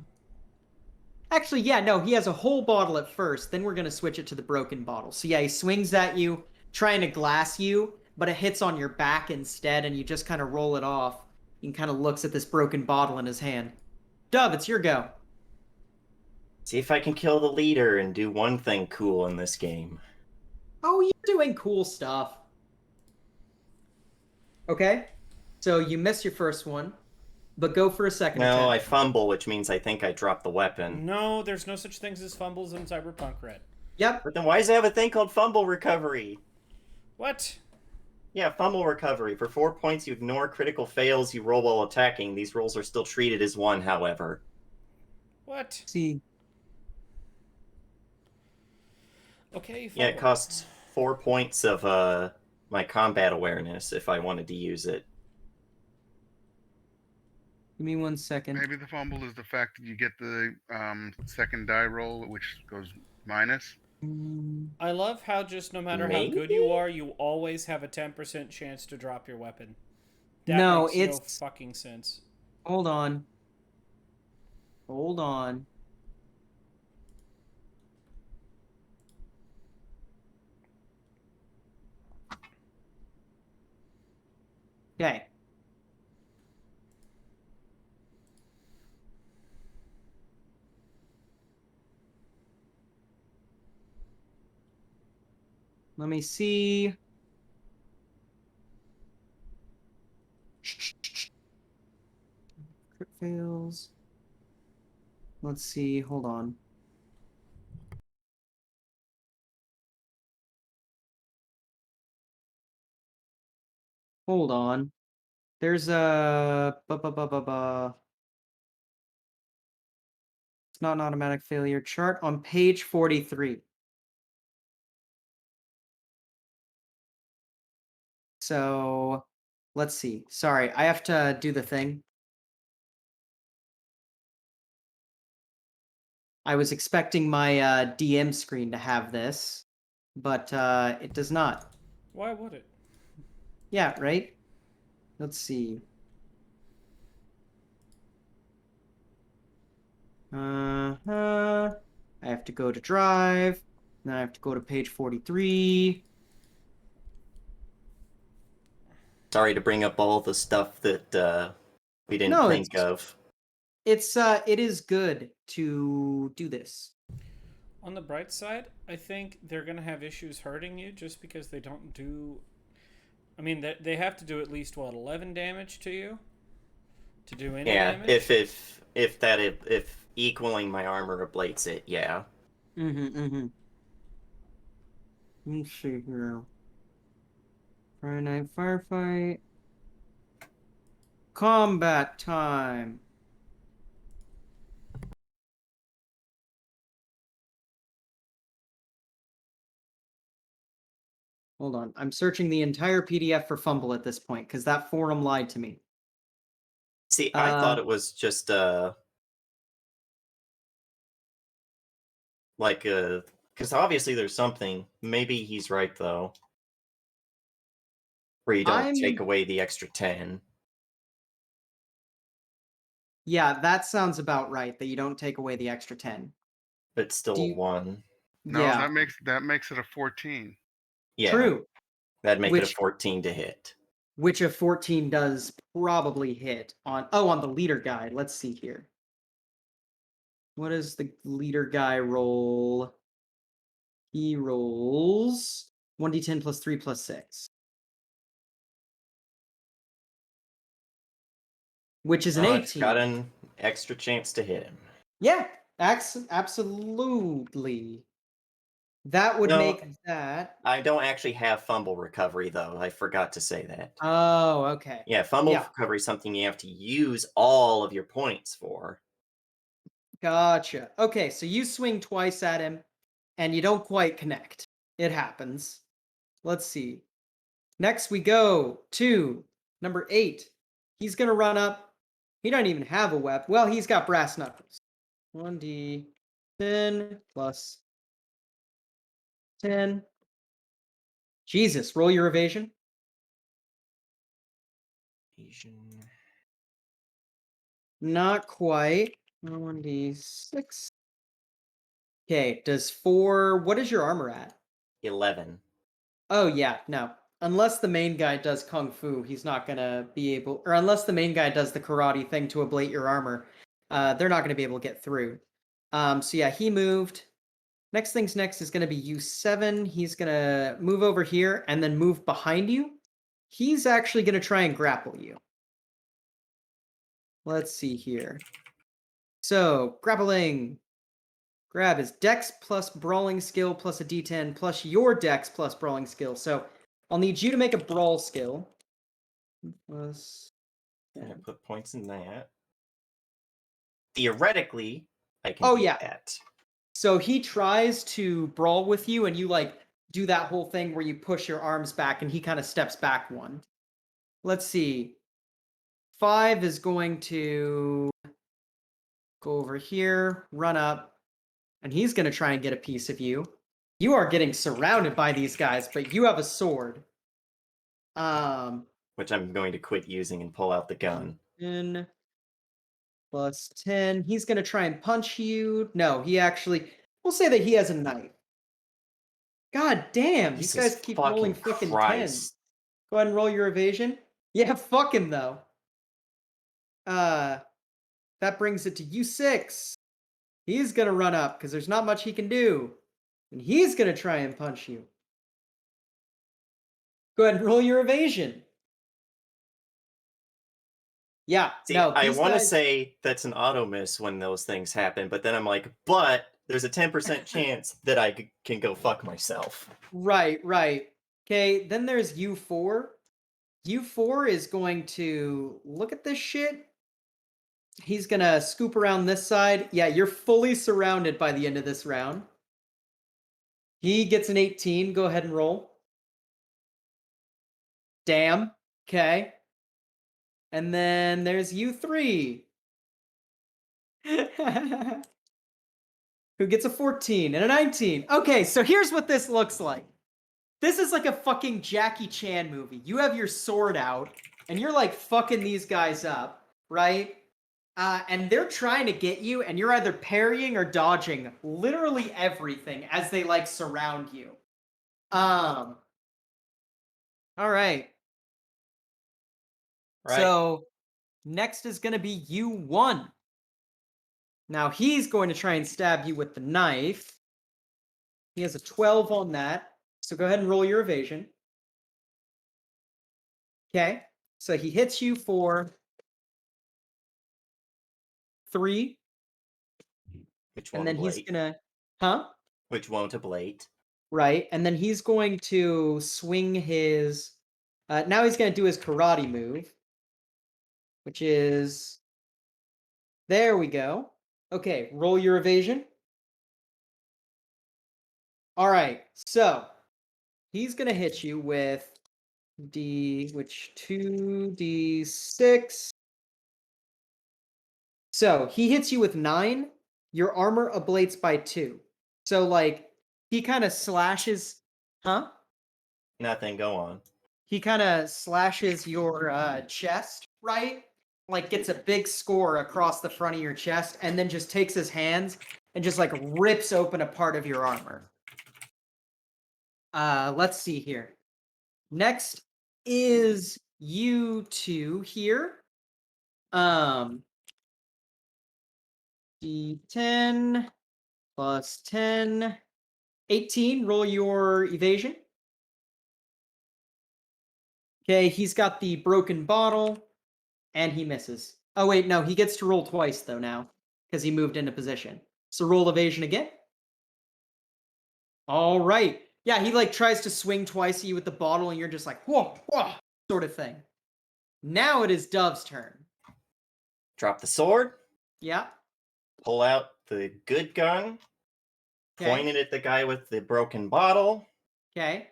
A: yeah, no, he has a whole bottle at first. Then we're going to switch it to the broken bottle. So yeah, he swings at you, trying to glass you, but it hits on your back instead, and you just kind of roll it off. He kind of looks at this broken bottle in his hand. Dove, it's your go.
B: See if I can kill the leader and do one thing cool in this game.
A: Oh, you're doing cool stuff. Okay, so you miss your first one, but go for a second
B: No, I
A: attempt.
B: fumble, which means I think I dropped the weapon.
E: No, there's no such things as fumbles in Cyberpunk Red.
A: Yep.
B: But then why does it have a thing called fumble recovery?
E: What?
B: Yeah, fumble recovery. For 4 points, you ignore critical fails you roll while attacking. These rolls are still treated as 1, however.
E: What?
A: See.
E: Okay,
B: Yeah, it
E: fumble.
B: costs 4 points of my combat awareness if I wanted to use it.
A: Give me 1 second.
D: Maybe the fumble is the fact that you get the second die roll, which goes minus.
E: I love how just no matter how good
B: Maybe?
E: you are, you always have a 10% chance to drop your weapon. That
A: No,
E: makes no
A: it's...
E: fucking sense.
A: Hold on. Hold on. Okay. Let me see. Crit fails. Let's see. Hold on. Hold on. There's a... It's not an automatic failure chart on page 43. So, let's see. Sorry, I have to do the thing. I was expecting my DM screen to have this, but it does not.
E: Why would it?
A: Yeah, right? Let's see. I have to go to Drive. Then I have to go to page 43.
B: Sorry to bring up all the stuff that we didn't
A: No,
B: think of.
A: it is good to do this.
E: On the bright side, I think they're going to have issues hurting you just because they don't do... I mean, they have to do at least, what, 11 damage to you? To do any
B: Yeah,
E: damage?
B: if equaling my armor ablates it, yeah.
A: Let me see here. Friday Night Firefight. Combat time. Hold on. I'm searching the entire PDF for fumble at this point because that forum lied to me.
B: See, I thought it was just like because obviously there's something. Maybe he's right though. Where you don't take away the extra 10.
A: Yeah, that sounds about right, that you don't take away the extra 10.
B: But it's still
A: Do
B: a
A: you-
B: 1.
D: No,
A: Yeah,
D: that makes it a 14.
B: Yeah.
A: true.
B: That'd make it a
A: Which
B: 14 to hit.
A: which a 14 does probably hit on on the leader guy. Let's see here. What does the leader guy roll? He rolls 1d10 plus 3 plus 6. Which is an
B: Oh, it's
A: 18.
B: got an extra chance to hit him.
A: Yeah, absolutely. That would
B: No.
A: make that.
B: I don't actually have fumble recovery, though. I forgot to say that.
A: Oh, okay.
B: Yeah, fumble
A: Yeah.
B: recovery is something you have to use all of your points for.
A: Gotcha. Okay, so you swing twice at him, and you don't quite connect. It happens. Let's see. Next we go to number 8. He's gonna run up. He doesn't even have a weapon. Well, he's got brass knuckles. 1d10 plus 10. Jesus, roll your evasion.
B: Asian.
A: Not quite. 1d6. Okay, does 4. What is your armor at?
B: 11.
A: Oh, yeah, no. Unless the main guy does kung fu, he's not gonna be able. Or unless the main guy does the karate thing to ablate your armor, they're not gonna be able to get through. So yeah, he moved. Next thing's next is gonna be U7. He's gonna move over here and then move behind you. He's actually gonna try and grapple you. Let's see here. So, grappling. Grab is dex plus brawling skill plus a d10 plus your dex plus brawling skill. So, I'll need you to make a brawl skill. Plus
B: I'm gonna
A: 10.
B: put points in that. Theoretically, I can
A: Oh,
B: beat
A: yeah.
B: that.
A: So, he tries to brawl with you, and you, like, do that whole thing where you push your arms back, and he kind of steps back one. Let's see. 5 is going to go over here, run up, and he's going to try and get a piece of you. You are getting surrounded by these guys, but you have a sword.
B: Which I'm going to quit using and pull out the gun.
A: 10 plus 10. He's going to try and punch you. No, he actually. We'll say that he has a knife. God damn, these
B: Jesus
A: guys keep rolling
B: fucking
A: fucking 10.
B: Christ.
A: Go ahead and roll your evasion. Yeah, fuck him though. That brings it to U6. He's gonna run up because there's not much he can do. And he's gonna try and punch you. Go ahead and roll your evasion. Yeah,
B: See,
A: no,
B: I
A: these
B: want to
A: guys.
B: say that's an auto miss when those things happen, but then I'm like, but there's a 10% chance that I can go fuck myself.
A: Right. Okay, then there's U4. U4 is going to look at this shit. He's gonna scoop around this side. Yeah, you're fully surrounded by the end of this round. He gets an 18. Go ahead and roll. Damn. Okay. And then there's U3. Who gets a 14 and a 19. Okay, so here's what this looks like. This is like a fucking Jackie Chan movie. You have your sword out, and you're like fucking these guys up, right? And they're trying to get you, and you're either parrying or dodging literally everything as they like surround you. All right.
B: Right.
A: So next is gonna be U1. Now he's going to try and stab you with the knife. He has a 12 on that. So go ahead and roll your evasion. Okay. So he hits you for 3.
B: Which
A: And
B: won't
A: then he's
B: ablate.
A: gonna. Huh?
B: Which won't ablate.
A: Right. And then he's going to swing his. Now he's gonna do his karate move. Which is. There we go. Okay, roll your evasion. Alright, so he's gonna hit you with which 2d6. So he hits you with 9. Your armor ablates by 2. So like he kind of slashes, huh?
B: Nothing, go on.
A: He kind of slashes your chest, right? Like gets a big score across the front of your chest, and then just takes his hands and just like rips open a part of your armor. Let's see here. Next is U2 here. D10 plus 10. 18. Roll your evasion. Okay, he's got the broken bottle, and he misses. Oh wait, no, he gets to roll twice though now, because he moved into position. So roll evasion again. All right. Yeah, he like tries to swing twice at you with the bottle, and you're just like, whoa, whoa, sort of thing. Now it is Dove's turn.
B: Drop the sword,
A: Yeah.
B: pull out the good gun, point it at the guy with the broken bottle.
A: Okay.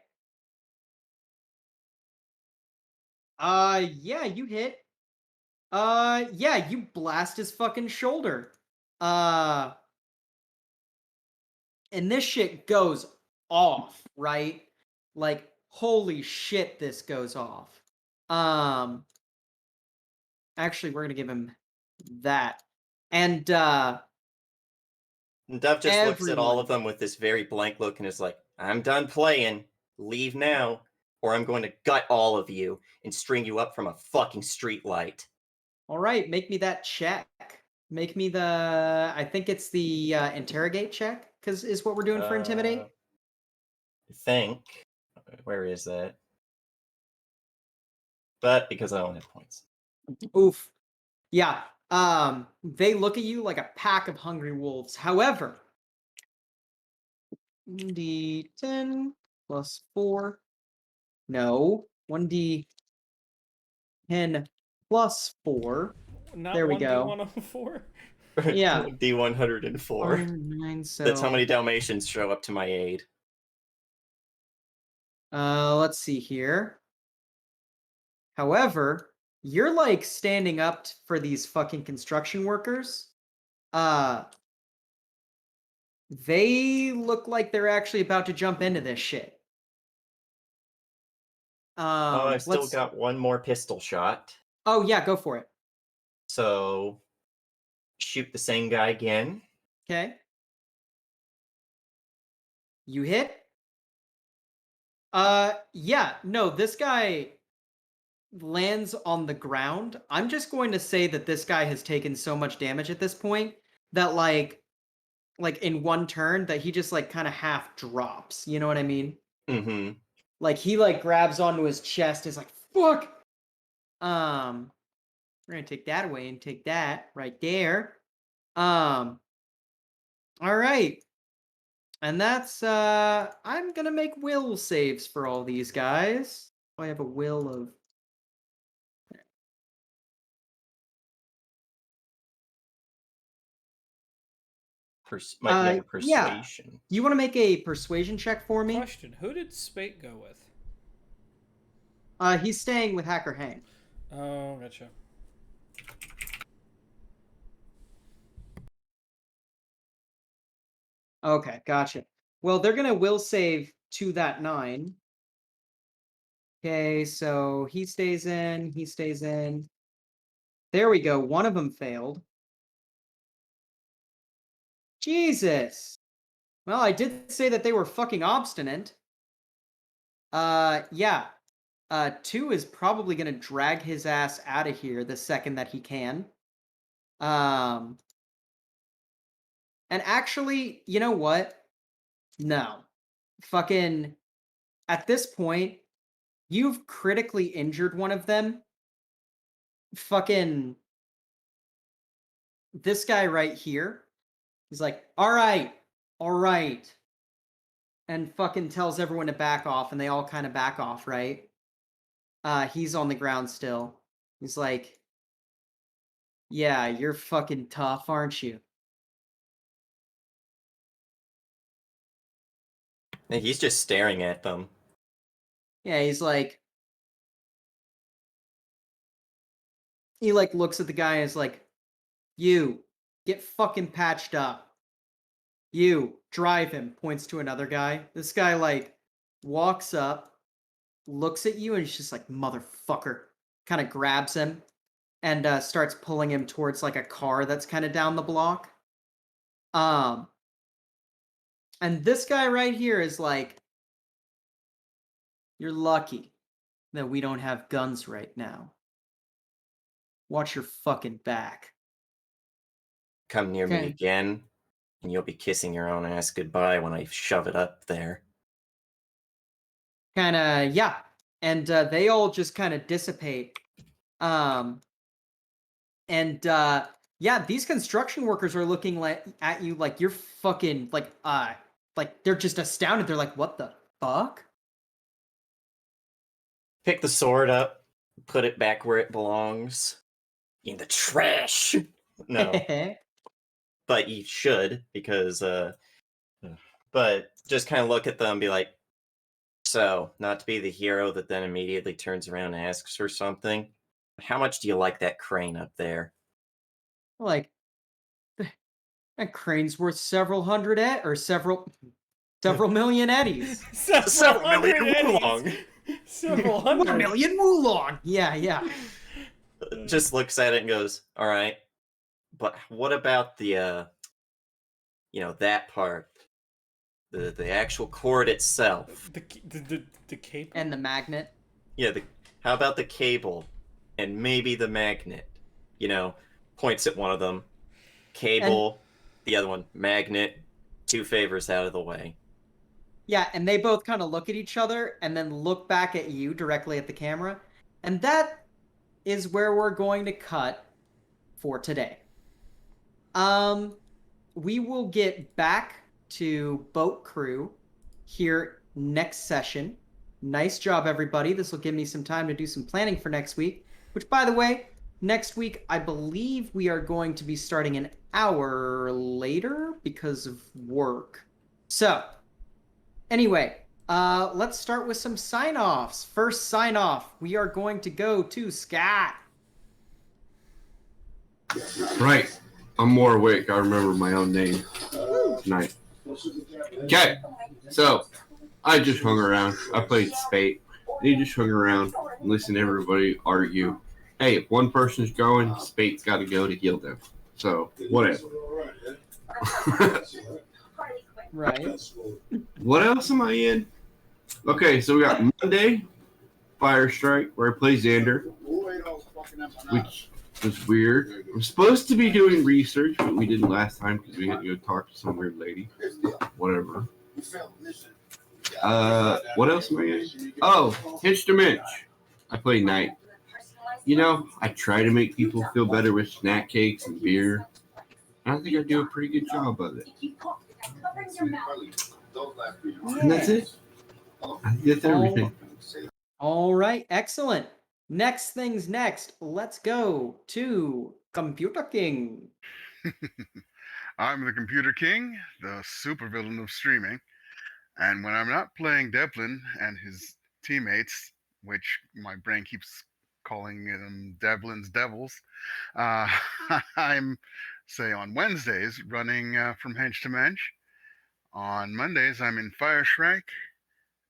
A: Yeah, you hit. Yeah, you blast his fucking shoulder. And this shit goes off, right? Like, holy shit, this goes off. Actually, we're gonna give him that. And,
B: And Dove just looks at all
A: everyone-
B: of them with this very blank look and is like, I'm done playing. Leave now, or I'm going to gut all of you and string you up from a fucking street light.
A: all right, make me that check. Make me the, I think it's the interrogate check, because is what we're doing for intimidate.
B: I think. Where is that? But because I don't have points.
A: Oof. Yeah. They look at you like a pack of hungry wolves. However, d10 plus 4. No. 1d10 plus 4.
E: Not
A: There we
E: 1d104.
A: Yeah.
B: D104.
A: 9, so
B: That's how many Dalmatians show up to my aid.
A: let's see here. However, you're like standing up for these fucking construction workers. They look like they're actually about to jump into this shit.
B: I've still
A: let's.
B: got one more pistol shot.
A: Oh yeah, go for it.
B: So shoot the same guy again.
A: Okay. You hit? Yeah, no, this guy lands on the ground. I'm just going to say that this guy has taken so much damage at this point that like in one turn that he just like kind of half drops. You know what I mean?
B: Mm-hmm.
A: Like he like grabs onto his chest, is like, fuck. We're gonna take that away and take that right there. All right. And that's I'm gonna make will saves for all these guys. I have a will of
B: Might make a
A: yeah.
B: persuasion.
A: You want to make a persuasion check for me?
E: Question: who did Spate go with?
A: He's staying with Hacker Hank.
E: Oh, gotcha.
A: Okay, gotcha. Well, they're gonna will save to that 9. Okay, so he stays in. He stays in. There we go. One of them failed. Jesus. Well, I did say that they were fucking obstinate. Yeah. 2 is probably gonna drag his ass out of here the second that he can. And actually, you know what? No. Fucking, at this point, you've critically injured one of them. Fucking, this guy right here. He's like, all right. And fucking tells everyone to back off, and they all kind of back off, right? He's on the ground still. He's like, yeah, you're fucking tough, aren't you?
B: And he's just staring at them.
A: Yeah, he's like, he like looks at the guy and is like, you, get fucking patched up. You, drive him, points to another guy. This guy like walks up, looks at you, and he's just like, motherfucker. Kind of grabs him and starts pulling him towards like a car that's kind of down the block. And this guy right here is like, you're lucky that we don't have guns right now. Watch your fucking back.
B: Come near me
A: Okay.
B: again, and you'll be kissing your own ass goodbye when I shove it up there.
A: Kind of, yeah. and they all just kind of dissipate. Um, and yeah, these construction workers are looking at you like you're fucking like they're just astounded. They're like, "What the fuck?"
B: Pick the sword up, put it back where it belongs. In the trash. No, but you should, because but just kind of look at them and be like, so, not to be the hero that then immediately turns around and asks for something. How much do you like that crane up there?
A: Like that crane's worth several hundred or several million eddies.
B: Several million
E: eddies.
B: wulong.
E: Several
A: 1
E: hundred.
A: million wulong. Yeah.
B: Just looks at it and goes, all right, but what about the that part, the actual cord itself?
E: The cable.
A: And the magnet.
B: Yeah, how about the cable and maybe the magnet? Points at one of them. Cable, the other one, magnet. 2 favors out of the way.
A: Yeah, and they both kind of look at each other and then look back at you directly at the camera. And that is where we're going to cut for today. We will get back to Boat Crew here next session. Nice job, everybody. This will give me some time to do some planning for next week, which, by the way, next week, I believe we are going to be starting an hour later because of work. So, anyway, let's start with some sign-offs. First sign-off, we are going to go to Scott.
C: Right. I'm more awake. I remember my own name tonight. Okay. So, I just hung around. I played Spate. He just hung around and listened to everybody argue. Hey, if one person's going, Spate's got to go to heal them. So, whatever.
A: Right.
C: What else am I in? Okay, so we got Monday, Fire Strike, where I play Xander, which was weird. I'm supposed to be doing research, but we didn't last time because we had to go talk to some weird lady. Whatever. What else am I in? Oh, Hitch to Mitch. I play Knight. I try to make people feel better with snack cakes and beer. I think I do a pretty good job of it. And that's it. I think that's everything.
A: All right, excellent. Next things next. Let's go to Computer King.
D: I'm the Computer King, the supervillain of streaming, and when I'm not playing Devlin and his teammates, which my brain keeps calling them Devlin's Devils, I'm, say, on Wednesdays running from Hench to Mensch. On Mondays, I'm in Fire Shrike,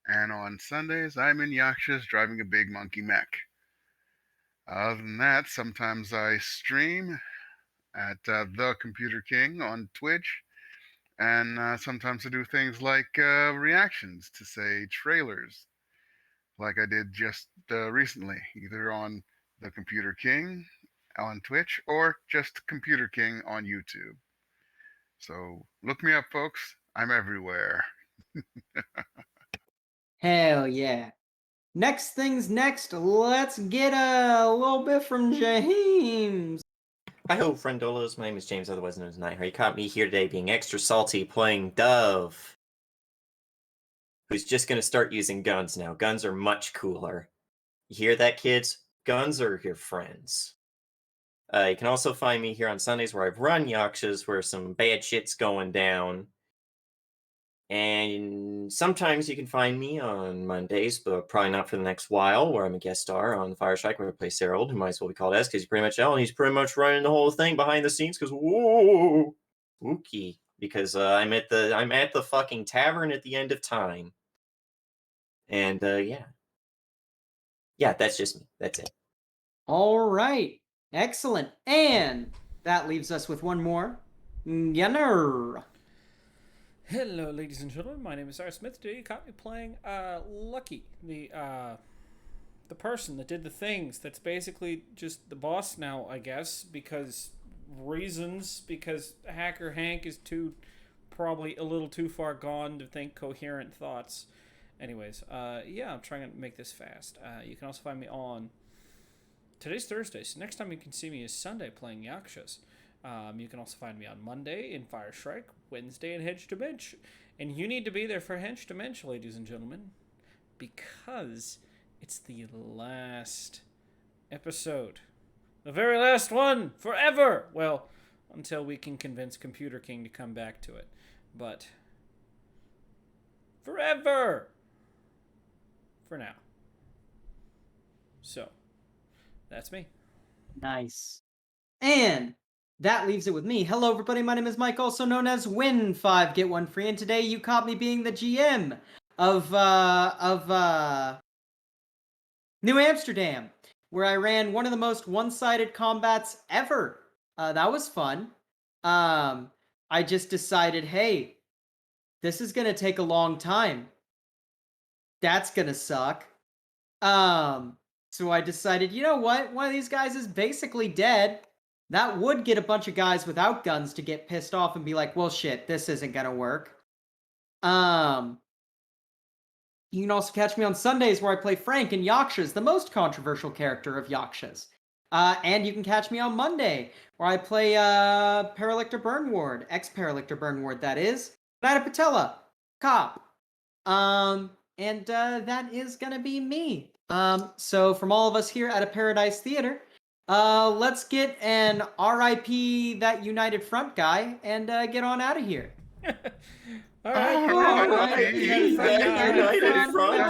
D: and on Sundays, I'm in Yakshas driving a big monkey mech. Other than that, sometimes I stream at The Computer King on Twitch, and sometimes I do things like reactions to, say, trailers, like I did just recently, either on The Computer King on Twitch or just Computer King on YouTube. So look me up, folks. I'm everywhere.
A: Hell yeah. Next things next. Let's get a little bit from James.
B: Hi ho, friendolos. My name is James, otherwise known as Nighthawk. You caught me here today being extra salty playing Dove, who's just going to start using guns now. Guns are much cooler. You hear that, kids? Guns are your friends. You can also find me here on Sundays where I've run Yakshas where some bad shit's going down. And sometimes you can find me on Mondays, but probably not for the next while, where I'm a guest star on Fire Strike, where I play Harold, who might as well be called S, because he's pretty much L, and he's pretty much running the whole thing behind the scenes, because whoa, spooky. Because I'm at the fucking tavern at the end of time. And yeah, that's just me. That's it.
A: All right. Excellent. And that leaves us with one more. Gunner.
E: Hello, ladies and gentlemen. My name is R. Smith. Today you caught me playing Lucky, the person that did the things. That's basically just the boss now, I guess, because Hacker Hank is probably a little too far gone to think coherent thoughts, Anyways, yeah, I'm trying to make this fast. You can also find me on... Today's Thursday, so next time you can see me is Sunday playing Yakshas. You can also find me on Monday in Fire Strike, Wednesday in Hedge to Bench. And you need to be there for Hedge to Bench, ladies and gentlemen, because it's the last episode. The very last one, forever! Well, until we can convince Computer King to come back to it. But, forever! For now. So, that's me.
A: Nice. And that leaves it with me. Hello, everybody. My name is Mike, also known as Win 5 Get 1 Free, and today you caught me being the GM of New Amsterdam, where I ran one of the most one-sided combats ever. That was fun. I just decided, hey, this is gonna take a long time. That's gonna suck. So I decided, you know what? One of these guys is basically dead. That would get a bunch of guys without guns to get pissed off and be like, well, shit, this isn't gonna work. You can also catch me on Sundays where I play Frank in Yakshas, the most controversial character of Yakshas. And you can catch me on Monday where I play Paralictor Burnward, ex-Paralictor Burnward, that is. Nida Patella, cop. And that is gonna be me. So from all of us here at a Paradise Theater, let's get an RIP that United Front guy and get on out of here.
E: All right.
B: United Front.
A: United Front.